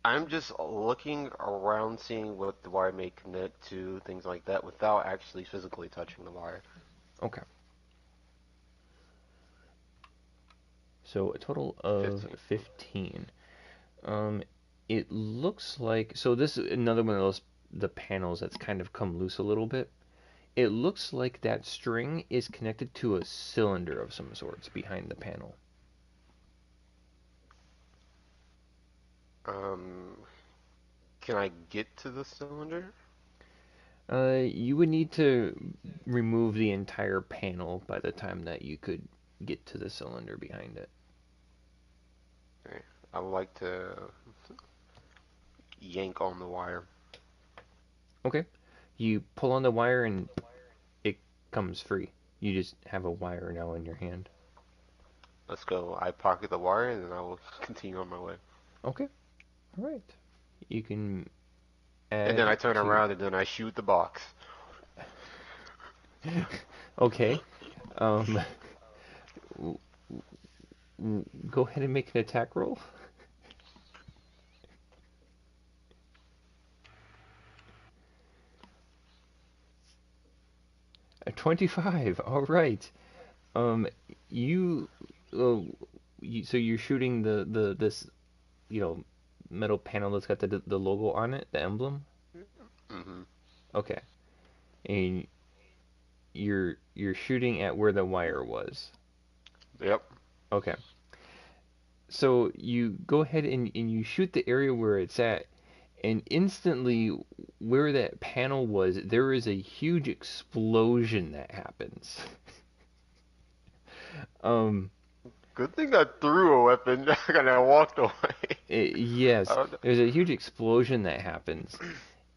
I'm just looking around, seeing what the wire may connect to, things like that, without actually physically touching the wire. Okay. So a total of 15. It looks like, so this is another one of those the panels that's kind of come loose a little bit. it looks like that string is connected to a cylinder of some sorts behind the panel. Can I get to the cylinder? You would need to remove the entire panel by the time that you could get to the cylinder behind it. Okay. I would like to yank on the wire. Okay. You pull on the wire and it comes free. You just have a wire now in your hand. Let's go. I pocket the wire and then I will continue on my way. Okay. All right. You can And then I add turn to... around and then I shoot the box. Okay. Um, go ahead and make an attack roll. A 25. All right. Um, you, so you're shooting the this, metal panel that's got the logo on it, the emblem. Mm-hmm. Okay. And you're shooting at where the wire was. Yep. Okay. So you go ahead and you shoot the area where it's at, and instantly where that panel was, there is a huge explosion that happens. Good thing I threw a weapon and I walked away. Yes, I don't- there's a huge explosion that happens,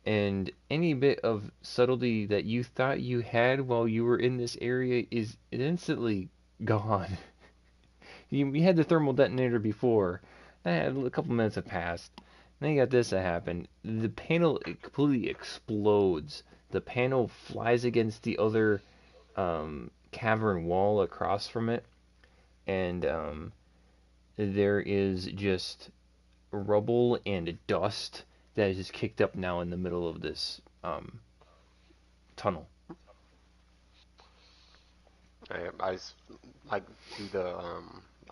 and any bit of subtlety that you thought you had while you were in this area is instantly gone. You had the thermal detonator before. A couple minutes have passed. Then you got this that happened. The panel completely explodes. The panel flies against the other cavern wall across from it, and there is just rubble and dust that is just kicked up now in the middle of this tunnel. I just, like do the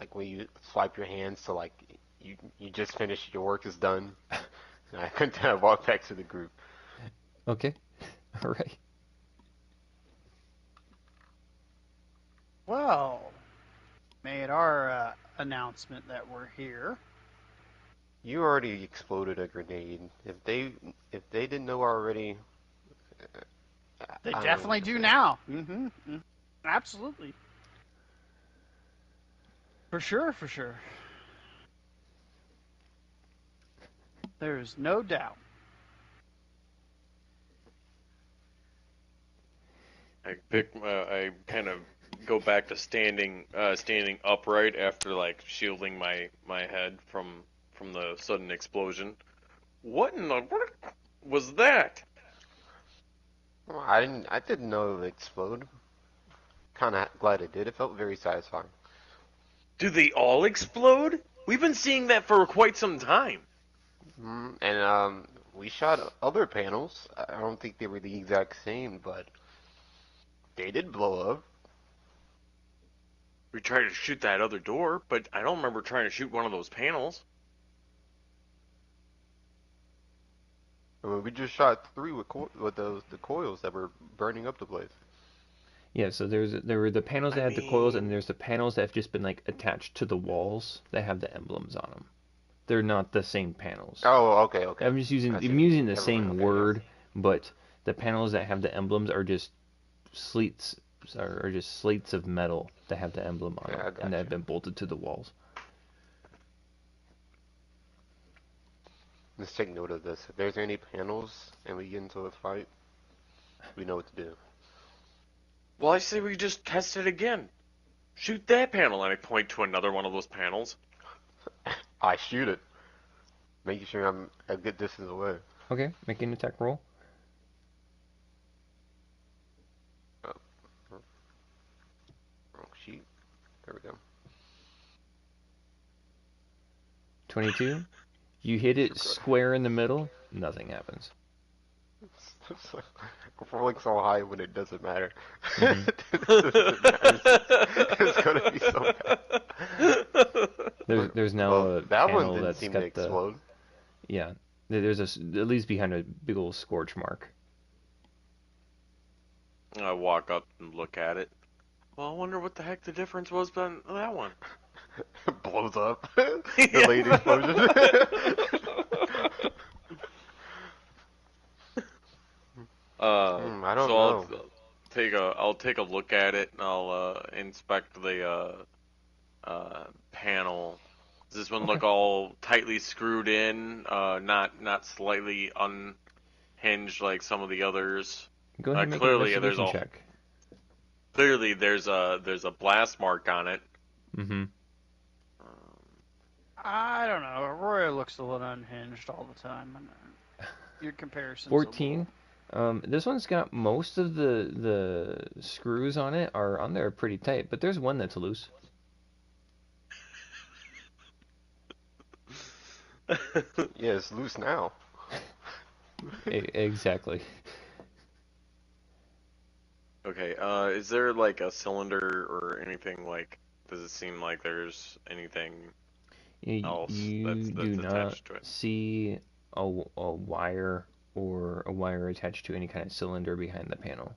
like when you swipe your hands to like you just finished, your work is done. And I continue to walk back to the group. Okay, all right. Well, made our announcement that we're here. You already exploded a grenade. If they didn't know already, They I don't know definitely what to do say. now. Absolutely. For sure, for sure. There's no doubt. I kind of go back to standing upright after like shielding my head from the sudden explosion. What in the world was that? Well, I didn't know it would explode. Kind of glad it did. It felt very satisfying. Do they all explode? We've been seeing that for quite some time. And we shot other panels. I don't think they were the exact same, but they did blow up. We tried to shoot that other door, but I don't remember trying to shoot one of those panels. I mean, we just shot three with the coils that were burning up the place. Yeah, so there were the panels that had the coils, and there's the panels that have just been like attached to the walls that have the emblems on them. They're not the same panels. Oh, okay, okay. I'm using the Never mind, same okay, word, but the panels that have the emblems are just slates of metal that have the emblem on Yeah, I them, and that have gotcha. been bolted to the walls. Let's take note of this. If there's any panels and we get into a fight, we know what to do. Well, I say we just test it again. Shoot that panel, and I point to another one of those panels. I shoot it, making sure I'm a good distance away. Okay, make an attack roll. Wrong sheet. There we go. 22. You hit it square in the middle. Nothing happens. I'm rolling so high when it doesn't matter. Mhm. It doesn't matter. It's gonna be so bad. There's now Well, a that one panel didn't that's seem got to explode. yeah. There's at least behind a big old scorch mark. I walk up and look at it. Well, I wonder what the heck the difference was on that one. Blows up. The late explosion. I don't So know. I'll take a look at it and I'll inspect the panel. Does this one Okay. look all tightly screwed in? Not slightly unhinged like some of the others. Go ahead and make an Clearly investigation check. there's a blast mark on it. Mm-hmm. I don't know. Aurora looks a little unhinged all the time. Your comparison's 14. This one's got most of the screws on it are on there pretty tight, but there's one that's loose. Yeah, it's loose now. Exactly. Okay, is there like a cylinder or anything like, does it seem like there's anything else You that's do not attached to it? see a wire or a wire attached to any kind of cylinder behind the panel.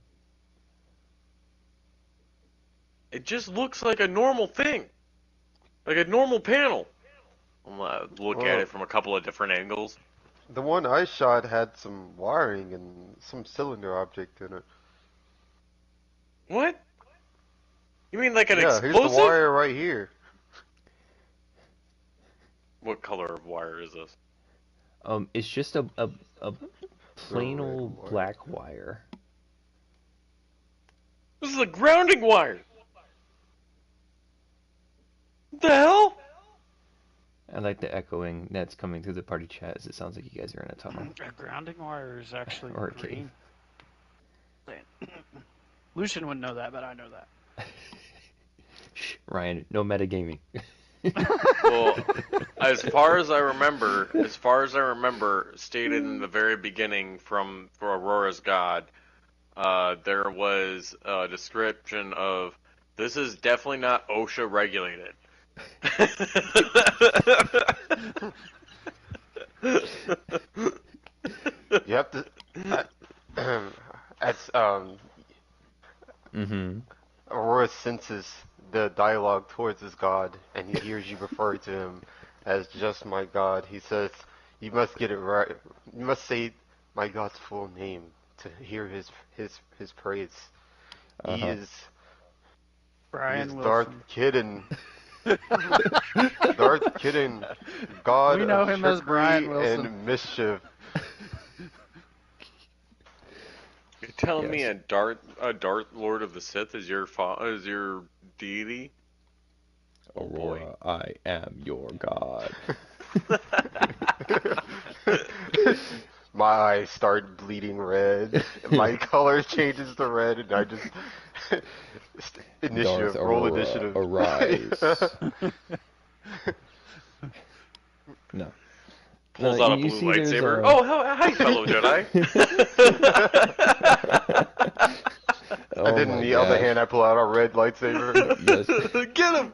It just looks like a normal thing. Like a normal panel. I'm gonna look at Well, it from a couple of different angles. the one I shot had some wiring and some cylinder object in it. What? You mean like an Yeah, explosive? here's the wire right here. What color of wire is this? It's just a plain red old wire. black wire. This is a grounding wire. What the hell? I like the echoing that's coming through the party chat as it sounds like you guys are in a tunnel. A grounding wire is actually Or a green. Lucian wouldn't know that, but I know that. Shh, Ryan, no metagaming. Well, as far as I remember, stated in the very beginning for Aurora's God, there was a description of this is definitely not OSHA regulated. You have to. As Mm-hmm. Aurora senses the dialogue towards his god, and he hears you refer to him as just my god. He says, "You must get it right. You must say my god's full name to hear his praise. He Uh-huh. is Brian Darth Wilson. Kidden." Darth Kidden, god We know of him as trickery Brian Wilson. and mischief. You're telling me Yes. a Darth Lord of the Sith is your deity? Oh boy. Aurora, I am your god. My eyes start bleeding red. My color changes to red, and I just initiative. Darth Roll Aurora, initiative. arise. No. Pulls No, out a you blue see there's lightsaber. a- Oh, hi, fellow Jedi. Oh And then my the other gosh. hand, I pull out a red lightsaber. Yes. Get him!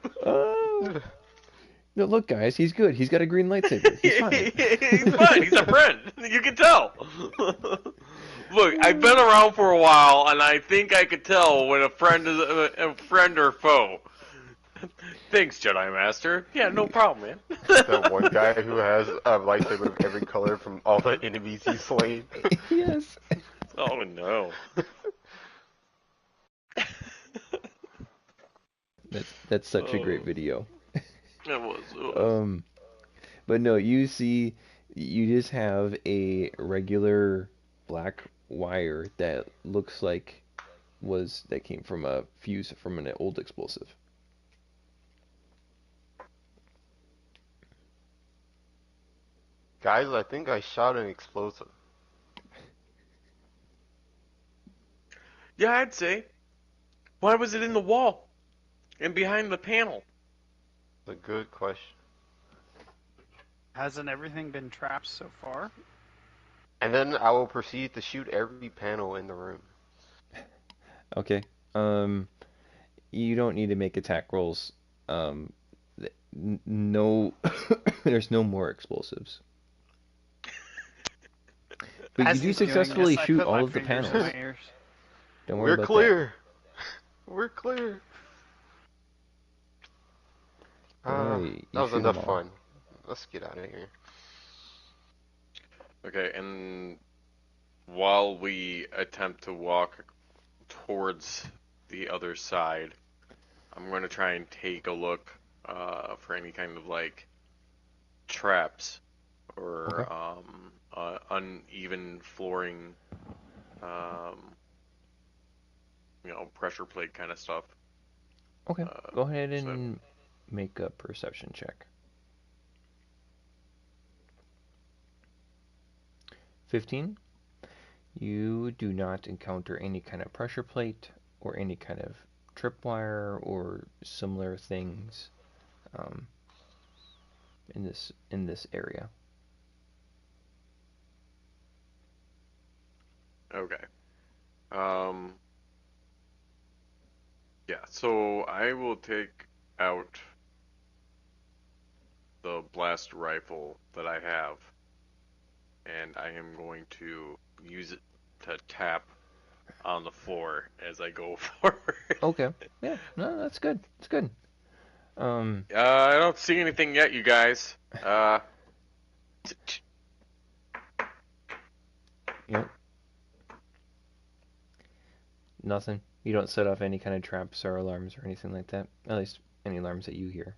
No, look, guys, he's good. He's got a green lightsaber. He's fine. He's fine. He's a friend. You can tell. Look, I've been around for a while, and I think I could tell when a friend is a friend or foe. Thanks, Jedi Master. Yeah, no problem, man. That one guy who has a lightsaber of every color from all the enemies he's slain. Yes. Oh no. That's such a great Oh. video. It was. But no, you see, you just have a regular black wire that looks like that came from a fuse from an old explosive. Guys, I think I shot an explosive. Yeah, I'd say. Why was it in the wall and behind the panel? It's a good question. Hasn't everything been trapped so far? And then I will proceed to shoot every panel in the room. Okay. You don't need to make attack rolls. No, there's no more explosives. But As you do he's doing successfully this, I shoot put my all of the fingers in panels. my ears. Don't worry We're about that. clear. We're clear. Don't worry, That you was shoot them enough all. fun. Let's get out of here. Okay, and while we attempt to walk towards the other side, I'm going to try and take a look for any kind of like traps Okay. or uneven flooring, um, pressure plate kind of stuff. Okay. Go ahead So and make a perception check. 15. You do not encounter any kind of pressure plate or any kind of tripwire or similar things um, in this area. okay. Um, yeah, so I will take out the blast rifle that I have, and I am going to use it to tap on the floor as I go forward. Okay. Yeah. No, that's good. That's good. I don't see anything yet, you guys. Yep. Nothing. You don't set off any kind of traps or alarms or anything like that. At least any alarms that you hear.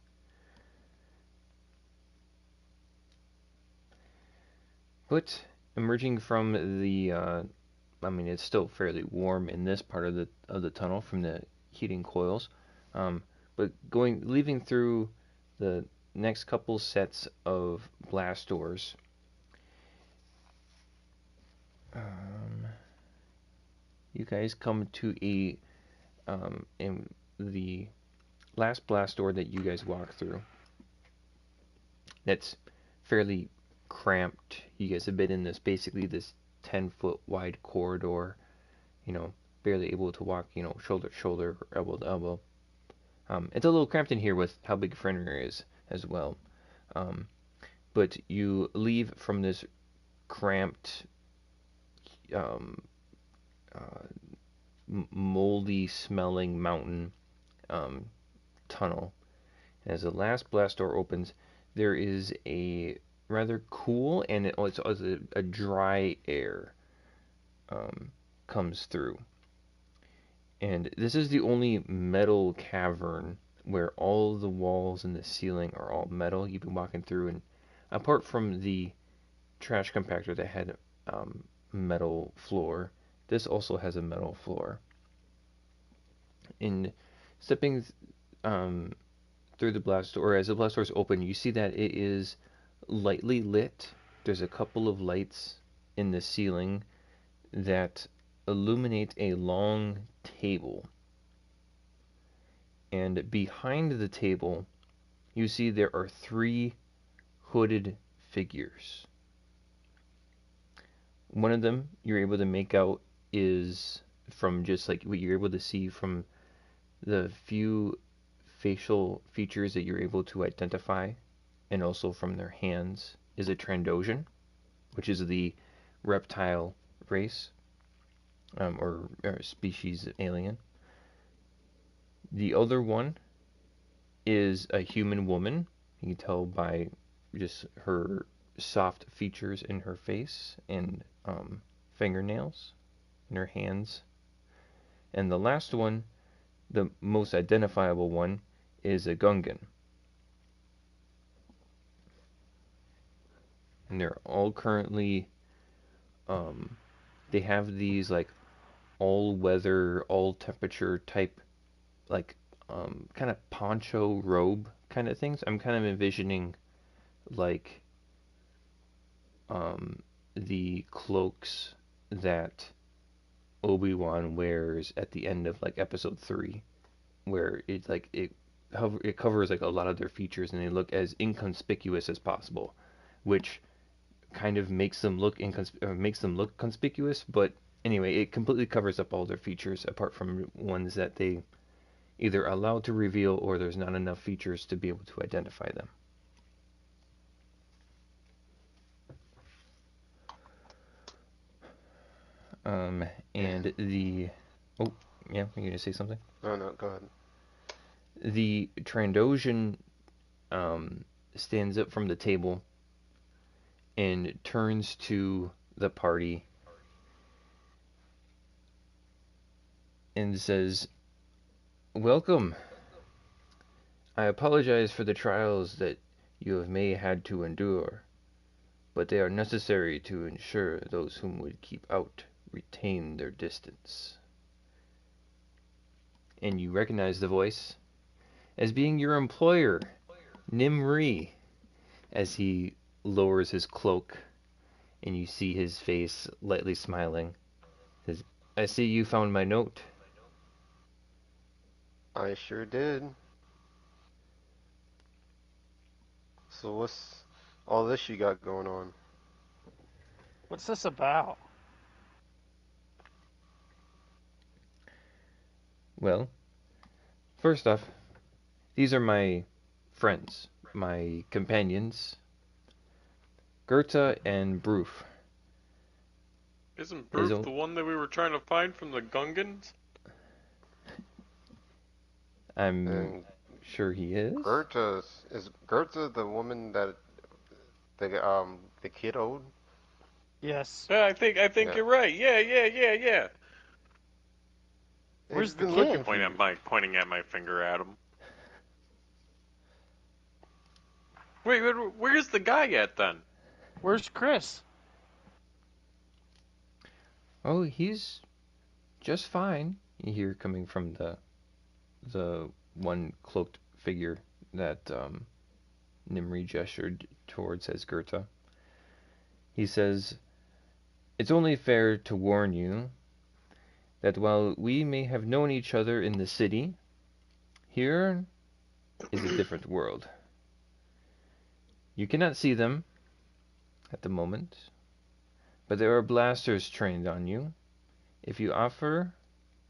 But emerging from the, I mean, it's still fairly warm in this part of the tunnel from the heating coils. But leaving through the next couple sets of blast doors, you guys come to in the last blast door that you guys walk through. That's fairly cramped. You guys have been in this 10-foot wide corridor, barely able to walk, shoulder to shoulder, or elbow to elbow. It's a little cramped in here with how big Fenrir is as well. But you leave from this cramped, um, uh, moldy smelling mountain tunnel. As the last blast door opens, there is a rather cool and it's a dry air comes through. And this is the only metal cavern where all the walls and the ceiling are all metal. You've been walking through, and apart from the trash compactor that had metal floor, this also has a metal floor. In stepping um, through the blast door, or as the blast doors open, you see that it is lightly lit. There's a couple of lights in the ceiling that illuminate a long table. And behind the table, you see there are 3 hooded figures. One of them you're able to make out is from just like what you're able to see from the few facial features that you're able to identify, and also from their hands, is a Trandoshan, which is the reptile race or species alien. The other one is a human woman. You can tell by just her soft features in her face and fingernails in her hands. And the last one, the most identifiable one, is a Gungan. And they're all currently, they have these like all-weather, all-temperature type, like kind of poncho robe kind of things. I'm kind of envisioning like the cloaks that Obi-Wan wears at the end of like episode 3, where it's like it covers like a lot of their features and they look as inconspicuous as possible, which kind of makes them look conspicuous, but anyway, it completely covers up all their features apart from ones that they either allow to reveal or there's not enough features to be able to identify them. And the Oh, yeah, you're gonna say something? Oh no, go ahead. The Trandoshan stands up from the table and turns to the party and says, "Welcome. I apologize for the trials that you have may had to endure, but they are necessary to ensure those whom would keep out retain their distance." And you recognize the voice as being your employer, Nimri, as he lowers his cloak and you see his face lightly smiling. Says, "I see you found my note." I sure did. So what's all this you got going on? What's this about? Well, first off, these are my friends, my companions, Goethe and Broof. Isn't His Broof own, the one that we were trying to find from the Gungans? I'm And sure he is. Goethe is Goethe the woman that the kid owed? Yes. Yeah, I think Yeah. you're right. Yeah. He's Where's the been looking kid? for you. Pointing at my finger at him. Wait, where's the guy at then? Where's Chris? Oh, he's just fine. You hear coming from the one cloaked figure that Nimri gestured towards as Goethe. He says, "It's only fair to warn you that while we may have known each other in the city, here is a different world. You cannot see them at the moment, but there are blasters trained on you. If you offer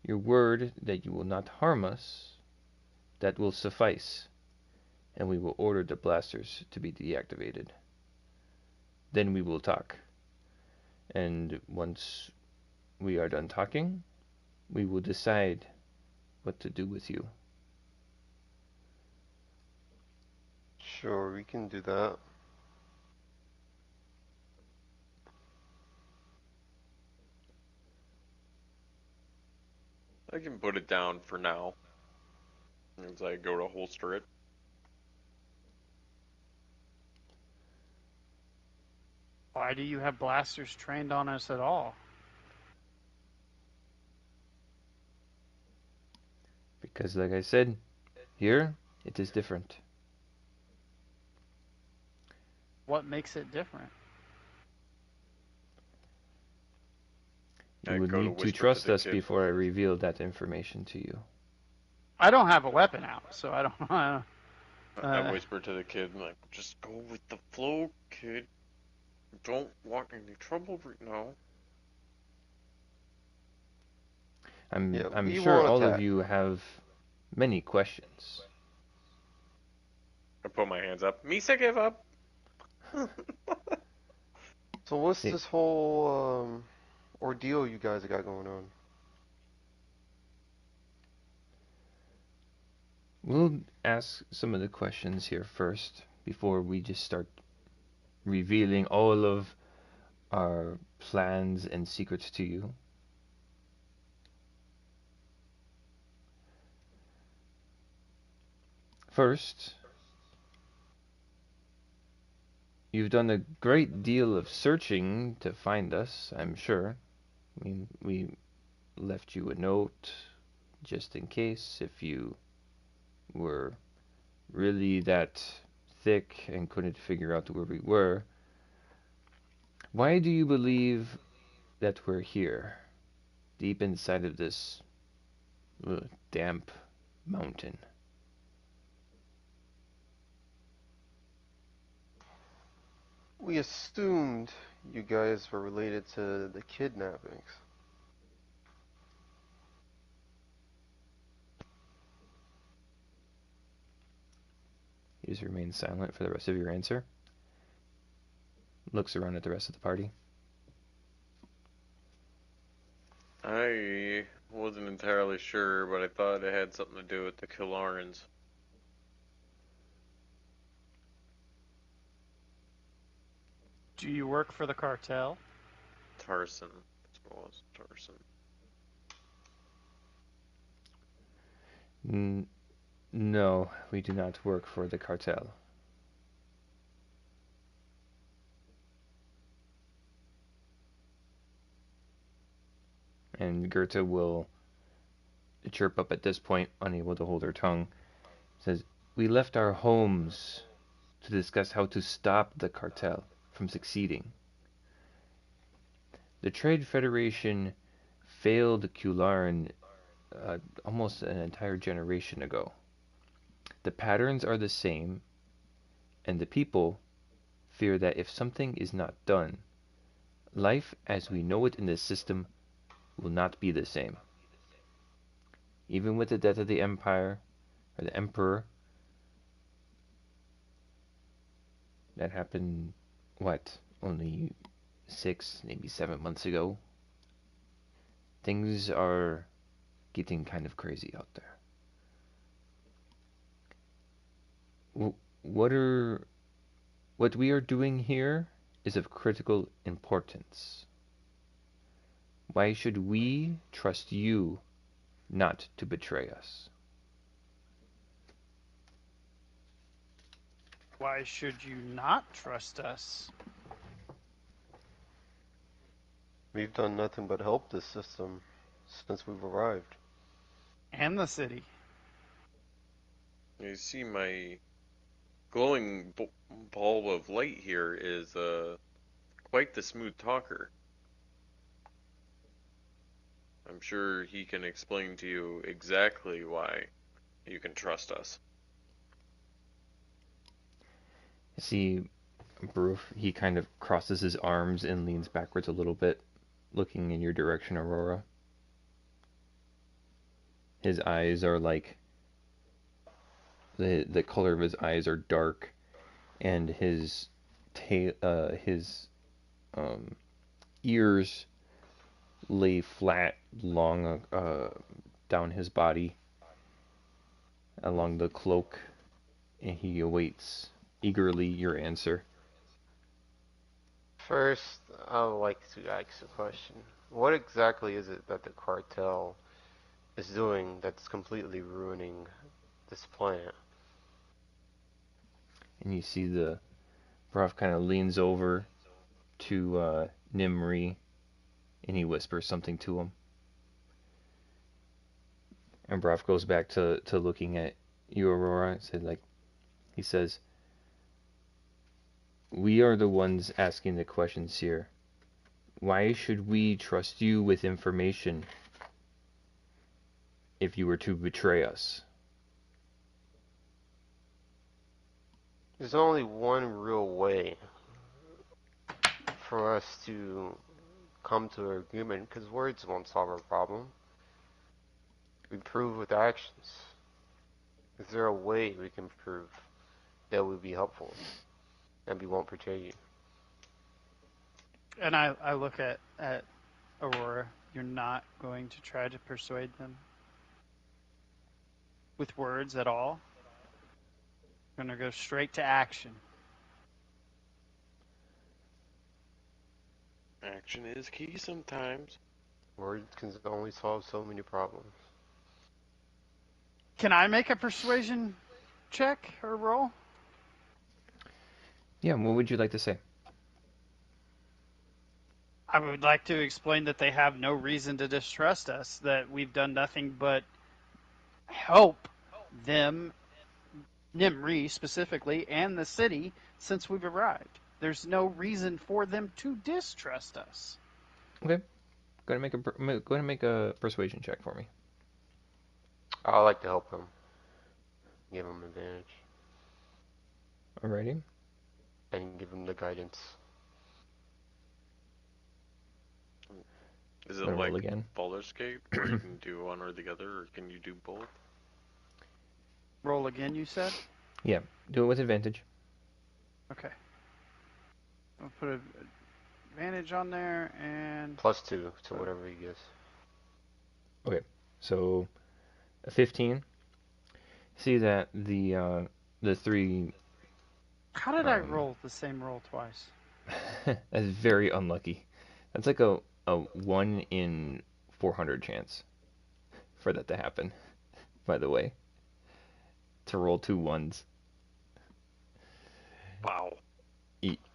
your word that you will not harm us, that will suffice, and we will order the blasters to be deactivated. Then we will talk. And once we are done talking, we will decide what to do with you." Sure, we can do that. I can put it down for now as I go to holster it. Why do you have blasters trained on us at all? Because, like I said, here it is different. What makes it different? You I would go to need to whisper to trust the us kid. before I reveal that information to you. I don't have a weapon out, so I don't. I whisper to the kid, like, just go with the flow, kid. Don't want any trouble right now. Yeah, I'm we sure won't all of attack. you have many questions. I put my hands up. Misa give up. So what's See, this whole ordeal you guys got going on? we'll ask some of the questions here first before we just start revealing all of our plans and secrets to you. First, you've done a great deal of searching to find us, I'm sure. I mean, we left you a note just in case if you were really that thick and couldn't figure out where we were. Why do you believe that we're here, deep inside of this damp mountain? We assumed you guys were related to the kidnappings. He just remains silent for the rest of your answer. Looks around at the rest of the party. I wasn't entirely sure, but I thought it had something to do with the Killarans. Do you work for the cartel? Tarson. That's what it was. Tarson. No, we do not work for the cartel. And Goethe will chirp up at this point, unable to hold her tongue. Says, "We left our homes to discuss how to stop the cartel from succeeding. The Trade Federation failed Kularn almost an entire generation ago. The patterns are the same, and the people fear that if something is not done, life as we know it in the system will not be the same. Even with the death of the Empire, or the Emperor, that happened, what, only 6, maybe 7 months ago? Things are getting kind of crazy out there. What we are doing here is of critical importance. Why should we trust you not to betray us?" Why should you not trust us? We've done nothing but help this system since we've arrived. And the city. You see, my glowing ball of light here is quite the smooth talker. I'm sure he can explain to you exactly why you can trust us. See, Broof, he kind of crosses his arms and leans backwards a little bit, looking in your direction, Aurora. His eyes are like the color of his eyes are dark, and his ears lay flat long down his body, along the cloak, and he awaits eagerly your answer. First, I would like to ask a question. What exactly is it that the cartel is doing that's completely ruining this planet? And you see the Broof kind of leans over to Nimri, and he whispers something to him. And Broof goes back to looking at you, Aurora, and he says, "We are the ones asking the questions here. Why should we trust you with information if you were to betray us?" There's only one real way for us to come to an agreement, because words won't solve our problem. We prove with actions. Is there a way we can prove that would be helpful and we won't betray you? And I look at Aurora. You're not going to try to persuade them with words at all. You're going to go straight to action. Action is key sometimes. Words can only solve so many problems. Can I make a persuasion check or roll? Yeah, what would you like to say? I would like to explain that they have no reason to distrust us, that we've done nothing but help them, Nimri specifically, and the city since we've arrived. There's no reason for them to distrust us. Okay, go ahead and make a persuasion check for me. I like to help him. Give him advantage. Alrighty. And give him the guidance. Is it Gonna like roll again. Baldur's Gate, where you can do one or the other, or can you do both? Roll again, you said? Yeah, do it with advantage. Okay. I'll put an advantage on there and +2 to whatever he gets. Okay, so a 15. See that the three. How did I roll the same roll twice? That's very unlucky. That's like a 1 in 400 chance for that to happen. By the way, to roll 2 ones. Wow.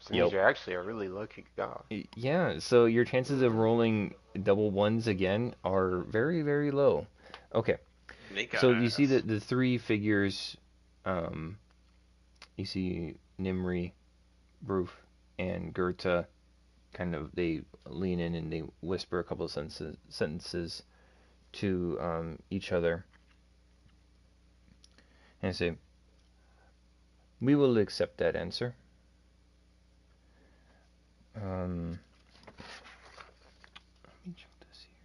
So means you're actually a really lucky guy. Yeah, so your chances of rolling double ones again are very, very low. Okay, so you see that the three figures, you see Nimri, Broof, and Goethe, kind of, they lean in and they whisper a couple of sentences to each other and say, "We will accept that answer." Let me check this here.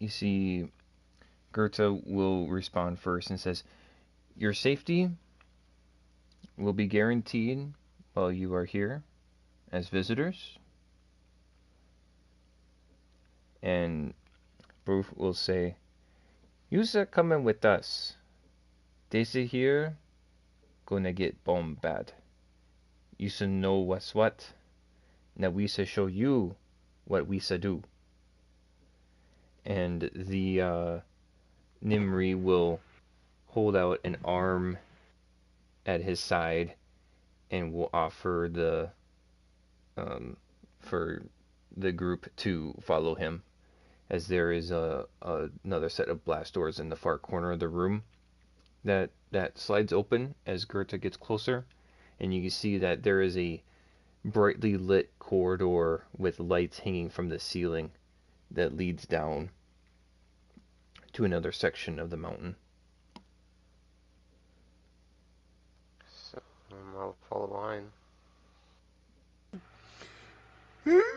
You see, Goethe will respond first and says, "Your safety will be guaranteed while you are here as visitors." And Broof will say, "You're coming with us. Daisy here gonna get bomb bad. You should know what's what. Now we show you what we do." And the Nimri will hold out an arm at his side and will offer for the group to follow him, as there is another set of blast doors in the far corner of the room that slides open as Goethe gets closer, and you can see that there is a brightly lit corridor with lights hanging from the ceiling that leads down to another section of the mountain. So I'll follow behind.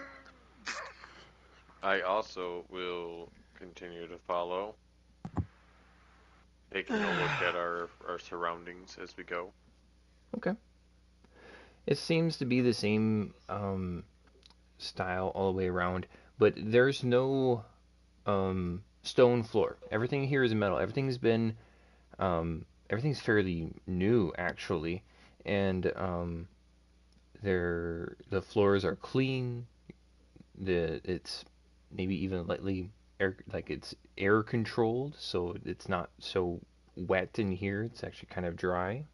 I also will continue to follow, taking a look at our surroundings as we go. Okay. It seems to be the same style all the way around, but there's no stone floor. Everything here is metal. Everything's fairly new actually, and the floors are clean. It's maybe even lightly it's air controlled, so it's not so wet in here. It's actually kind of dry.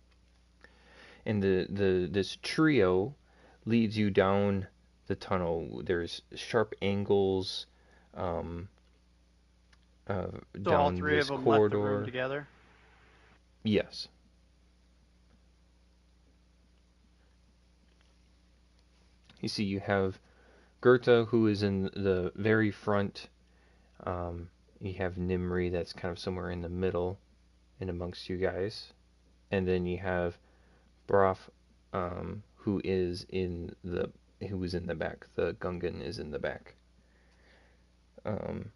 And this trio leads you down the tunnel. There's sharp angles um, So down all three this of them corridor. left the room together? Yes. You see, you have Goethe, who is in the very front. You have Nimri, that's kind of somewhere in the middle, in amongst you guys, and then you have Broff, who is in the back. The Gungan is in the back. From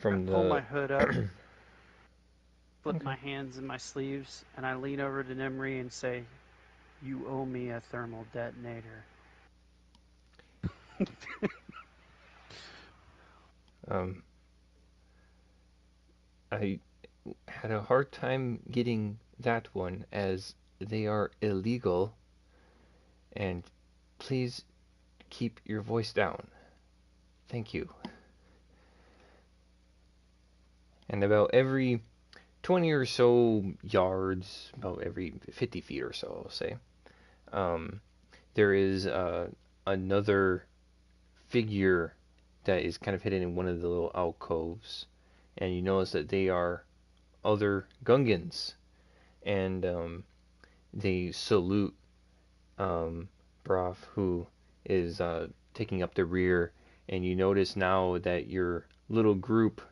I pull the my hood up, flip my hands in my sleeves, and I lean over to Nimri and say, "You owe me a thermal detonator." I had a hard time getting that one, as they are illegal, and please keep your voice down. Thank you. And about every 20 or so yards, about every 50 feet or so, I'll say, there is another figure that is kind of hidden in one of the little alcoves, and you notice that they are other Gungans, and they salute Braff, who is taking up the rear, and you notice now that your little group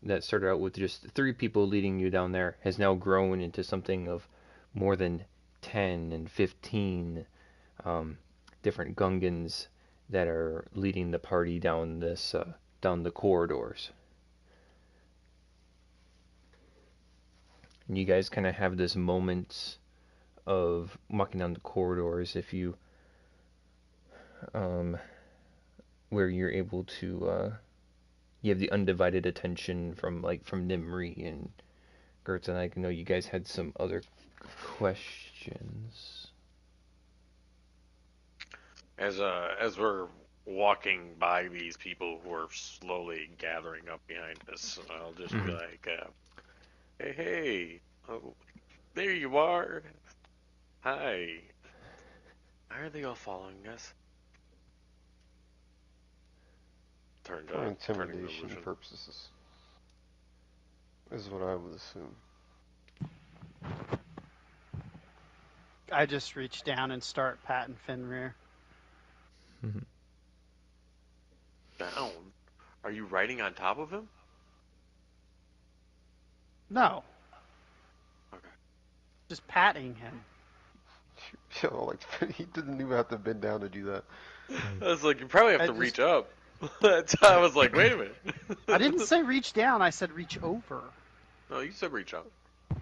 that started out with just 3 people leading you down there has now grown into something of more than 10 and 15 different Gungans that are leading the party down down the corridors. And you guys kind of have this moment of walking down the corridors if you where you're able to you have the undivided attention from Nimri and Gertz, and I know you guys had some other questions. As we're walking by these people who are slowly gathering up behind us, I'll just be like, hey, oh, there you are. Hi. Why are they all following us? For intimidation purposes, is what I would assume. I just reach down and start patting Fenrir. Down? Are you riding on top of him? No. Okay. Just patting him. Like he didn't even have to bend down to do that. I was like, you probably have to reach up. That's how I was like, wait a minute. I didn't say reach down. I said reach over. No, you said reach up.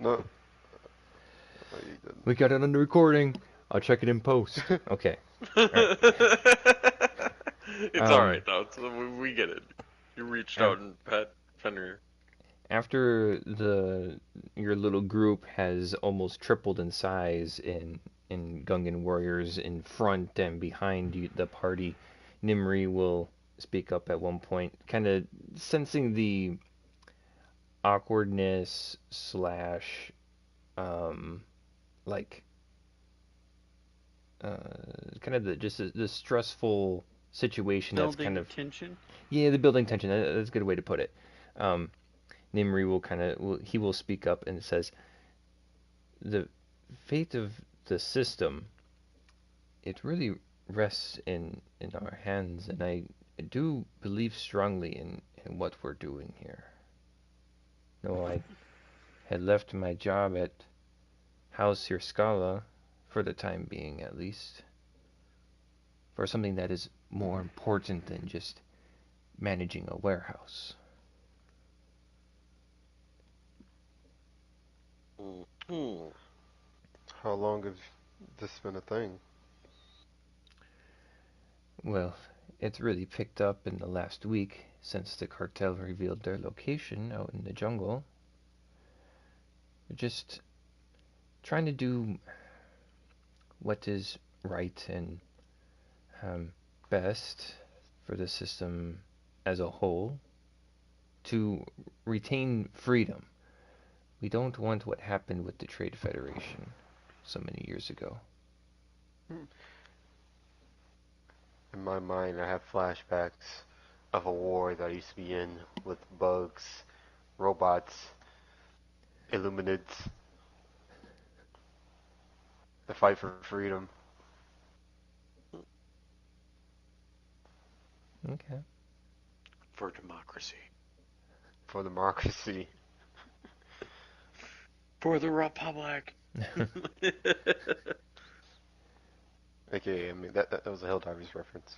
No. No, you didn't. We got it under recording. I'll check it in post. Okay. Right. It's alright though. We get it. You reached out and pet Fenrir. After your little group has almost tripled in size in Gungan warriors in front and behind the party, Nimri will speak up at one point, kind of sensing the awkwardness slash like kind of the stressful situation that's kind of tension. Yeah, the building tension. That's a good way to put it. Nimri will speak up and says, the fate of the system, it really rests in our hands, and I do believe strongly in what we're doing here. No, I had left my job at House Scala for the time being, at least, for something that is more important than just managing a warehouse. How long has this been a thing? Well, it's really picked up in the last week since the cartel revealed their location out in the jungle. They're just trying to do what is right and best for the system as a whole to retain freedom. We don't want what happened with the Trade Federation so many years ago. In my mind, I have flashbacks of a war that I used to be in with bugs, robots, Illuminates. The fight for freedom. Okay. For democracy. For democracy. For the Republic. Okay, I mean that was a Helldivers reference.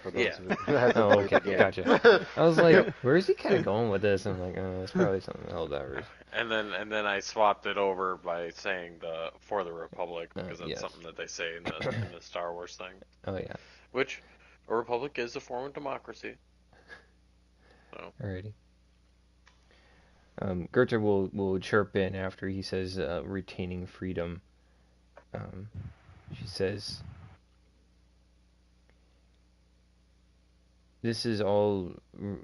For those Yeah. who hasn't Oh, played okay, the game. gotcha. I was like, where is he kind of going with this? I'm like, it's probably something Helldivers. And then I swapped it over by saying the For the Republic because that's yes. something that they say in the Star Wars thing. Oh yeah. Which a republic is a form of democracy. So. Alrighty. Gertrude will chirp in after he says retaining freedom. She says, this is all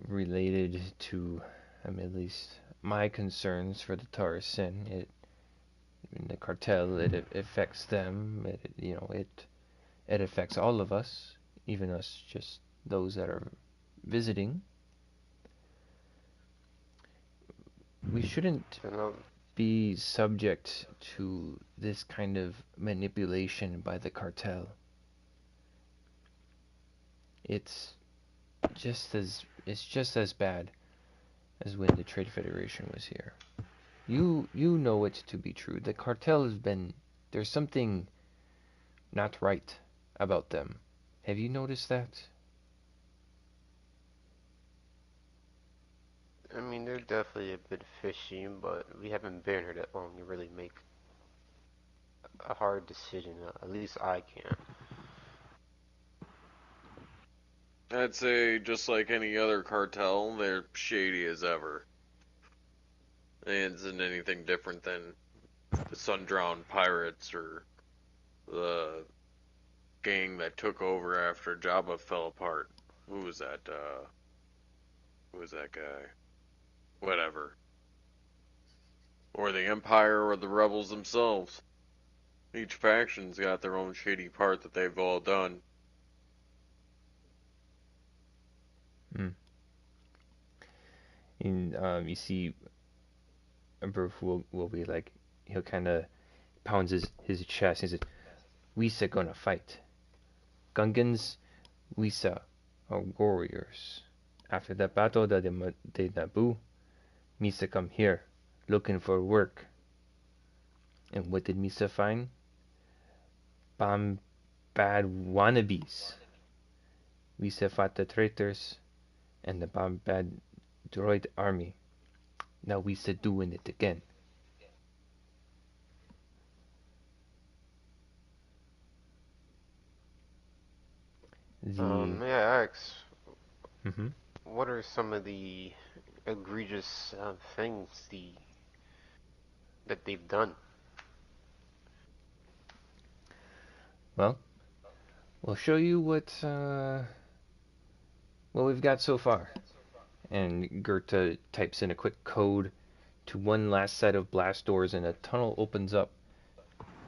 related to, at least my concerns for the Tarasin. The cartel, it affects them. It affects all of us, even us, just those that are visiting. We shouldn't be subject to this kind of manipulation by the cartel. It's just as bad as when the Trade Federation was here. You know it to be true. The cartel there's something not right about them. Have you noticed that? I mean, they're definitely a bit fishy, but we haven't been here that long to really make a hard decision. At least I can't. I'd say just like any other cartel, they're shady as ever. It isn't anything different than the Sundrown Pirates or the gang that took over after Jabba fell apart. Who was that? Who was that guy? Whatever. Or the Empire or the rebels themselves. Each faction's got their own shady part that they've all done. Hmm. And you see, Burf will be like, he'll kind of pounds his chest and says, "We's gonna fight. Gungans, we's are warriors. After the battle of the Naboo, Misa come here, looking for work. And what did Misa find? Bad wannabes. Misa fought the traitors and the bad droid army. Now Misa doing it again." The May I ask, mhm. what are some of the egregious things that they've done? Well, we'll show you what we've got so far. And Goethe types in a quick code to one last set of blast doors, and a tunnel opens up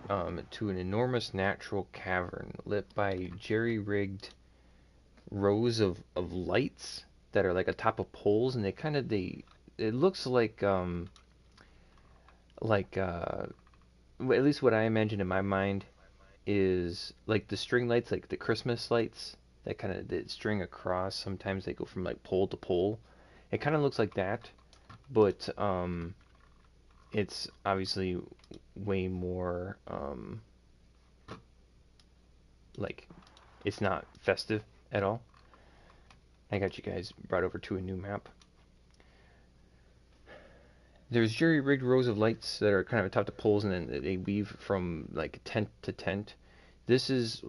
to an enormous natural cavern lit by jerry-rigged rows of lights that are like atop of poles, and they it looks like at least what I imagine in my mind is like the string lights, like the Christmas lights that string across. Sometimes they go from like pole to pole. It kind of looks like that, but it's obviously way more like it's not festive at all. I got you guys brought over to a new map. There's jury-rigged rows of lights that are kind of atop the poles, and then they weave from like tent to tent. This is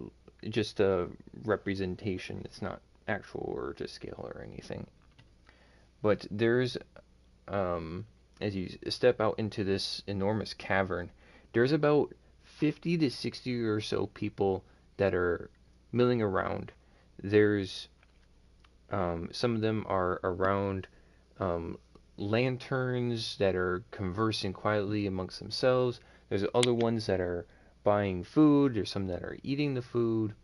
just a representation. It's not actual or to scale or anything. But there's as you step out into this enormous cavern, there's about 50 to 60 or so people that are milling around. There's some of them are around um, lanterns that are conversing quietly amongst themselves. There's other ones that are buying food. There's some that are eating the food.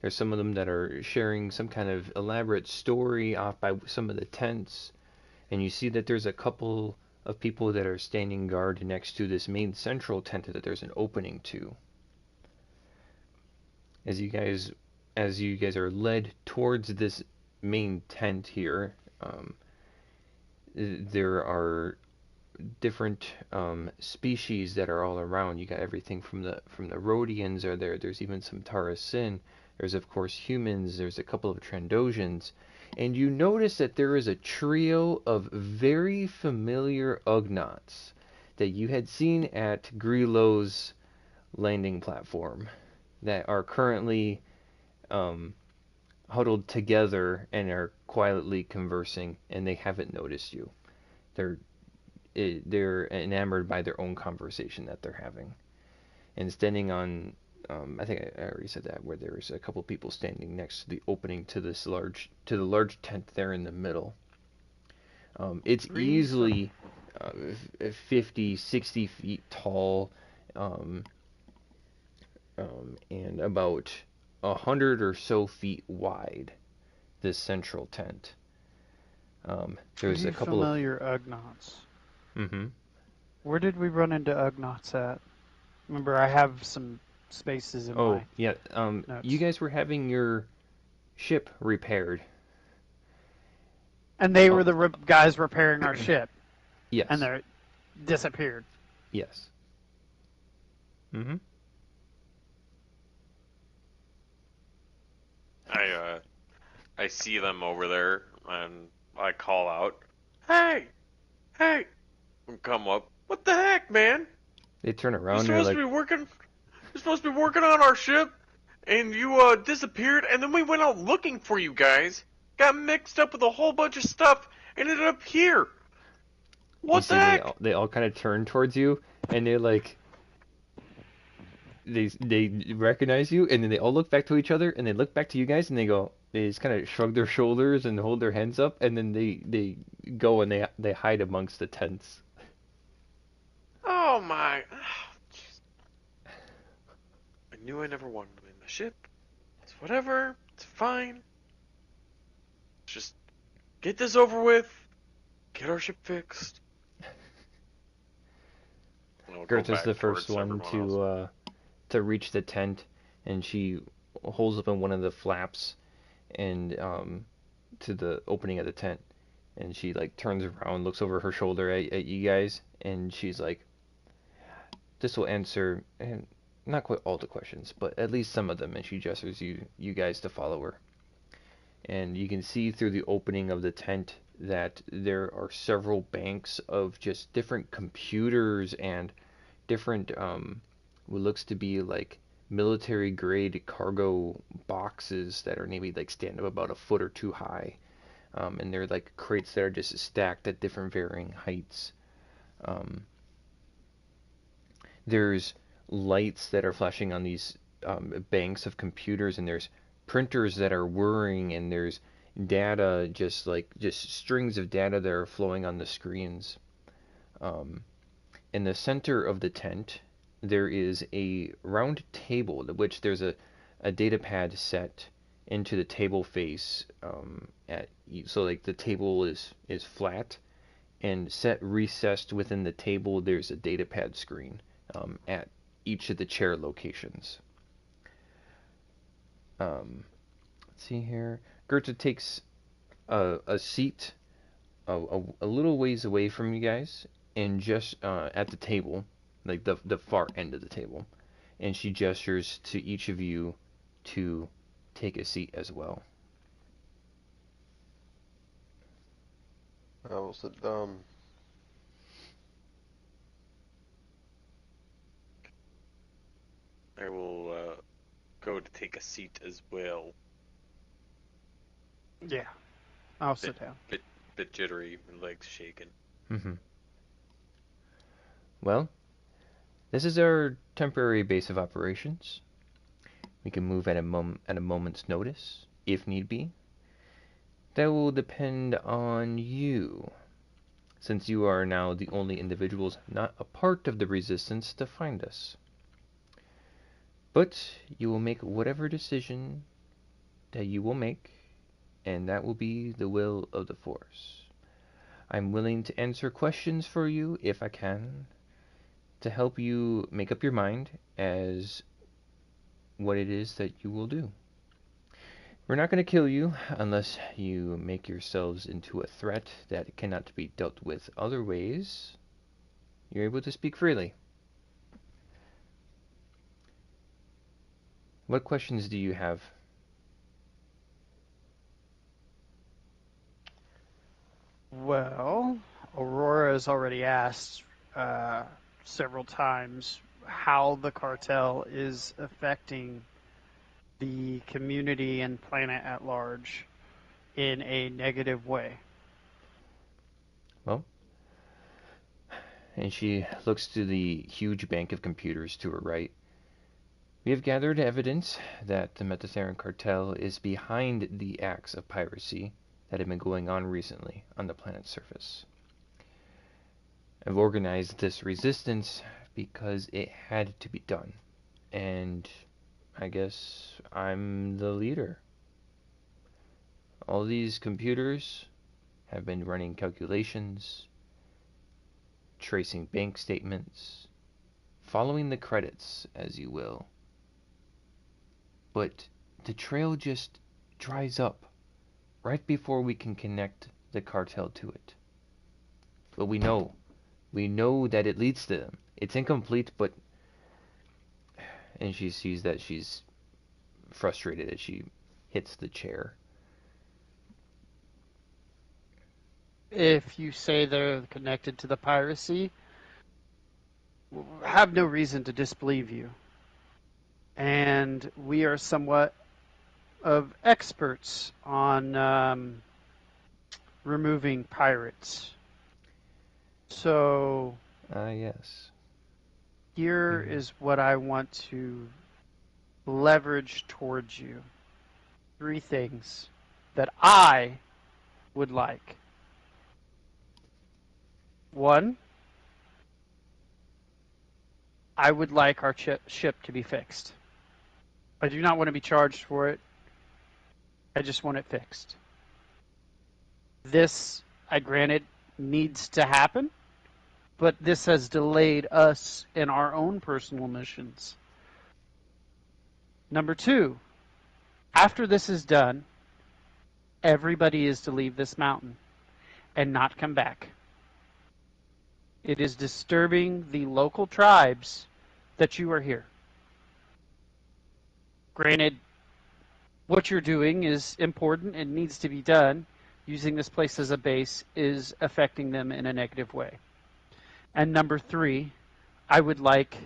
There's some of them that are sharing some kind of elaborate story off by some of the tents. And you see that there's a couple of people that are standing guard next to this main central tent that there's an opening to. As you guys are led towards this main tent here, there are different species that are all around. You got everything from the Rhodians are there. There's even some Tara Sin. There's of course humans. There's a couple of Trandoshans, and you notice that there is a trio of very familiar Ugnaughts that you had seen at Grillo's landing platform that are currently huddled together and are quietly conversing, and they haven't noticed you. They're they're enamored by their own conversation that they're having, and standing on. I think I already said that where there's a couple people standing next to the opening to the large tent there in the middle. It's easily 50, 60 feet tall, um, and about 100 or so feet wide. This central tent. There's a couple of. Familiar Ugnaughts. Mm-hmm. Where did we run into Ugnaughts at? Remember, I have some spaces in Oh my yeah. notes. You guys were having your ship repaired. And they Oh, were the guys repairing our ship, yes. and they disappeared. Yes. Mm-hmm. I see them over there, and I call out, "Hey, hey!" and come up. What the heck, man? They turn You're around and they're supposed to like, be working. You're supposed to be working on our ship, and you disappeared. And then we went out looking for you guys. Got mixed up with a whole bunch of stuff, and ended up here. you What the see heck? they all kind of turn towards you, and they're like, they recognize you, and then they all look back to each other, and they look back to you guys, and they just kind of shrug their shoulders and hold their hands up, and then they go and they hide amongst the tents. Oh my! I knew I never wanted to be in the ship. It's whatever. It's fine. Just get this over with. Get our ship fixed. And I'll go Gerta's the back first towards one everyone else. to reach the tent, and she holds open one of the flaps and to the opening of the tent, and she like turns around, looks over her shoulder at you guys, and she's like, "This will answer and not quite all the questions, but at least some of them." And she gestures you guys to follow her, and you can see through the opening of the tent that there are several banks of just different computers and different what looks to be like military grade cargo boxes that are maybe like stand up about a foot or two high, and they're like crates that are just stacked at different varying heights. um, there's lights that are flashing on these banks of computers, and there's printers that are whirring, and there's data, just strings of data that are flowing on the screens. um, in the center of the tent, there is a round table at which there's a data pad set into the table face, so like the table is flat, and set recessed within the table there's a data pad screen at each of the chair locations. Let's see here. Gerta takes a seat a little ways away from you guys, and just at the table, like the far end of the table, and she gestures to each of you to take a seat as well. I will sit down. I will go to take a seat as well. Yeah, I'll Bit, sit down. bit jittery, my legs shaking. Mm-hmm. Well, this is our temporary base of operations. We can move at a moment's notice, if need be. That will depend on you, since you are now the only individuals not a part of the resistance to find us. But you will make whatever decision that you will make, and that will be the will of the Force. I'm willing to answer questions for you if I can, to help you make up your mind as what it is that you will do. We're not going to kill you unless you make yourselves into a threat that cannot be dealt with other ways. You're able to speak freely. What questions do you have? Well, Aurora has already asked several times how the cartel is affecting the community and planet at large in a negative way. Well, and she looks to the huge bank of computers to her right. We have gathered evidence that the Metatheran cartel is behind the acts of piracy that have been going on recently on the planet's surface. I've organized this resistance because it had to be done, and I guess I'm the leader. All these computers have been running calculations, tracing bank statements, following the credits, as you will. But the trail just dries up right before we can connect the cartel to it. But we know that it leads to them. It's incomplete, but... And she sees that she's frustrated as she hits the chair. if you say they're connected to the piracy, have no reason to disbelieve you. And we are somewhat of experts on removing pirates. So Yes. here is what I want to leverage towards you. 3 things that I would like. 1, I would like our ship to be fixed. I do not want to be charged for it. I just want it fixed. This, I granted, needs to happen, but this has delayed us in our own personal missions. Number 2, after this is done, everybody is to leave this mountain and not come back. It is disturbing the local tribes that you are here. Granted, what you're doing is important and needs to be done. Using this place as a base is affecting them in a negative way. And number 3, I would like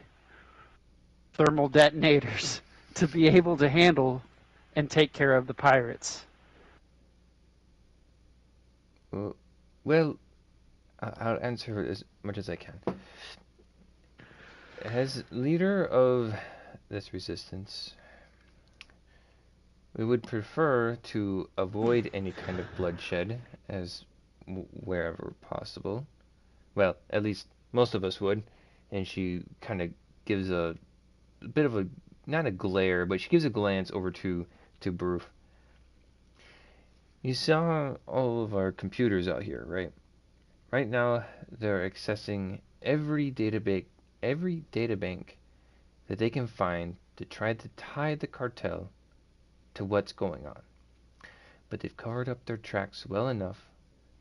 thermal detonators to be able to handle and take care of the pirates. Well, I'll answer as much as I can. As leader of this resistance, we would prefer to avoid any kind of bloodshed as wherever possible. Well, at least most of us would. And she kind of gives a bit of a, not a glare, but she gives a glance over to Broof. You saw all of our computers out here, right? Right now, they're accessing every databank that they can find to try to tie the cartel to what's going on. But they've covered up their tracks well enough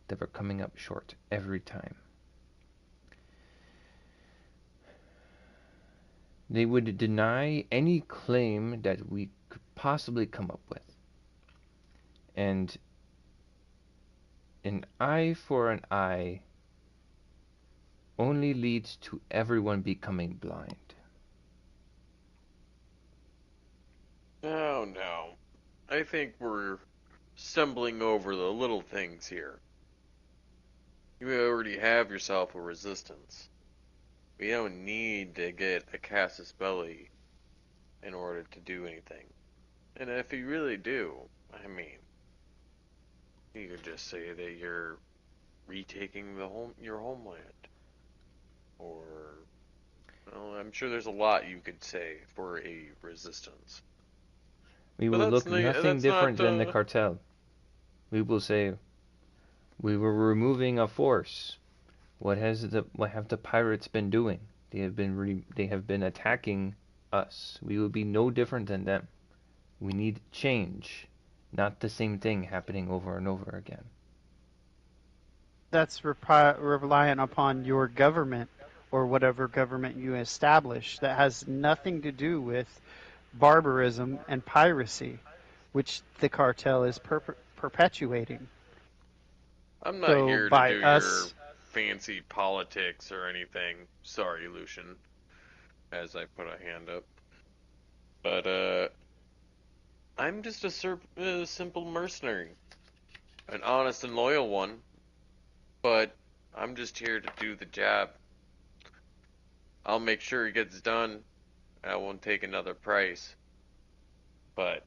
that we're coming up short every time. They would deny any claim that we could possibly come up with. And an eye for an eye only leads to everyone becoming blind. Oh no. I think we're stumbling over the little things here. You already have yourself a resistance. We don't need to get a casus belli in order to do anything. And if you really do, I mean, you could just say that you're retaking your homeland. Or, well, I'm sure there's a lot you could say for a resistance. We But will that's look nothing different than the not, cartel. We will say we were removing a force. What have the pirates been doing? They have been attacking us. We will be no different than them. We need change, not the same thing happening over and over again. That's reliant upon your government or whatever government you establish that has nothing to do with barbarism and piracy, which the cartel is perpetuating. I'm not So here to by do your us, fancy politics or anything. Sorry, Lucian, as I put a hand up. But, I'm just a simple mercenary. An honest and loyal one. But I'm just here to do the job. I'll make sure it gets done. And I won't take another price. But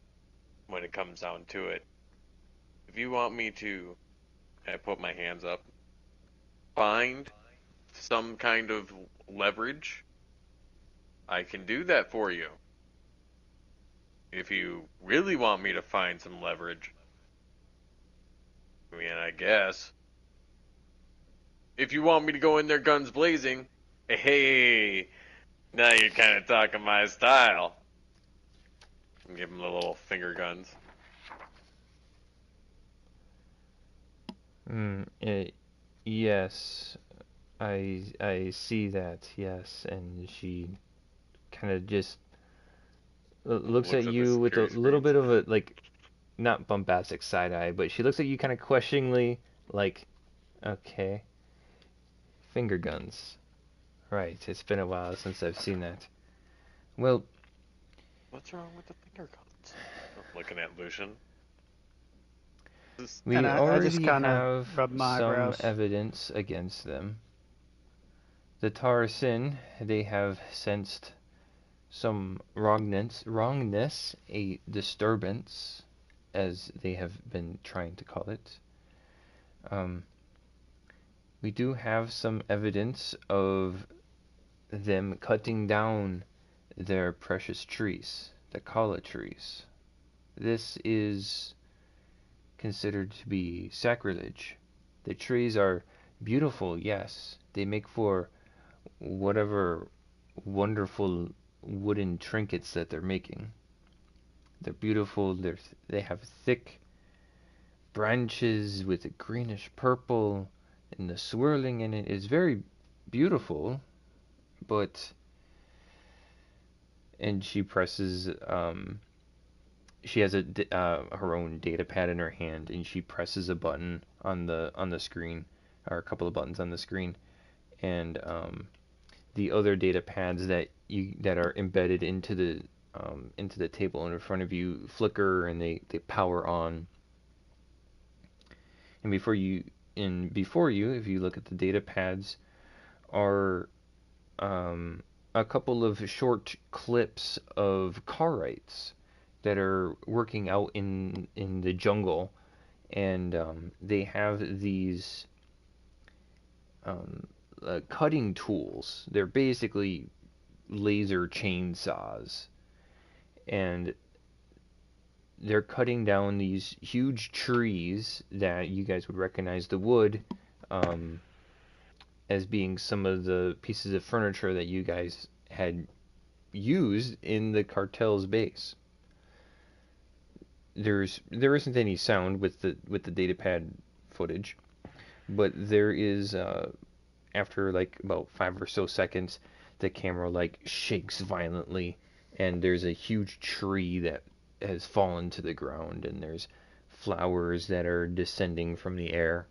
when it comes down to it, if you want me to, I put my hands up, find some kind of leverage, I can do that for you. If you really want me to find some leverage, I mean, I guess. If you want me to go in there guns blazing, hey, now you're kind of talking my style. Give him the little finger guns. Yes, I see that. Yes, and she kind of just looks at Looks at the you with a security little screen. bit of a, like, not bombastic side eye, but she looks at you kind of questioningly, like, Okay. Finger guns. Right, it's been a while since I've seen that. Well, What's wrong with the finger guns? I'm looking at Lucian. This, And we I just already kind of have rub my some eyebrows. evidence against them. The Tarasin, they have sensed some wrongness, a disturbance, as they have been trying to call it. Um, we do have some evidence of them cutting down their precious trees, the kala trees. This is considered to be sacrilege. The trees are beautiful, yes. They make for whatever wonderful wooden trinkets that they're making. They're beautiful. They have thick branches with a greenish purple, and the swirling in it is very beautiful. But and she presses. She has her own data pad in her hand, and she presses a button on the screen, or a couple of buttons on the screen, and the other data pads that are embedded into the table in front of you flicker and they power on. And before you, if you look at the data pads, are a couple of short clips of car rides that are working out in the jungle, and they have these cutting tools. They're basically laser chainsaws, and they're cutting down these huge trees that you guys would recognize the wood as being some of the pieces of furniture that you guys had used in the cartel's base. There isn't any sound with the datapad footage, but there is after like about 5 or so seconds, the camera like shakes violently, and there's a huge tree that has fallen to the ground, and there's flowers that are descending from the air.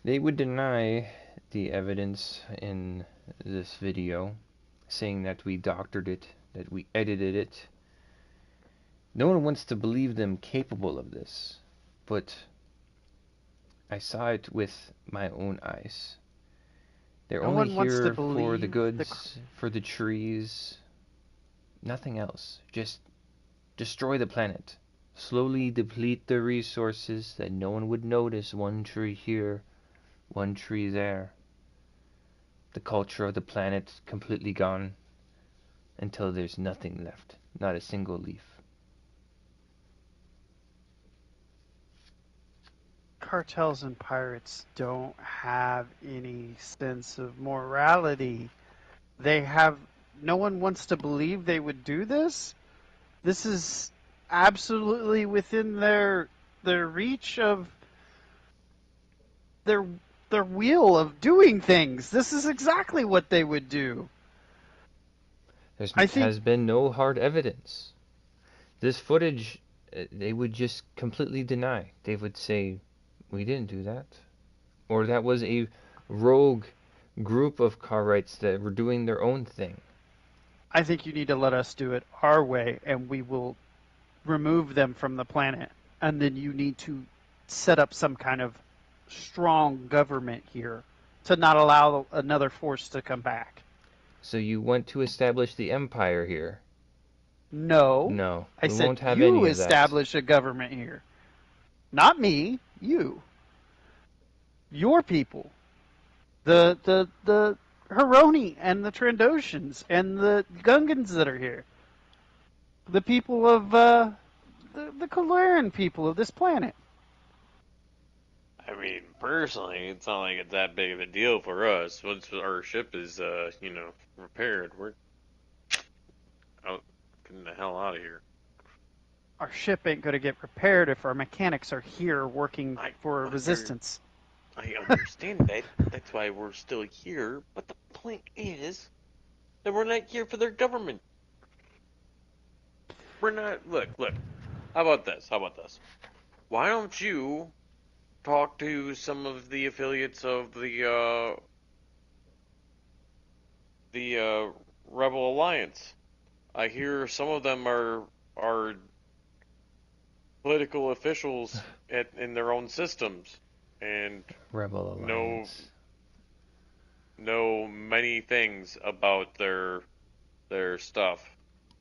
They would deny the evidence in this video, saying that we doctored it, that we edited it. No one wants to believe them capable of this, but I saw it with my own eyes. They're No only one wants to here for the believe goods, for the trees, nothing else. Just destroy the planet. Slowly deplete the resources that no one would notice one tree here, one tree there. The culture of the planet completely gone until there's nothing left, not a single leaf. Cartels and pirates don't have any sense of morality. They have no one wants to believe they would do this. This is absolutely within their reach of their their wheel of doing things. This is exactly what they would do. There I think has been no hard evidence. This footage, they would just completely deny. They would say, we didn't do that. Or that was a rogue group of Karaites that were doing their own thing. I think you need to let us do it our way, and we will remove them from the planet. And then you need to set up some kind of strong government here to not allow another force to come back. So you want to establish the empire here? No, No, I we said won't have you any of that. establish a government here. Not me, you. Your people. The Haroni and the Trandoshans and the Gungans that are here. The people of the Kalaran people of this planet. I mean, personally, it's not like it's that big of a deal for us. Once our ship is, repaired, we're out, getting the hell out of here. Our ship ain't going to get repaired if our mechanics are here working for resistance. I understand that. That's why we're still here. But the point is that we're not here for their government. We're not. Look. How about this? why don't you talk to some of the affiliates of the Rebel Alliance? I hear some of them are political officials in their own systems and Rebel know Alliance. know many things about their stuff.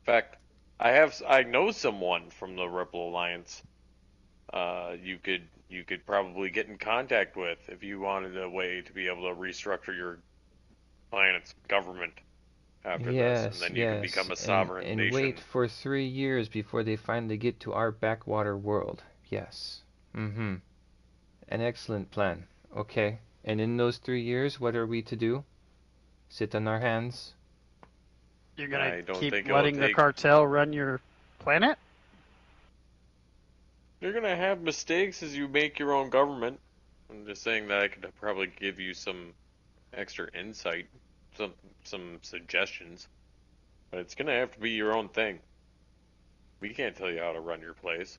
In fact, I know someone from the Rebel Alliance. You could probably get in contact with if you wanted a way to be able to restructure your planet's government after this, and Yes, then you could yes, become a and sovereign and wait nation. for 3 years before they finally get to our backwater world. Yes. Mm-hmm. An excellent plan. Okay. And in those 3 years, what are we to do? Sit on our hands? You're gonna I don't keep think it'll letting the take. cartel run your planet? You're gonna have mistakes as you make your own government. I'm just saying that I could probably give you some extra insight, some some suggestions, but it's gonna have to be your own thing. We can't tell you how to run your place.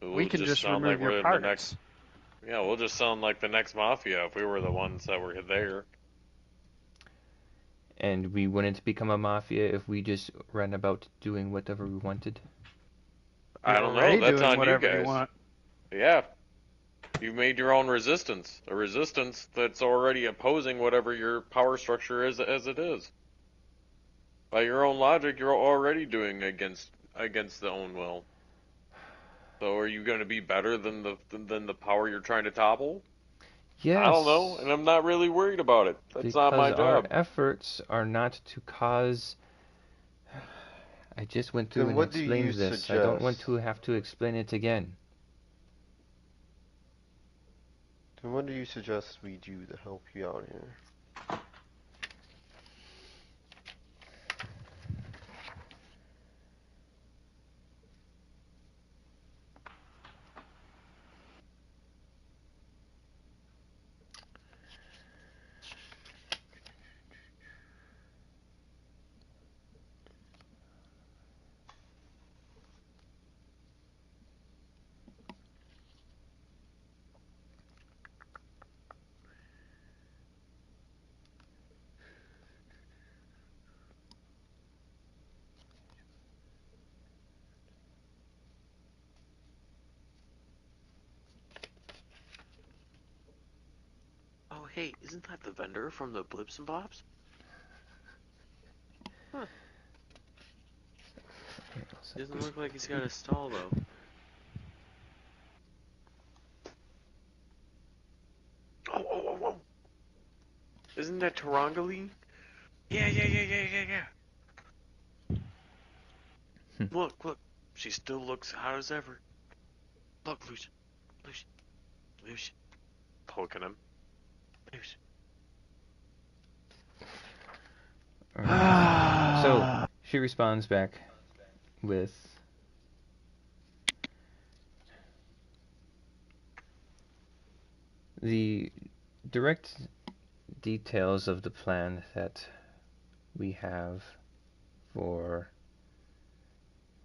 We We'll can just just sound like remove your we're the next. parts. Yeah, we'll just sound like the next mafia if we were the ones that were there. And we wouldn't become a mafia if we just ran about doing whatever we wanted? I You're don't know. already That's doing on you whatever you guys. want. Yeah, you made your own resistance, a resistance that's already opposing whatever your power structure is as it is. By your own logic, you're already doing against the own will. So are you going to be better than the power you're trying to topple? I don't know, Yes, and I'm not really worried about it. That's not because my our job. efforts are not to cause. I just went through Then and what do explained you this. I don't want suggest? to have to explain it again. Then what do you suggest we do to help you out here? Oh, hey, isn't that the vendor from the Blips and Bops? Huh. Doesn't look like he's got a stall, though. Oh. Isn't that Tarangali? Yeah. Look. She still looks hot as ever. Look, Lucian. Poking him. Lucian. So she responds back with the direct details of the plan that we have for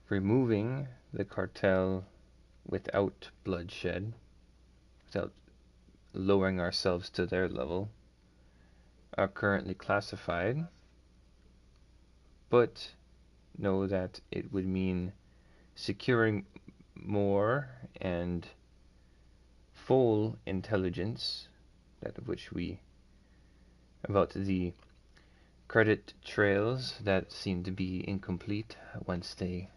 removing the cartel without bloodshed, without lowering ourselves to their level, are currently classified, but know that it would mean securing more and full intelligence, that of which we, about the credit trails that seem to be incomplete once they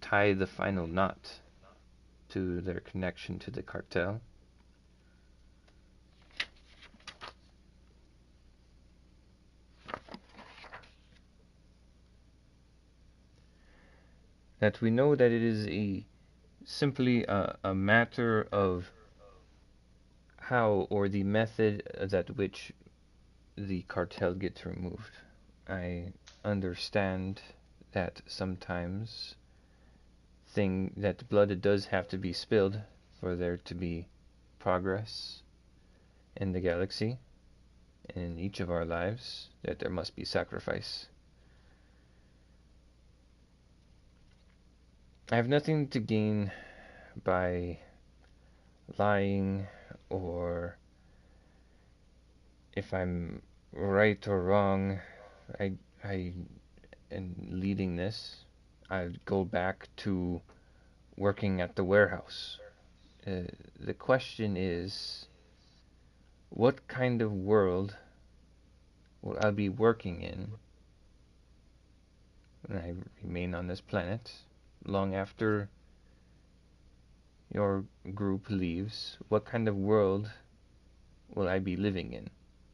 tie the final knot to their connection to the cartel. That we know that it is simply a matter of how or the method that which the cartel gets removed. I understand that sometimes that blood does have to be spilled for there to be progress in the galaxy, in each of our lives, that there must be sacrifice. I have nothing to gain by lying, or if I'm right or wrong, I in leading this, I'd go back to working at the warehouse. The question is, what kind of world will I be working in when I remain on this planet long after your group leaves? What kind of world will I be living in?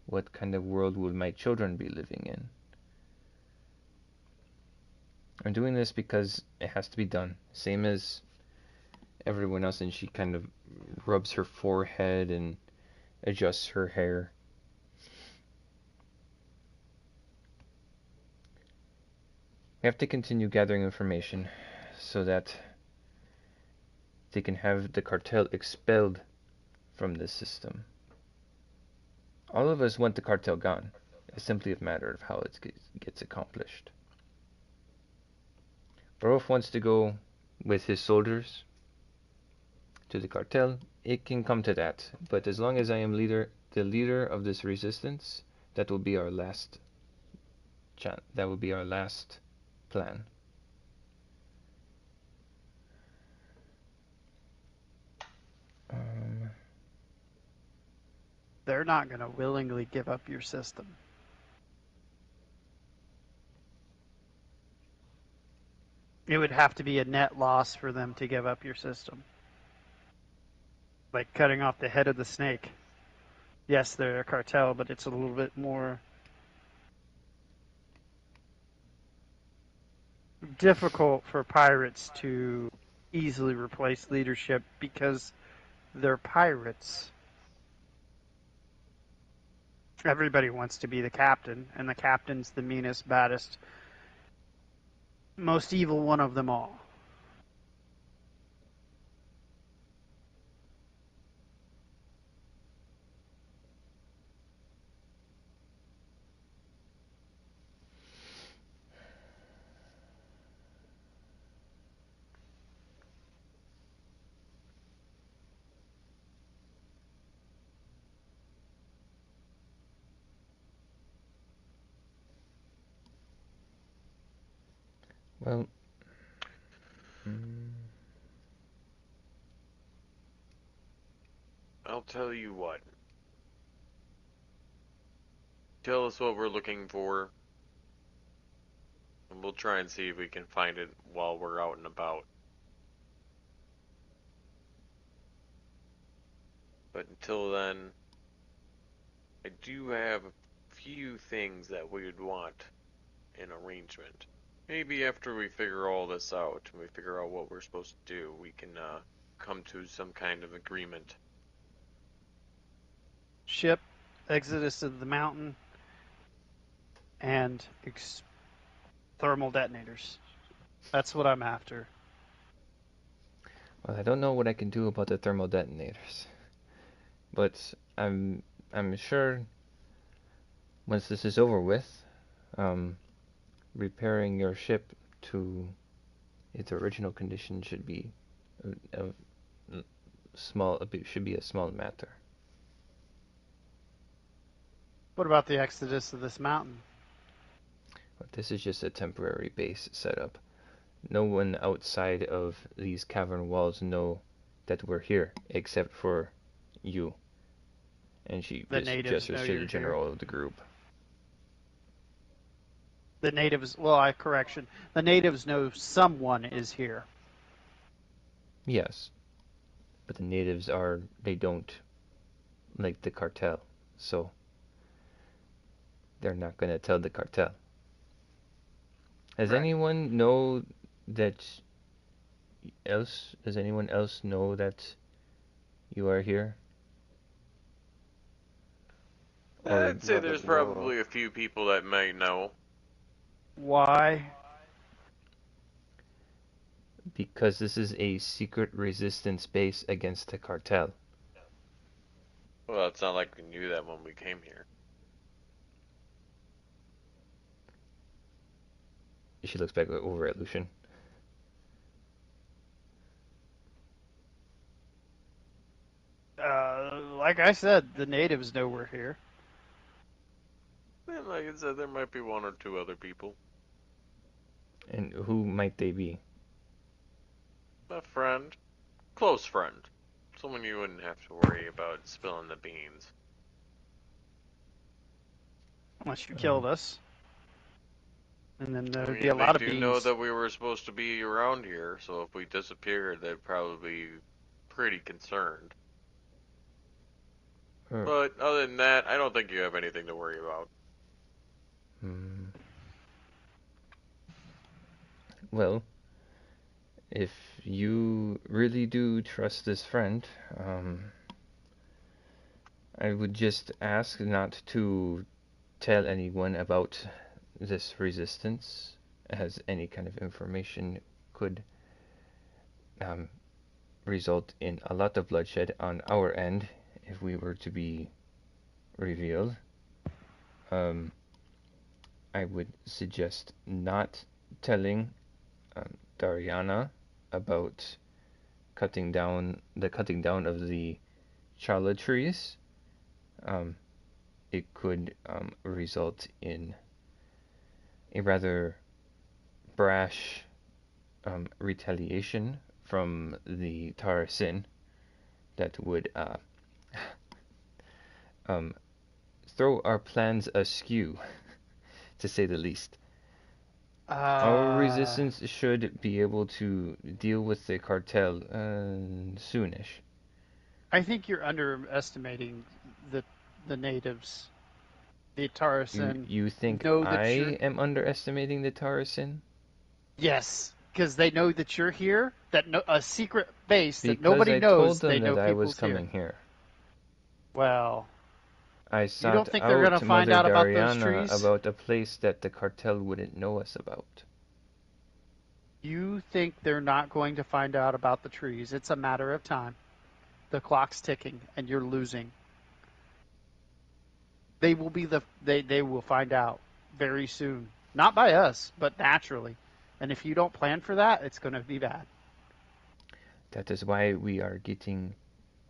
What kind of world will my children be living in? I'm doing this because it has to be done. Same as everyone else, and she kind of rubs her forehead and adjusts her hair. We have to continue gathering information so that they can have the cartel expelled from this system. All of us want the cartel gone. It's simply a matter of how it gets accomplished. Barof wants to go with his soldiers to the cartel. It can come to that, but as long as I am the leader of this resistance, that will be our last that will be our last plan. They're not going to willingly give up your system. It would have to be a net loss for them to give up your system. Like cutting off the head of the snake. Yes, they're a cartel, but it's a little bit more difficult for pirates to easily replace leadership because they're pirates. Everybody wants to be the captain, and the captain's the meanest, baddest, most evil one of them all. Well, I'll tell you what. Tell us what we're looking for, and we'll try and see if we can find it while we're out and about. But until then, I do have a few things that we would want in arrangement. Maybe after we figure all this out, and we figure out what we're supposed to do, we can come to some kind of agreement. Ship, exodus of the mountain, and thermal detonators. That's what I'm after. well, I don't know what I can do about the thermal detonators, but I'm sure once this is over with, repairing your ship to its original condition should be a should be a small matter. What about the exodus of this mountain? But this is just a temporary base setup. No one outside of these cavern walls know that we're here, except for you. And she gestures to the general of the group. The natives, well, correction. The natives know someone is here. Yes. But the natives they don't like the cartel, so they're not going to tell the cartel. Does anyone else know that you are here? I'd say there's probably a few people that might know. Why? Because this is a secret resistance base against the cartel. Well, it's not like we knew that when we came here. She looks back over at Lucian. Like I said, the natives know we're here. And like I said, there might be one or two other people. And who might they be? A friend. Close friend. Someone you wouldn't have to worry about spilling the beans. Unless you killed us. And then I there'd be a mean, they lot of do know beans. that we were supposed to be around here, so if we disappeared, they'd probably be pretty concerned. Or, But other than that, I don't think you have anything to worry about. well, if you really do trust this friend, I would just ask not to tell anyone about this resistance, as any kind of information could um, result in a lot of bloodshed on our end if we were to be revealed. I would suggest not telling Dariana about cutting down of the chala trees. It could result in a rather brash retaliation from the Tarasin that would um, throw our plans askew, to say the least. Our resistance should be able to deal with the cartel soonish. I think you're underestimating the natives. The Tarasin You think know that I you're. am underestimating the Tarasin? Yes, because they know that you're here. That a secret base that Because nobody I told knows. They them know that I was people's here. coming here. Well, I you don't sought think they're gonna out find Mother out about those Dariana trees? about a place that the cartel wouldn't know us about. You think they're not going to find out about the trees? It's a matter of time. The clock's ticking, and you're losing. They will be they will find out very soon. Not by us, but naturally. And if you don't plan for that, it's going to be bad. That is why we are getting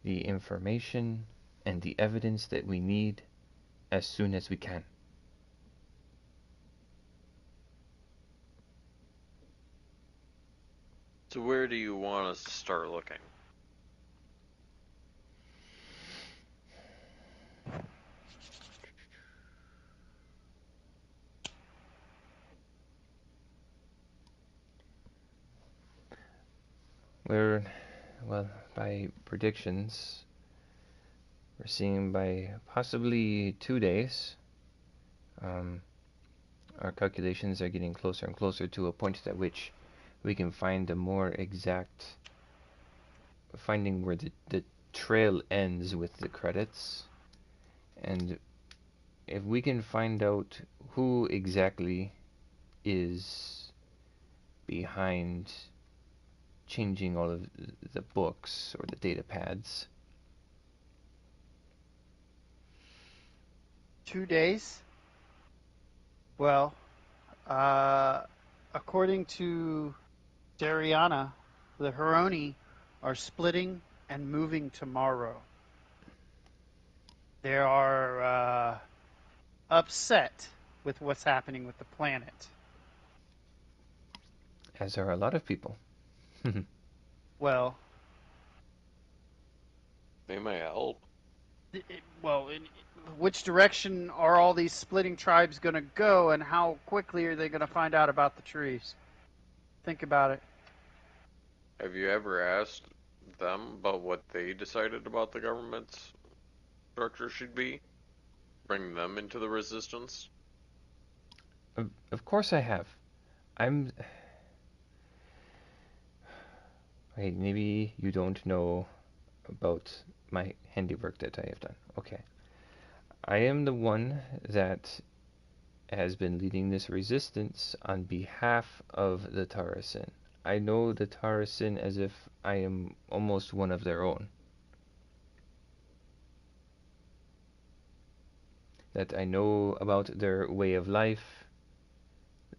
the information and the evidence that we need as soon as we can. So where do you want us to start looking? We're, well, by predictions, we're seeing by possibly 2 days. Our calculations are getting closer and closer to a point at which we can find a more exact finding where the trail ends with the credits. And if we can find out who exactly is behind changing all of the books or the data pads. 2 days? Well, according to Dariana, the Huroni are splitting and moving tomorrow. They are upset with what's happening with the planet. As are a lot of people. Well, They may help. in which direction are all these splitting tribes going to go, and how quickly are they going to find out about the trees? Think about it. Have you ever asked them about what they decided about the government's structure should be? Bring them into the resistance? Of course I have. I'm. Hey, maybe you don't know about my handiwork that I have done. Okay. I am the one that has been leading this resistance on behalf of the Tarasin. I know the Tarasin as if I am almost one of their own. That I know about their way of life,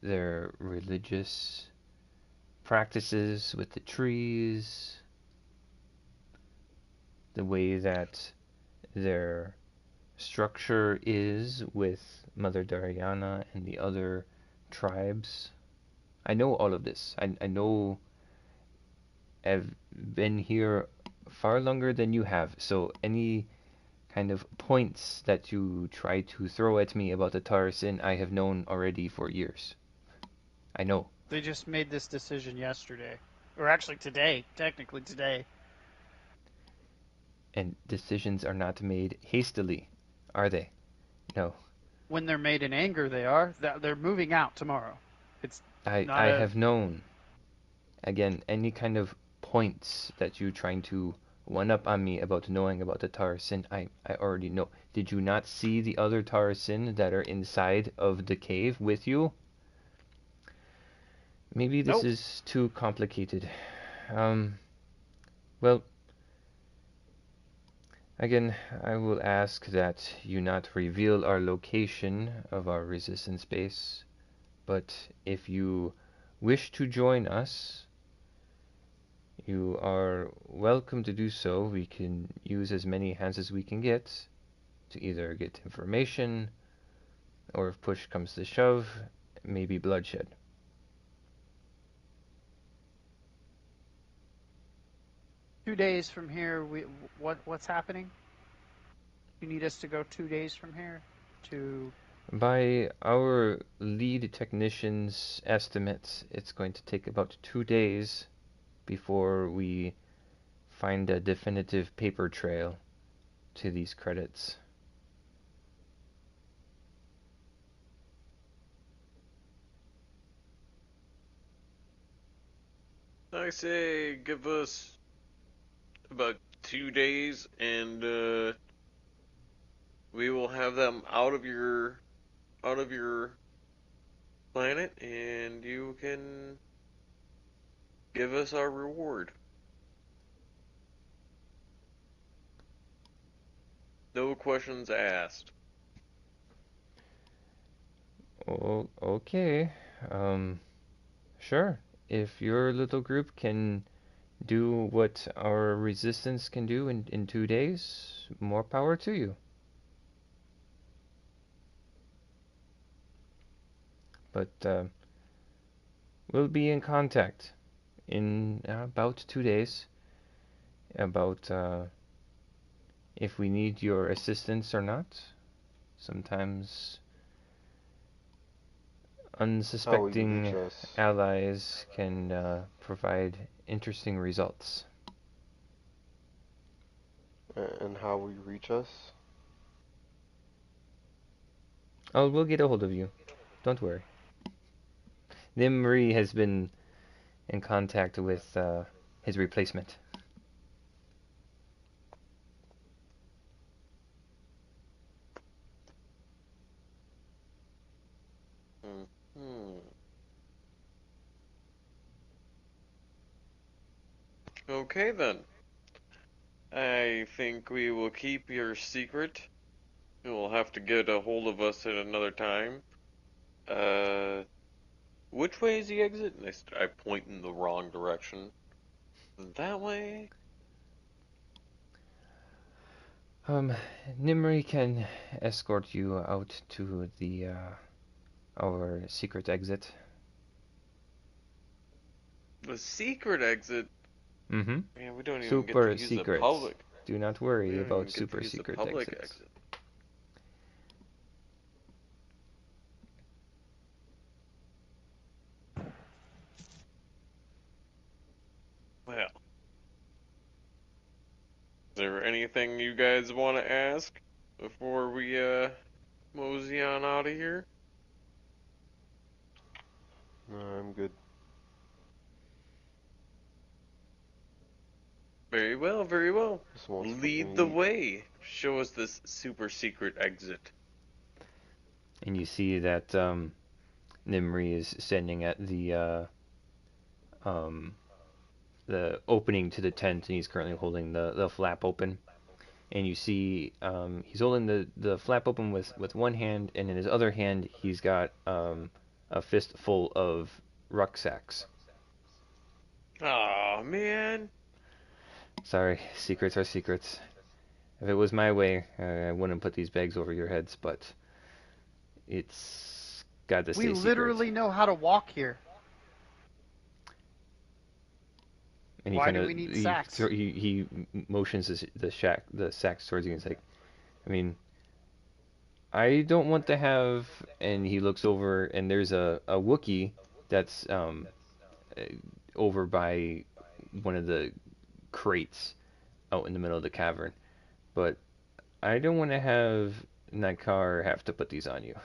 their religious practices with the trees. the way that their structure is with Mother Dariana and the other tribes. I know all of this. I know I've been here far longer than you have, so any kind of points that you try to throw at me about the Tarasin, I have known already for years. I know. They just made this decision yesterday. Or actually today. Technically today. And decisions are not made hastily, are they? No. When they're made in anger, they are. They're moving out tomorrow. It's not I a... have known. Again, any kind of points that you trying to one up on me about knowing about the Tarasin, I already know. Did you not see the other Tarasin that are inside of the cave with you? Maybe this Nope. is too complicated. Well, again, I will ask that you not reveal our location of our resistance base, but if you wish to join us, you are welcome to do so. We can use as many hands as we can get to either get information, or if push comes to shove, maybe bloodshed. 2 days from here, what's happening? You need us to go 2 days from here to... By our lead technician's estimates, it's going to take about 2 days before we find a definitive paper trail to these credits. I say give us about 2 days, and we will have them out of your planet, and you can give us our reward. No questions asked. Oh, okay. Sure. If your little group can do what our resistance can do in 2 days, more power to you. But we'll be in contact in about 2 days about if we need your assistance or not. Sometimes unsuspecting allies can provide interesting results. And how will you reach us? Oh, we'll get a hold of you. Don't worry. Nimri has been in contact with his replacement. Hmm. Okay then. I think we will keep your secret. You will have to get a hold of us at another time. Which way is the exit? And I point in the wrong direction. That way? Nimri can escort you out to the our secret exit. The secret exit? Mm-hmm. Man, we don't even get to Super use the secret. public. Do not We worry don't even about get super to use the secret public exits. exit. Well, is there anything you guys want to ask before we mosey on out of here? No, I'm good. Very well, very well. Just want something Lead to the eat. way. Show us this super secret exit. And you see that Nimri is standing at um, the opening to the tent, and he's currently holding the flap open. And you see he's holding the flap open with one hand, and in his other hand he's got a fistful of rucksacks. Aw, man. Sorry, secrets are secrets. If it was my way, I wouldn't put these bags over your heads, but it's got to We stay secret. literally know how to walk here. And he Why kind do of we need sacks? he motions the sacks towards you. And he's like, I mean, I don't want to have. And he looks over, and there's a Wookiee that's uh, over by one of the crates out in the middle of the cavern. But I don't want to have Nakar have to put these on you.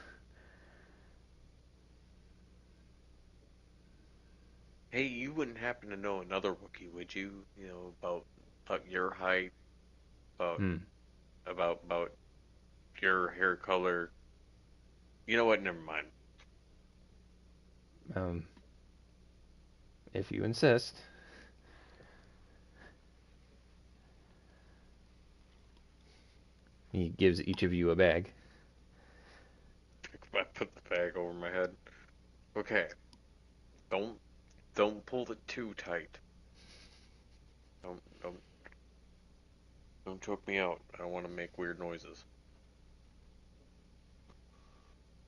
Hey, you wouldn't happen to know another Wookiee, would you? You know, about your height, about Hmm. about your hair color. You know what? Never mind. Um, if you insist. He gives each of you a bag. I put the bag over my head. Okay, don't don't pull it too tight. Don't choke me out. I don't want to make weird noises.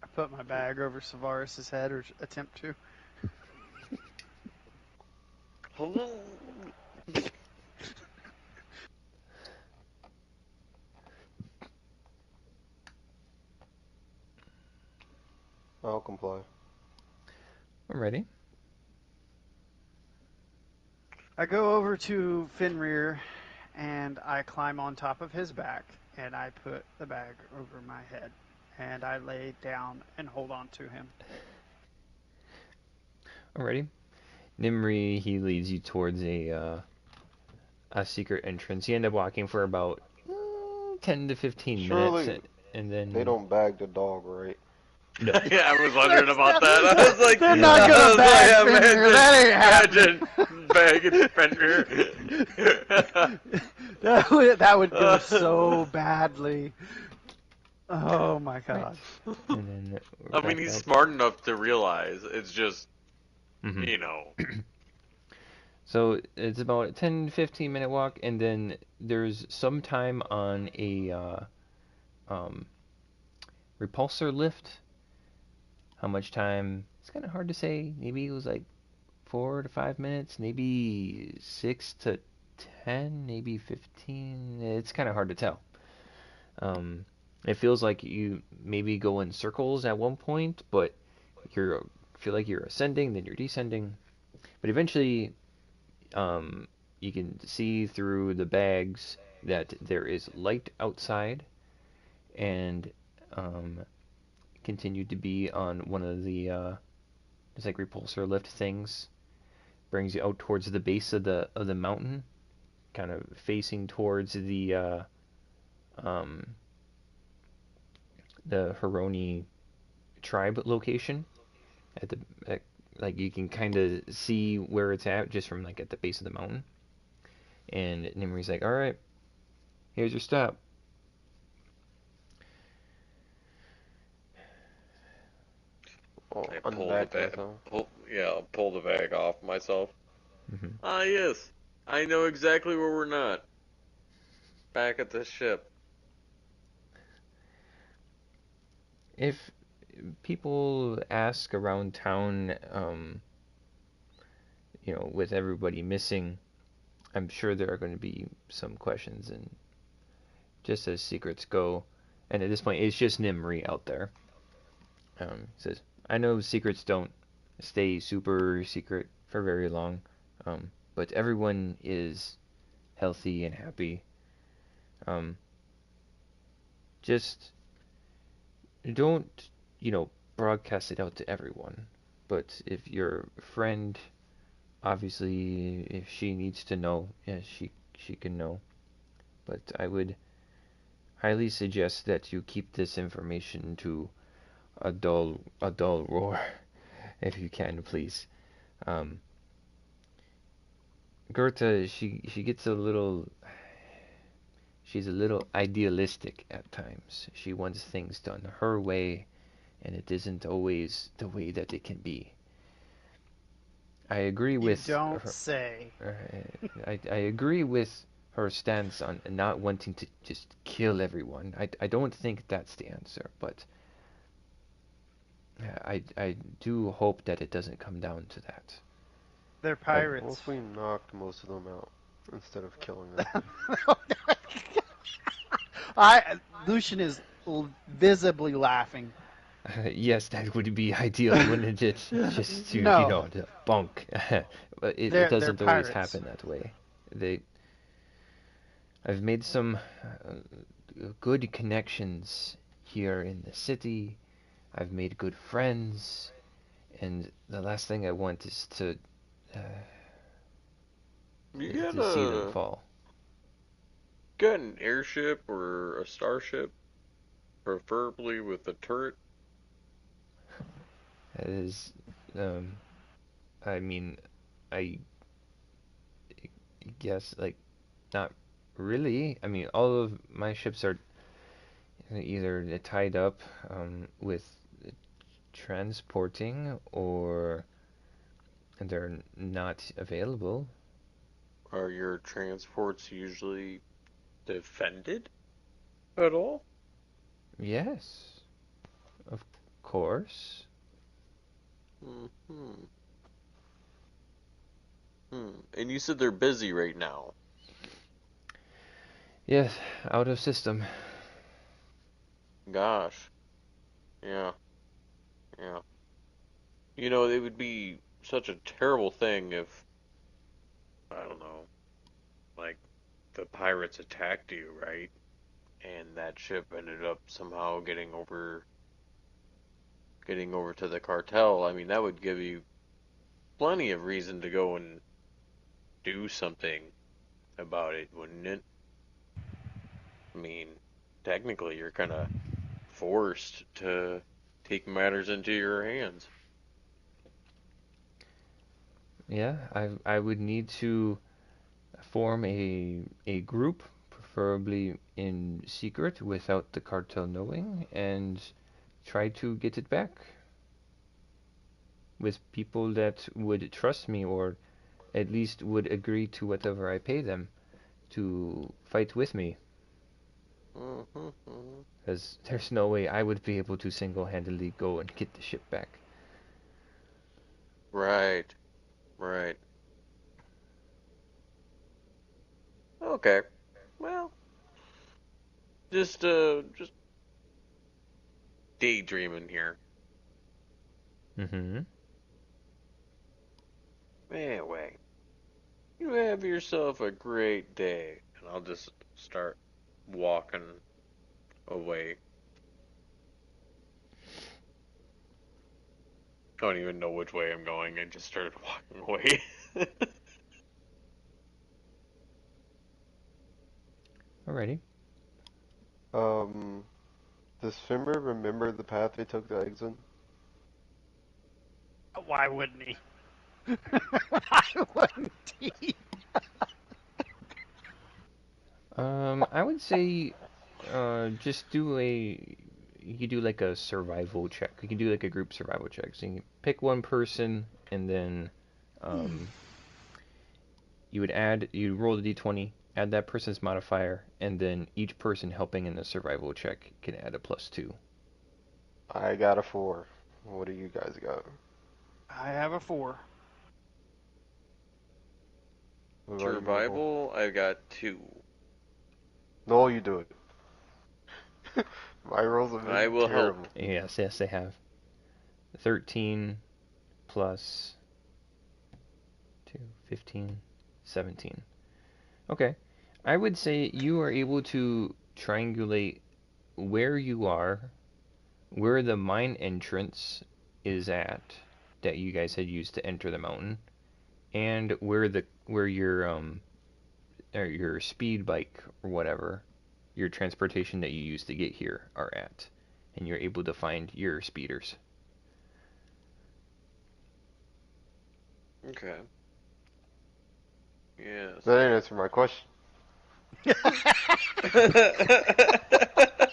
I put my bag over Savaris's head, or attempt to. Hello. I'll comply. Alrighty. I go over to Fenrir, and I climb on top of his back, and I put the bag over my head, and I lay down and hold on to him. Alrighty. Nimri, he leads you towards a secret entrance. You end up walking for about 10 to 15 minutes, Surely and then they don't bag the dog, right? no. Yeah, I was wondering about that. I was like, They're not gonna bag Fenrir. That ain't happening. Imagine bagging Fenrir. that would go so badly. Oh my god. And then we're I mean, back he's up. smart enough to realize it's just, Mhm. you know. So it's about a 10 15 minute walk, and then there's some time on a um, repulsor lift. How much time? It's kind of hard to say. Maybe it was like 4 to 5 minutes, maybe 6 to 10, maybe 15. It's kind of hard to tell. Um, it feels like you maybe go in circles at one point, but you feel like you're ascending, then you're descending. But eventually, you can see through the bags that there is light outside, and um, continue to be on one of the it's like repulsor lift things. Brings you out towards the base of the mountain, kind of facing towards um, the Hironi tribe location. At the at, like you can kind of see where it's at just from like at the base of the mountain. And Nimri's like, "All right, here's your stop." Oh, I pull the unbag bag. myself. I'll pull the bag off myself. Hmm. Ah, yes. I know exactly where we're not. Back at the ship. If people ask around town, with everybody missing, I'm sure there are going to be some questions, and just as secrets go, and at this point, it's just Nimri out there. He says, "I know secrets don't stay super secret for very long, but everyone is healthy and happy. Um, just don't, broadcast it out to everyone. But if your friend, obviously, if she needs to know, yeah, she can know. But I would highly suggest that you keep this information to a dull roar, if you can, please." Um, Gerta, she gets a little. She's a little idealistic at times. She wants things done her way, and it isn't always the way that it can be. I agree You with don't her. say. I agree with her stance on not wanting to just kill everyone. I don't think that's the answer, but I do hope that it doesn't come down to that. They're Like, What pirates. if we knocked most of them out instead of killing them? Lucian is visibly laughing. yes, that would be ideal, wouldn't it? Just to, No, to bunk. But it they're doesn't always pirates. happen that way. They, I've made some good connections here in the city. I've made good friends, and the last thing I want is uh, You got to see them a fall. got an airship or a starship, preferably with a turret. That is, um, I mean, I guess like not really. I mean, all of my ships are either tied up with transporting or they're not available. Are your transports usually defended at all? Yes, of course. Hmm. And you said they're busy right now. Yes, out of system. Gosh. Yeah. Yeah. You know, it would be such a terrible thing if, I don't know, like the pirates attacked you, right? And that ship ended up somehow getting over to the cartel. I mean, that would give you plenty of reason to go and do something about it, wouldn't it? I mean, technically, you're kind of forced to take matters into your hands. Yeah, I would need to form a group, preferably in secret, without the cartel knowing, and try to get it back with people that would trust me or at least would agree to whatever I pay them to fight with me. Mm-hmm. Because there's no way I would be able to single-handedly go and get the ship back. Right, right. Okay. Well, just daydreaming here. Mm-hmm. Anyway, you have yourself a great day, and I'll just start walking away. I don't even know which way I'm going. I just started walking away. Alrighty. Um, does Fimber remember the path they took the eggs in? Why wouldn't he? Why wouldn't he? I would say, just do a. You could do like a survival check. You can do like a group survival check. So you can pick one person, and then, um, you roll the d20, add that person's modifier, and then each person helping in the survival check can add a +2. I got a 4. What do you guys got? I have a 4. What about you, Noble? Survival, I got 2. No, you do it. My rolls have I been will help. terrible. Yes, yes, they have. 13 plus 2, 15, 17. Okay. I would say you are able to triangulate where you are, where the mine entrance is at that you guys had used to enter the mountain, and where your speed bike or whatever, your transportation that you use to get here are at, and you're able to find your speeders. Okay. Yes. That didn't answer my question.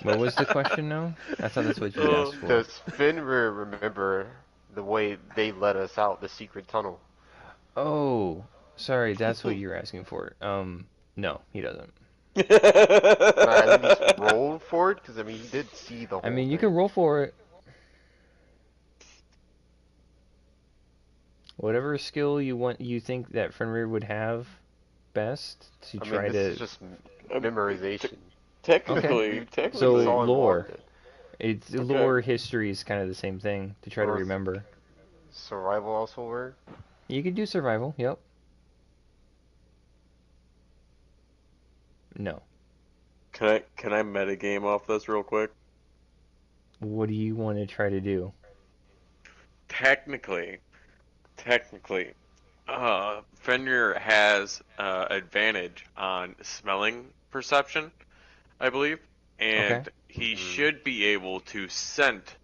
What was the question now? I thought that's what you asked for. Does Fenrir remember the way they let us out the secret tunnel? Oh, sorry, that's what you're asking for. No, he doesn't. At least roll for it, because I mean he did see the whole I mean, thing. you can roll for it. Whatever skill you think that Fenrir would have best to I mean, try this to. is just memorization. Technically, So This is all lore. involved in. It's Okay. lore history is kind of the same thing to try to Or remember. survival also work. You can do survival. Yep. No. can I metagame off this real quick? What do you want to try to do? Technically, Fenrir has advantage on smelling perception, I believe, Okay. and he should be able to scent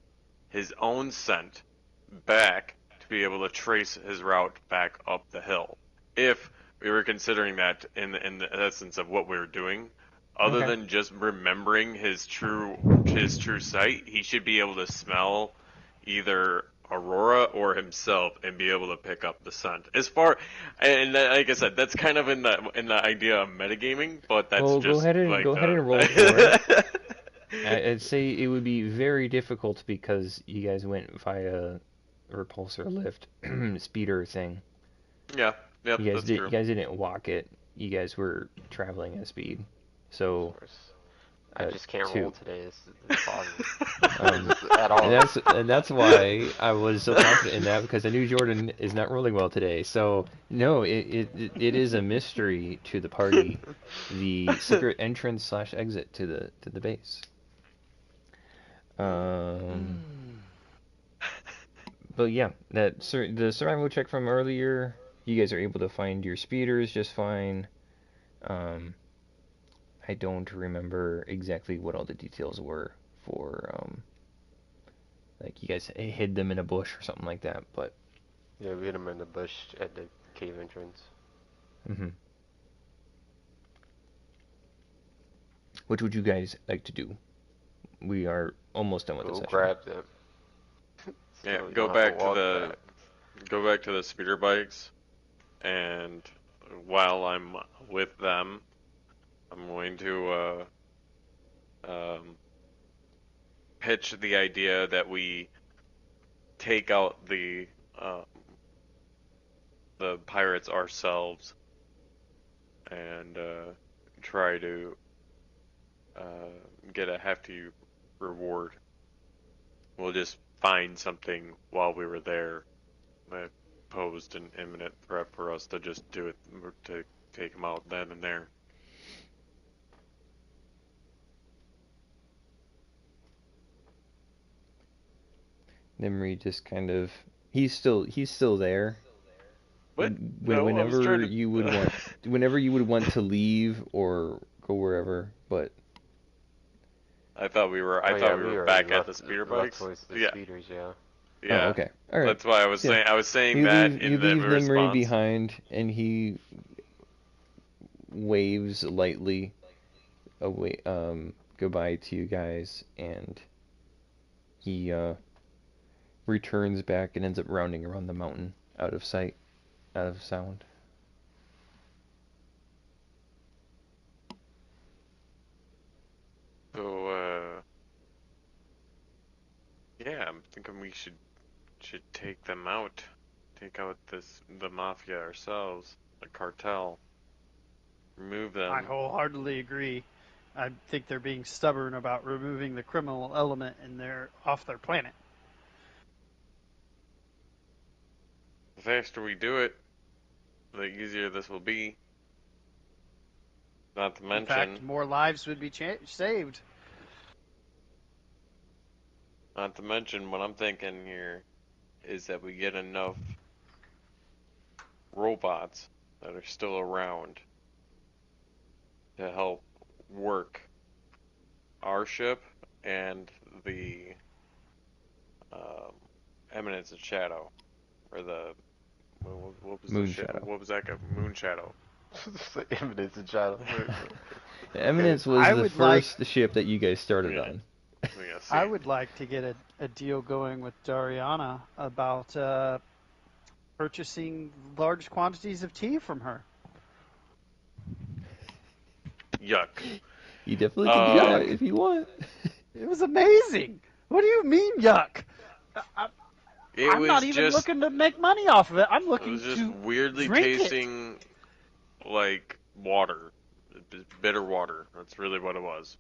his own scent back to be able to trace his route back up the hill. If we were considering that in the essence of what we were doing, other Okay. than just remembering his true sight, he should be able to smell either Aurora or himself and be able to pick up the scent. As far and like I said, that's kind of in the idea of metagaming, but that's Well, just like go ahead and roll for it. I'd say it would be very difficult because you guys went via repulsor lift speeder thing. Yeah, yep, that's You true. guys didn't walk it. You guys were traveling at speed. So Of course. I just can't two. roll today. This is foggy. Um, At all. and that's why I was so confident in that because I knew Jordan is not rolling well today. So no, it is a mystery to the party, the secret entrance / exit to the base. But yeah, the survival check from earlier, you guys are able to find your speeders just fine. I don't remember exactly what all the details were for like you guys hid them in a bush or something like that, but Yeah, we hit him in the bush at the cave entrance. What would you guys like to do? We are almost done with the Go session. grab them. Yeah, So you go don't have back to to walk the back. go back to the speeder bikes, and while I'm with them, I'm going to pitch the idea that we take out the pirates ourselves and try to get a hefty reward. We'll just find something while we were there that posed an imminent threat for us to just do it, to take them out then and there. Nimri just kind of he's still there. What? No, I was trying to. Whenever you would want to leave or go wherever, but I thought we were already back at left, the speeder left bikes. towards the Yeah, speeders, yeah. yeah. Oh, okay, all right. That's why I was Yeah. saying You that leave in the Nimri response. behind, and he waves lightly away goodbye to you guys, and he returns back and ends up rounding around the mountain, out of sight, out of sound. So yeah, I'm thinking we should take them out, take out the mafia ourselves, the cartel, remove them. I wholeheartedly agree. I think they're being stubborn about removing the criminal element and they're off their planet. The faster we do it, the easier this will be. Not to mention, In fact, more lives would be saved. not to mention, what I'm thinking here is that we get enough robots that are still around to help work our ship and the Eminence of Shadow, or the what was Moon the ship? Shadow. What was that? Moon Shadow. The Eminence and Shadow. The Eminence was I the would first ship that you guys started Yeah. on. Yeah, see. I would like to get a deal going with Dariana about purchasing large quantities of tea from her. Yuck. You definitely can do that if you want. It was amazing. What do you mean, yuck? I'm not even just looking to make money off of it. I'm it looking was just to weirdly drink tasting like water. Bitter water. That's really what it was.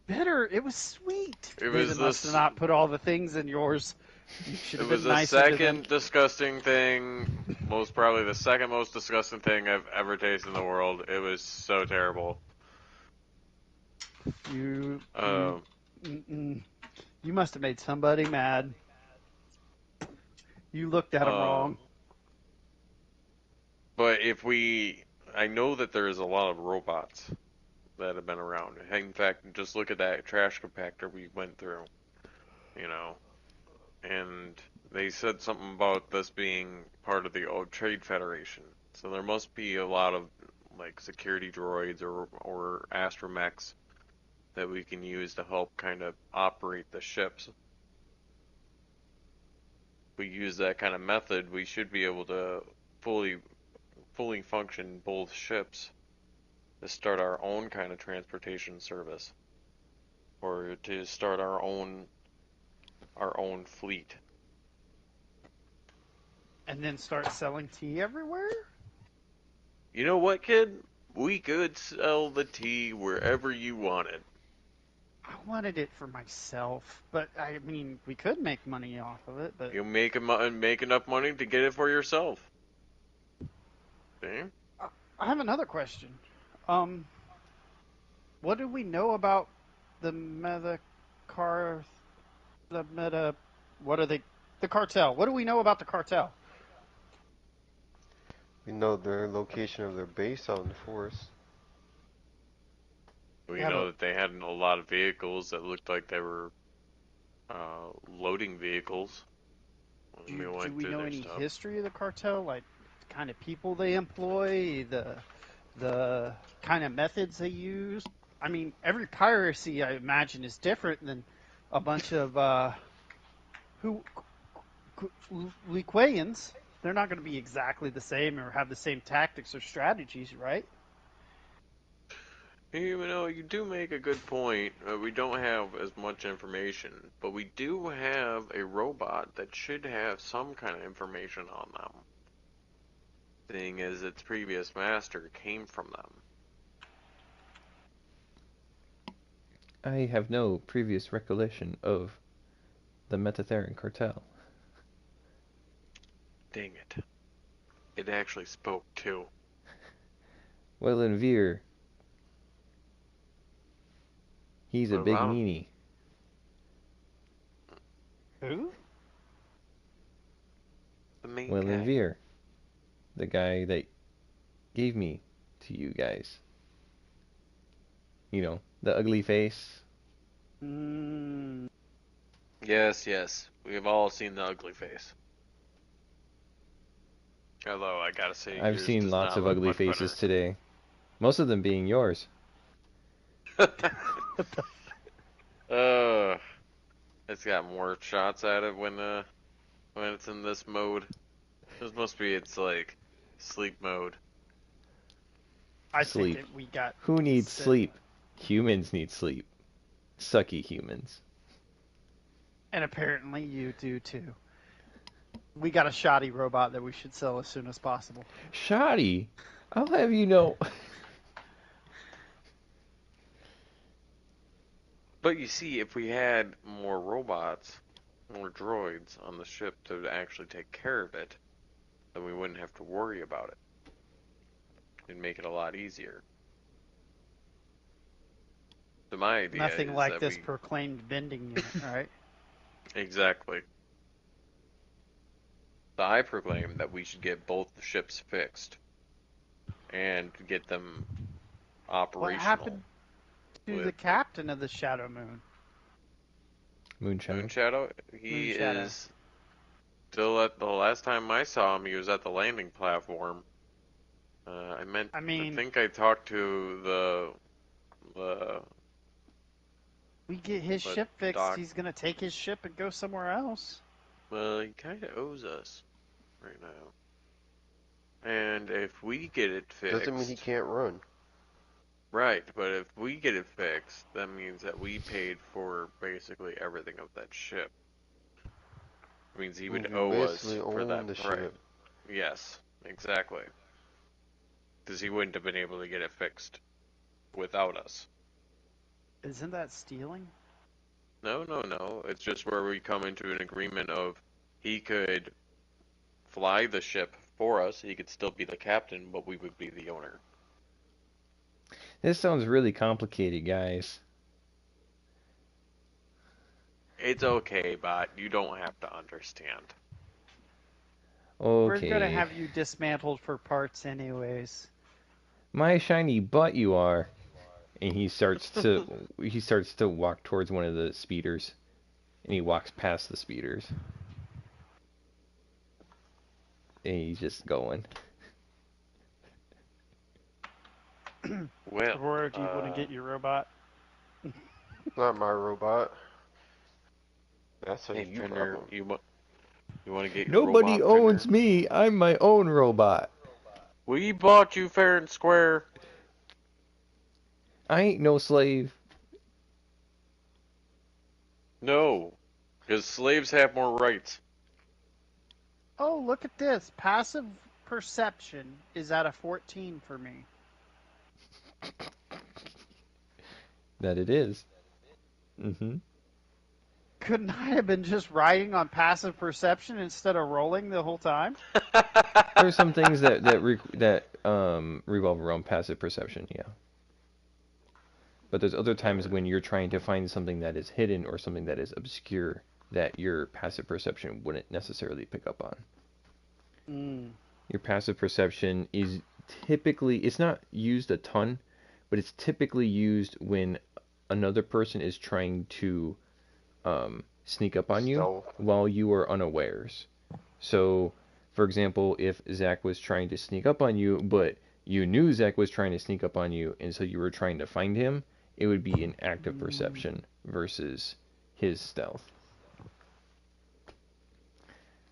bitter. It was sweet. It They was must have not put all the things in yours. You should It have was been the nicer to them. second disgusting thing, most probably the second most disgusting thing I've ever tasted in the world. It was so terrible. You Um, must have made somebody mad. You looked at them wrong. But I know that there is a lot of robots that have been around. In fact, just look at that trash compactor we went through, and they said something about this being part of the old Trade Federation. So there must be a lot of like security droids or astromechs that we can use to help kind of operate the ships. If we use that kind of method, we should be able to fully function both ships to start our own kind of transportation service, or to start our own fleet. And then start selling tea everywhere? You know what, kid? We could sell the tea wherever you want it. I wanted it for myself, but I mean, we could make money off of it, but You make enough money to get it for yourself. See? I have another question. What do we know about the the cartel? What do we know about the cartel? We know their location of their base out in the forest. We know that they had a lot of vehicles that looked like they were loading vehicles. Do we know any history of the cartel? Like, the kind of people they employ, the kind of methods they use? I mean, every piracy, I imagine, is different than a bunch of Liquayans. They're not going to be exactly the same or have the same tactics or strategies, right? You do make a good point. We don't have as much information, but we do have a robot that should have some kind of information on them, seeing as its previous master came from them. I have no previous recollection of the Metatheran cartel. Dang it. It actually spoke too. Well, in Veer, he's a big meanie. Who? The main Well, guy. in Veer, the guy that gave me to you guys. You know, the ugly face. Yes. We have all seen the ugly face. Although, I gotta say, I've seen lots of ugly faces today. Most of them being yours. It's got more shots at it when it's in this mode. This must be its like sleep mode. I Sleep. think we got. Who needs sleep? Humans need sleep. Sucky humans. And apparently you do too. We got a shoddy robot that we should sell as soon as possible. Shoddy? I'll have you know. But you see, if we had more robots, more droids on the ship to actually take care of it, then we wouldn't have to worry about it. It'd make it a lot easier. So my idea Nothing is like that this proclaimed vending unit, right? Exactly. So I proclaim that we should get both the ships fixed and get them operational. What happened to the captain of the Shadow Moon? Moonshadow? He is still at the last time I saw him, he was at the landing platform. I think I talked to the we get his ship fixed, he's gonna take his ship and go somewhere else. Well, he kind of owes us right now. And if we get it fixed... Doesn't mean he can't run. Right, but if we get it fixed, that means that we paid for basically everything of that ship. It means he would We owe us basically for own that the price. ship. Yes, exactly. Because he wouldn't have been able to get it fixed without us. Isn't that stealing? No, no, no. It's just where we come into an agreement of he could fly the ship for us, he could still be the captain, but we would be the owner. This sounds really complicated, guys. It's okay, bot. You don't have to understand. We're gonna Okay. have you dismantled for parts anyways. My shiny butt you are. And he starts to walk towards one of the speeders. And he walks past the speeders. And he's just going. Well, Aurora, do you want to get your robot? Not my robot. That's a hey, you Fender, problem. you want to get your Nobody robot, owns Fender? me. I'm my own robot. We bought you fair and square. I ain't no slave. No, because slaves have more rights. Oh, look at this. Passive perception is at a 14 for me. That it is. Mm-hmm. Couldn't I have been just riding on passive perception instead of rolling the whole time? There's some things that revolve around passive perception, yeah. But there's other times when you're trying to find something that is hidden or something that is obscure that your passive perception wouldn't necessarily pick up on. Your passive perception is typically, it's not used a ton, but it's typically used when another person is trying to sneak up on you Stealth. while you are unawares. So, for example, if Zach was trying to sneak up on you, but you knew Zach was trying to sneak up on you, and so you were trying to find him, it would be an active perception versus his stealth.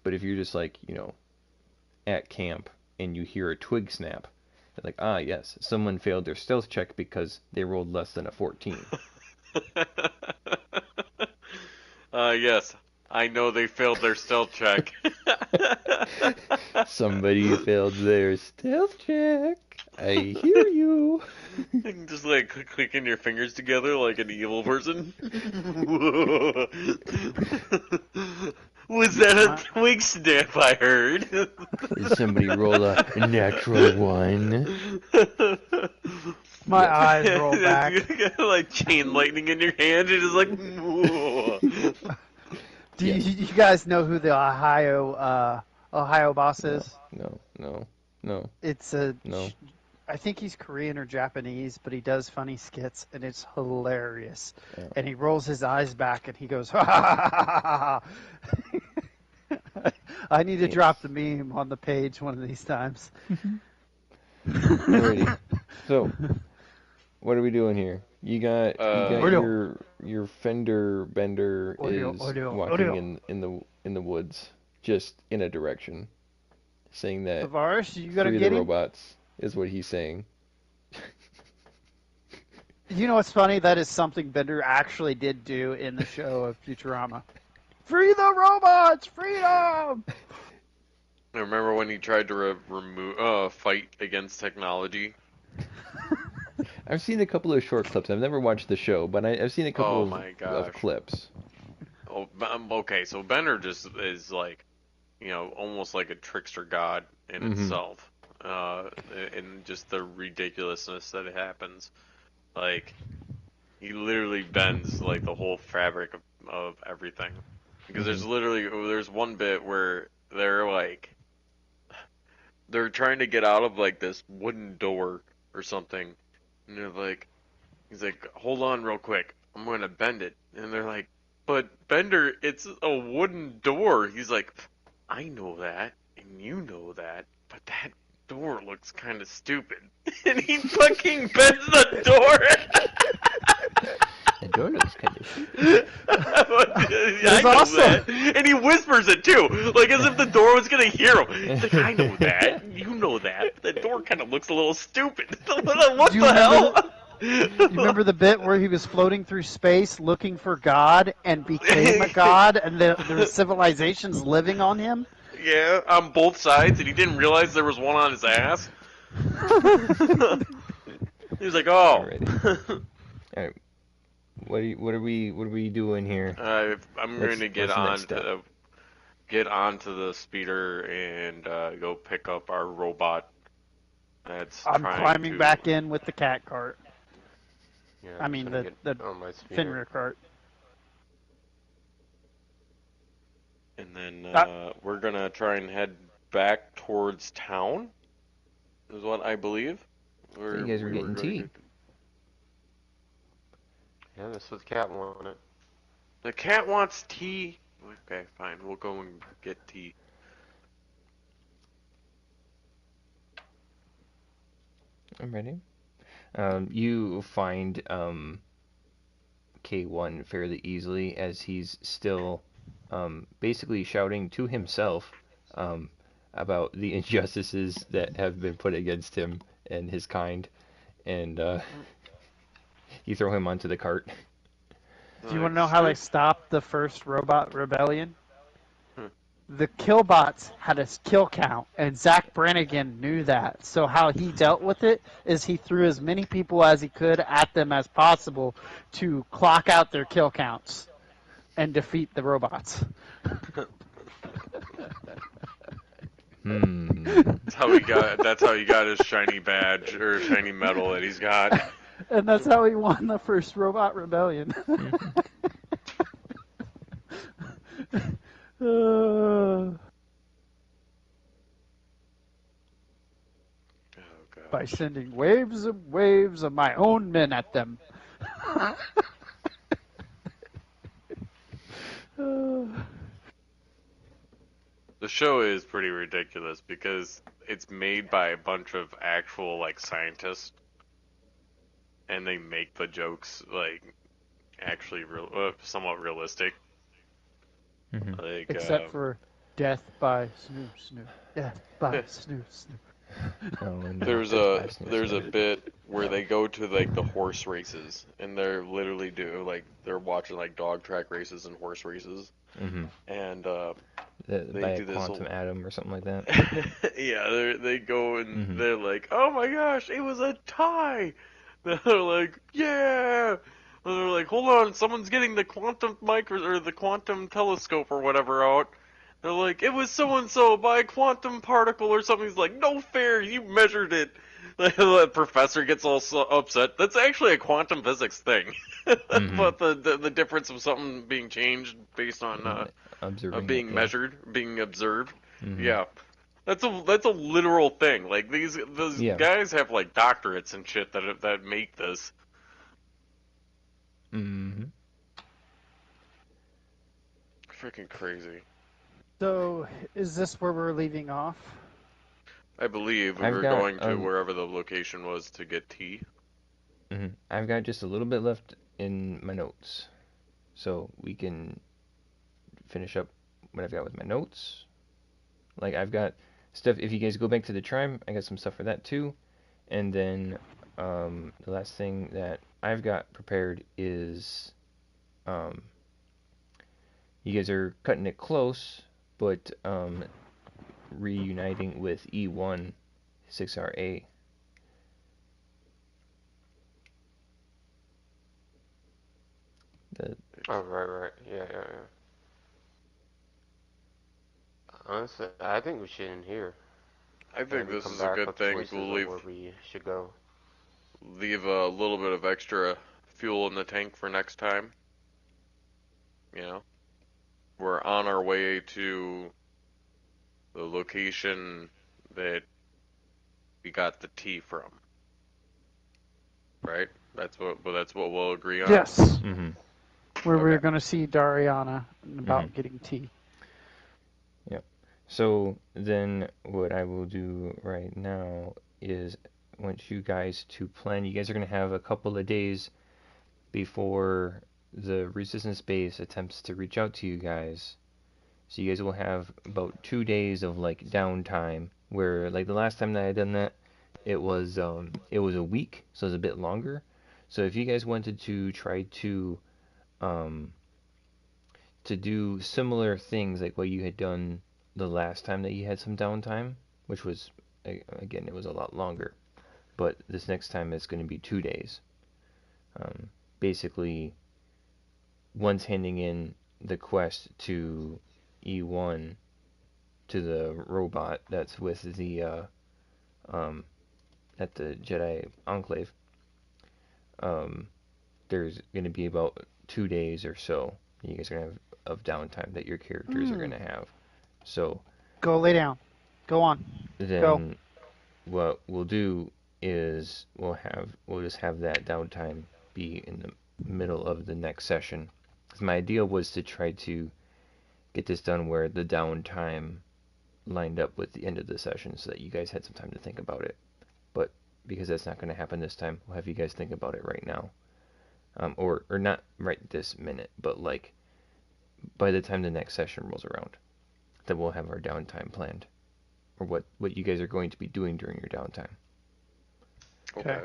But if you're just like, at camp and you hear a twig snap, like, ah, yes, someone failed their stealth check because they rolled less than a 14. Yes, I know they failed their stealth check. Somebody failed their stealth check. I hear you. Just like clicking your fingers together like an evil person. Was that a twig snap I heard? Did somebody roll a natural one? My eyes roll back. You got like chain lightning in your hand. It is like. Do you guys know who the Ohio boss is? No. It's No. I think he's Korean or Japanese, but he does funny skits, and it's hilarious. Yeah. And he rolls his eyes back, and he goes, ha ha ha ha ha. I need to drop the meme on the page one of these times. Alrighty. So, what are we doing here? You got your fender bender is walking in the woods, just in a direction, saying that Tavares, you gotta three of get the him. robots is what he's saying. You know what's funny? That is something Bender actually did do in the show of Futurama. Free the robots! Freedom! I remember when he tried to fight against technology. I've seen a couple of short clips. I've never watched the show, but I've seen a couple of clips. Oh, okay. So Bender just is like, almost like a trickster god in itself, and just the ridiculousness that happens. Like, he literally bends like the whole fabric of everything. Because there's one bit where they're trying to get out of like this wooden door or something. And he's like, hold on real quick, I'm gonna bend it. And they're like, but Bender, it's a wooden door. He's like, I know that, and you know that, but that door looks kind of stupid. And he fucking bends the door. The door looks kind of stupid. I know that. And he whispers it too, like as if the door was gonna hear him. He's like, I know that, you know that, but the door kind of looks a little stupid. What the hell? You remember the bit where he was floating through space looking for God and became a god, and there were civilizations living on him? Yeah, on both sides, and he didn't realize there was one on his ass. He was like, "Oh." Alrighty. Alright. What are we doing here? I'm going What's to what's the next step? get onto the speeder and go pick up our robot. That's I'm trying climbing to. back in with the cat cart. Yeah, I I'm mean, trying to the get on my speeder. Fenrir cart. And then Ah. we're gonna try and head back towards town. Is what I believe. So you guys were getting tea. Yeah, that's what the cat wanted. The cat wants tea. Okay, fine. We'll go and get tea. I'm ready. You find K1 fairly easily as he's still basically shouting to himself about the injustices that have been put against him and his kind, and you throw him onto the cart. Do you want to know how they stopped the first robot rebellion? The killbots had a kill count, and Zach Brannigan knew that. So how he dealt with it is he threw as many people as he could at them as possible to clock out their kill counts and defeat the robots. That's how he got his shiny badge or shiny medal that he's got. And that's how he won the first robot rebellion. By sending waves of my own men at them. The show is pretty ridiculous because it's made by a bunch of actual like scientists, and they make the jokes like actually somewhat realistic. Like, except for death by Snoop Snoop. Death by Snoop Snoop. There's a bit where they go to like the horse races, and they're literally they're watching like dog track races and horse races, and by a quantum atom or something like that. Yeah, they go and they're like, "Oh my gosh, it was a tie!" They're like, "Yeah!" And they're like, "Hold on, someone's getting the quantum or the quantum telescope or whatever out." They're like, "It was so and so by a quantum particle or something." He's like, "No fair, you measured it." The professor gets all upset. That's actually a quantum physics thing, but the difference of something being changed based on being measured, being observed. Yeah, that's a literal thing. Like those guys have like doctorates and shit that make this. Freaking crazy. So, is this where we're leaving off? I believe we were going to wherever the location was to get tea. I've got just a little bit left in my notes, so we can finish up what I've got with my notes. Like, I've got stuff, if you guys go back to the tribe, I got some stuff for that too. And then the last thing that I've got prepared is you guys are cutting it close, but reuniting with E1 6RA. Right. Yeah. Honestly, I think we should end here. I think this is a good thing. We'll leave where we should go. Leave a little bit of extra fuel in the tank for next time. You know, we're on our way to the location that we got the tea from. Right? That's what we'll agree on. Yes. Where we're going to see Dariana about getting tea. Yep. So then what I will do right now is want you guys to plan. You guys are going to have a couple of days before the resistance base attempts to reach out to you guys. So you guys will have about 2 days of like downtime where like the last time that I had done that it was a week, so it was a bit longer. So if you guys wanted to try um, to do similar things like what you had done the last time that you had some downtime, which was, again, it was a lot longer, but this next time it's going to be 2 days. Basically, one's handing in the quest to E1, to the robot that's with the at the Jedi Enclave. There's going to be about 2 days or so you guys are going to have of downtime that your characters are going to have. So Go lay down. Go on. then Go. what we'll do is we'll just have that downtime be in the middle of the next session. 'Cause my idea was to try to get this done where the downtime lined up with the end of the session so that you guys had some time to think about it. But because that's not going to happen this time, we'll have you guys think about it right now. Or not right this minute, but like by the time the next session rolls around, that we'll have our downtime planned. Or what you guys are going to be doing during your downtime. Okay.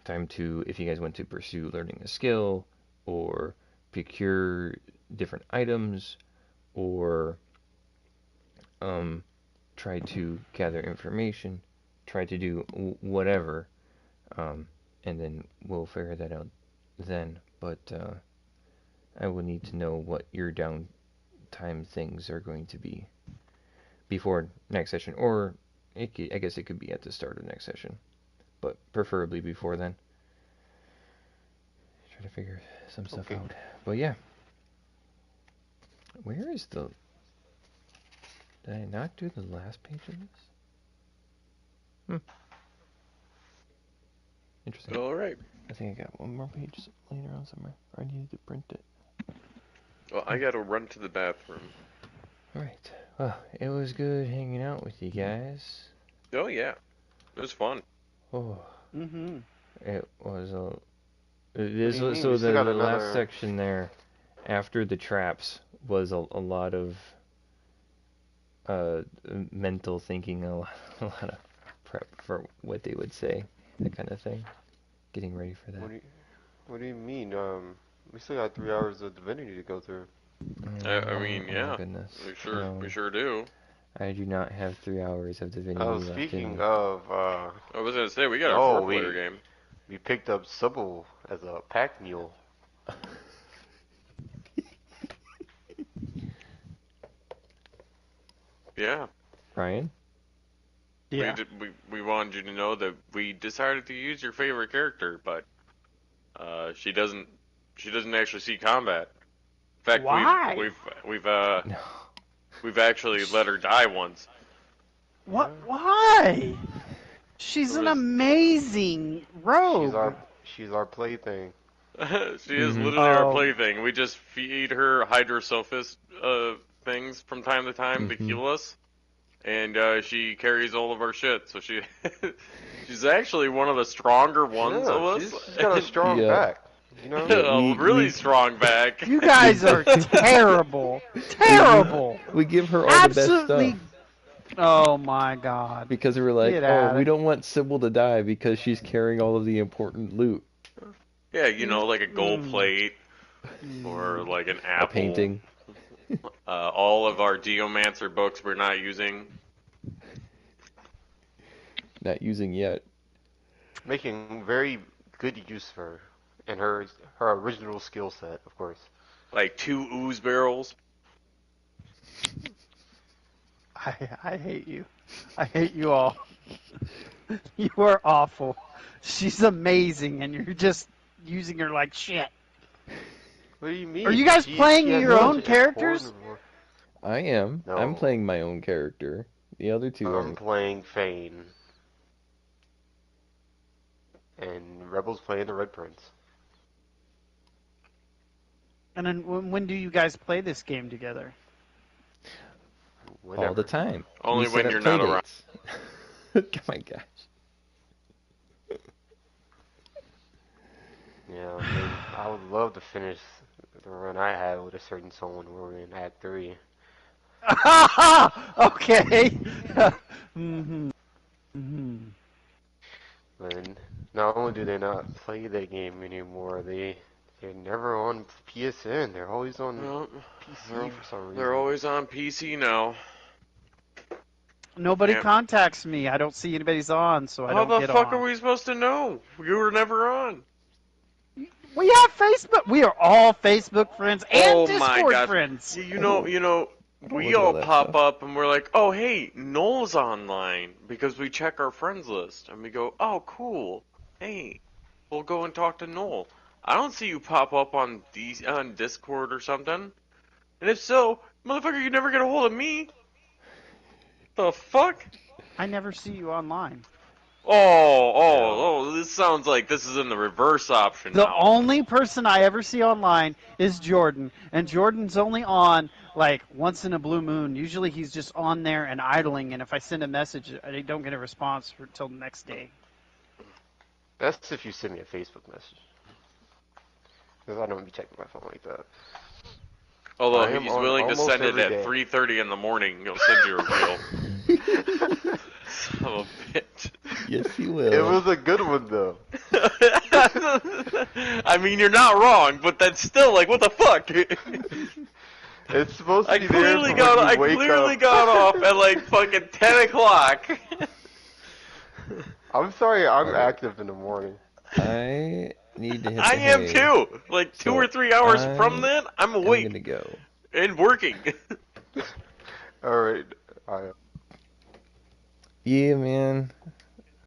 Time to, if you guys want to pursue learning a skill, or procure different items, or try to gather information, try to do whatever, and then we'll figure that out then. But I will need to know what your downtime things are going to be before next session, or I guess it could be at the start of next session, but preferably before then. Try to figure some stuff out. But yeah, where is the? Did I not do the last page of this? Interesting. All right. I think I got one more page laying around somewhere. I needed to print it. Well, I gotta run to the bathroom. Alright. Well, it was good hanging out with you guys. Oh yeah, it was fun. Oh. Mm-hmm. It was a. So The last section there, after the traps, was a lot of mental thinking, a lot of prep for what they would say, that kind of thing. Getting ready for that. What do you mean? We still got 3 hours of Divinity to go through. I mean, Oh yeah. my goodness. We sure do. I do not have 3 hours of Divinity Oh, left in speaking me. of, I was gonna say we got a four-player game. we picked up Sybil as a pack mule. Yeah. Ryan? Yeah. We wanted you to know that we decided to use your favorite character, but she doesn't actually see combat. In fact, Why? No. we've actually let her die once. What? Why? She's an amazing rogue. She's our plaything. She is literally our plaything. We just feed her hydrosophist things from time to time to heal us, and she carries all of our shit. So she's actually one of the stronger ones of us. She's got a strong back. You know, a really strong back. You guys are terrible. Terrible. We give her all Absolutely. the best stuff. Oh my god. Because we were like, Get out we of- don't want Sybil to die because she's carrying all of the important loot. Yeah, you know, like a gold plate or like an apple. A painting. All of our Geomancer books we're not using. Not using yet. making very good use of her and her original skill set, of course. Like 2 ooze barrels. I hate you. I hate you all. You are awful. She's amazing, and you're just using her like shit. What do you mean? Are you guys playing your own characters? I am. No. I'm playing my own character. The other two I'm are. playing Fane. And Rebel's playing the Red Prince. And then when do you guys play this game together? Whenever. All the time. Only We when set up you're not play around. dates. Oh my gosh. Yeah, I mean, I would love to finish the run I had with a certain someone where we're in Act 3. Okay. Mm-hmm. Mm-hmm. Then Not only do they not play that game anymore, they're never on PSN. They're always on Well, PC for some reason. they're always on PC now. Nobody Yep. contacts me. I don't see anybody's on, so I How don't the get fuck on. are we supposed to know? You were never on. We have Facebook. We are all Facebook friends and Oh my Discord gosh. friends. You know, we look at all all that pop stuff. up and we're like, oh hey, Noel's online because we check our friends list and we go, oh cool, hey, we'll go and talk to Noel. I don't see you pop up on Discord or something. And if so, motherfucker, you never get a hold of me. The fuck? I never see you online. Oh, this sounds like this is in the reverse option The now. only person I ever see online is Jordan, and Jordan's only on like once in a blue moon. Usually he's just on there and idling, and if I send a message, I don't get a response until the next day. That's if you send me a Facebook message. Because I don't be checking my phone like that. Although I am he's on willing to almost send it every at day. 3:30 in the morning, he'll send you a reel. Son of a bitch. Yes, he will. It was a good one though. I mean, you're not wrong, but that's still like, what the fuck? It's supposed to I be there clearly for got when you wake clearly up. got off at like fucking 10 o'clock. I'm sorry, I'm Alright. active in the morning. I need to hit the I am hay. too. Like 2 So or 3 hours I from then, I'm I'm awake gonna go. and working. Alright. Yeah, man.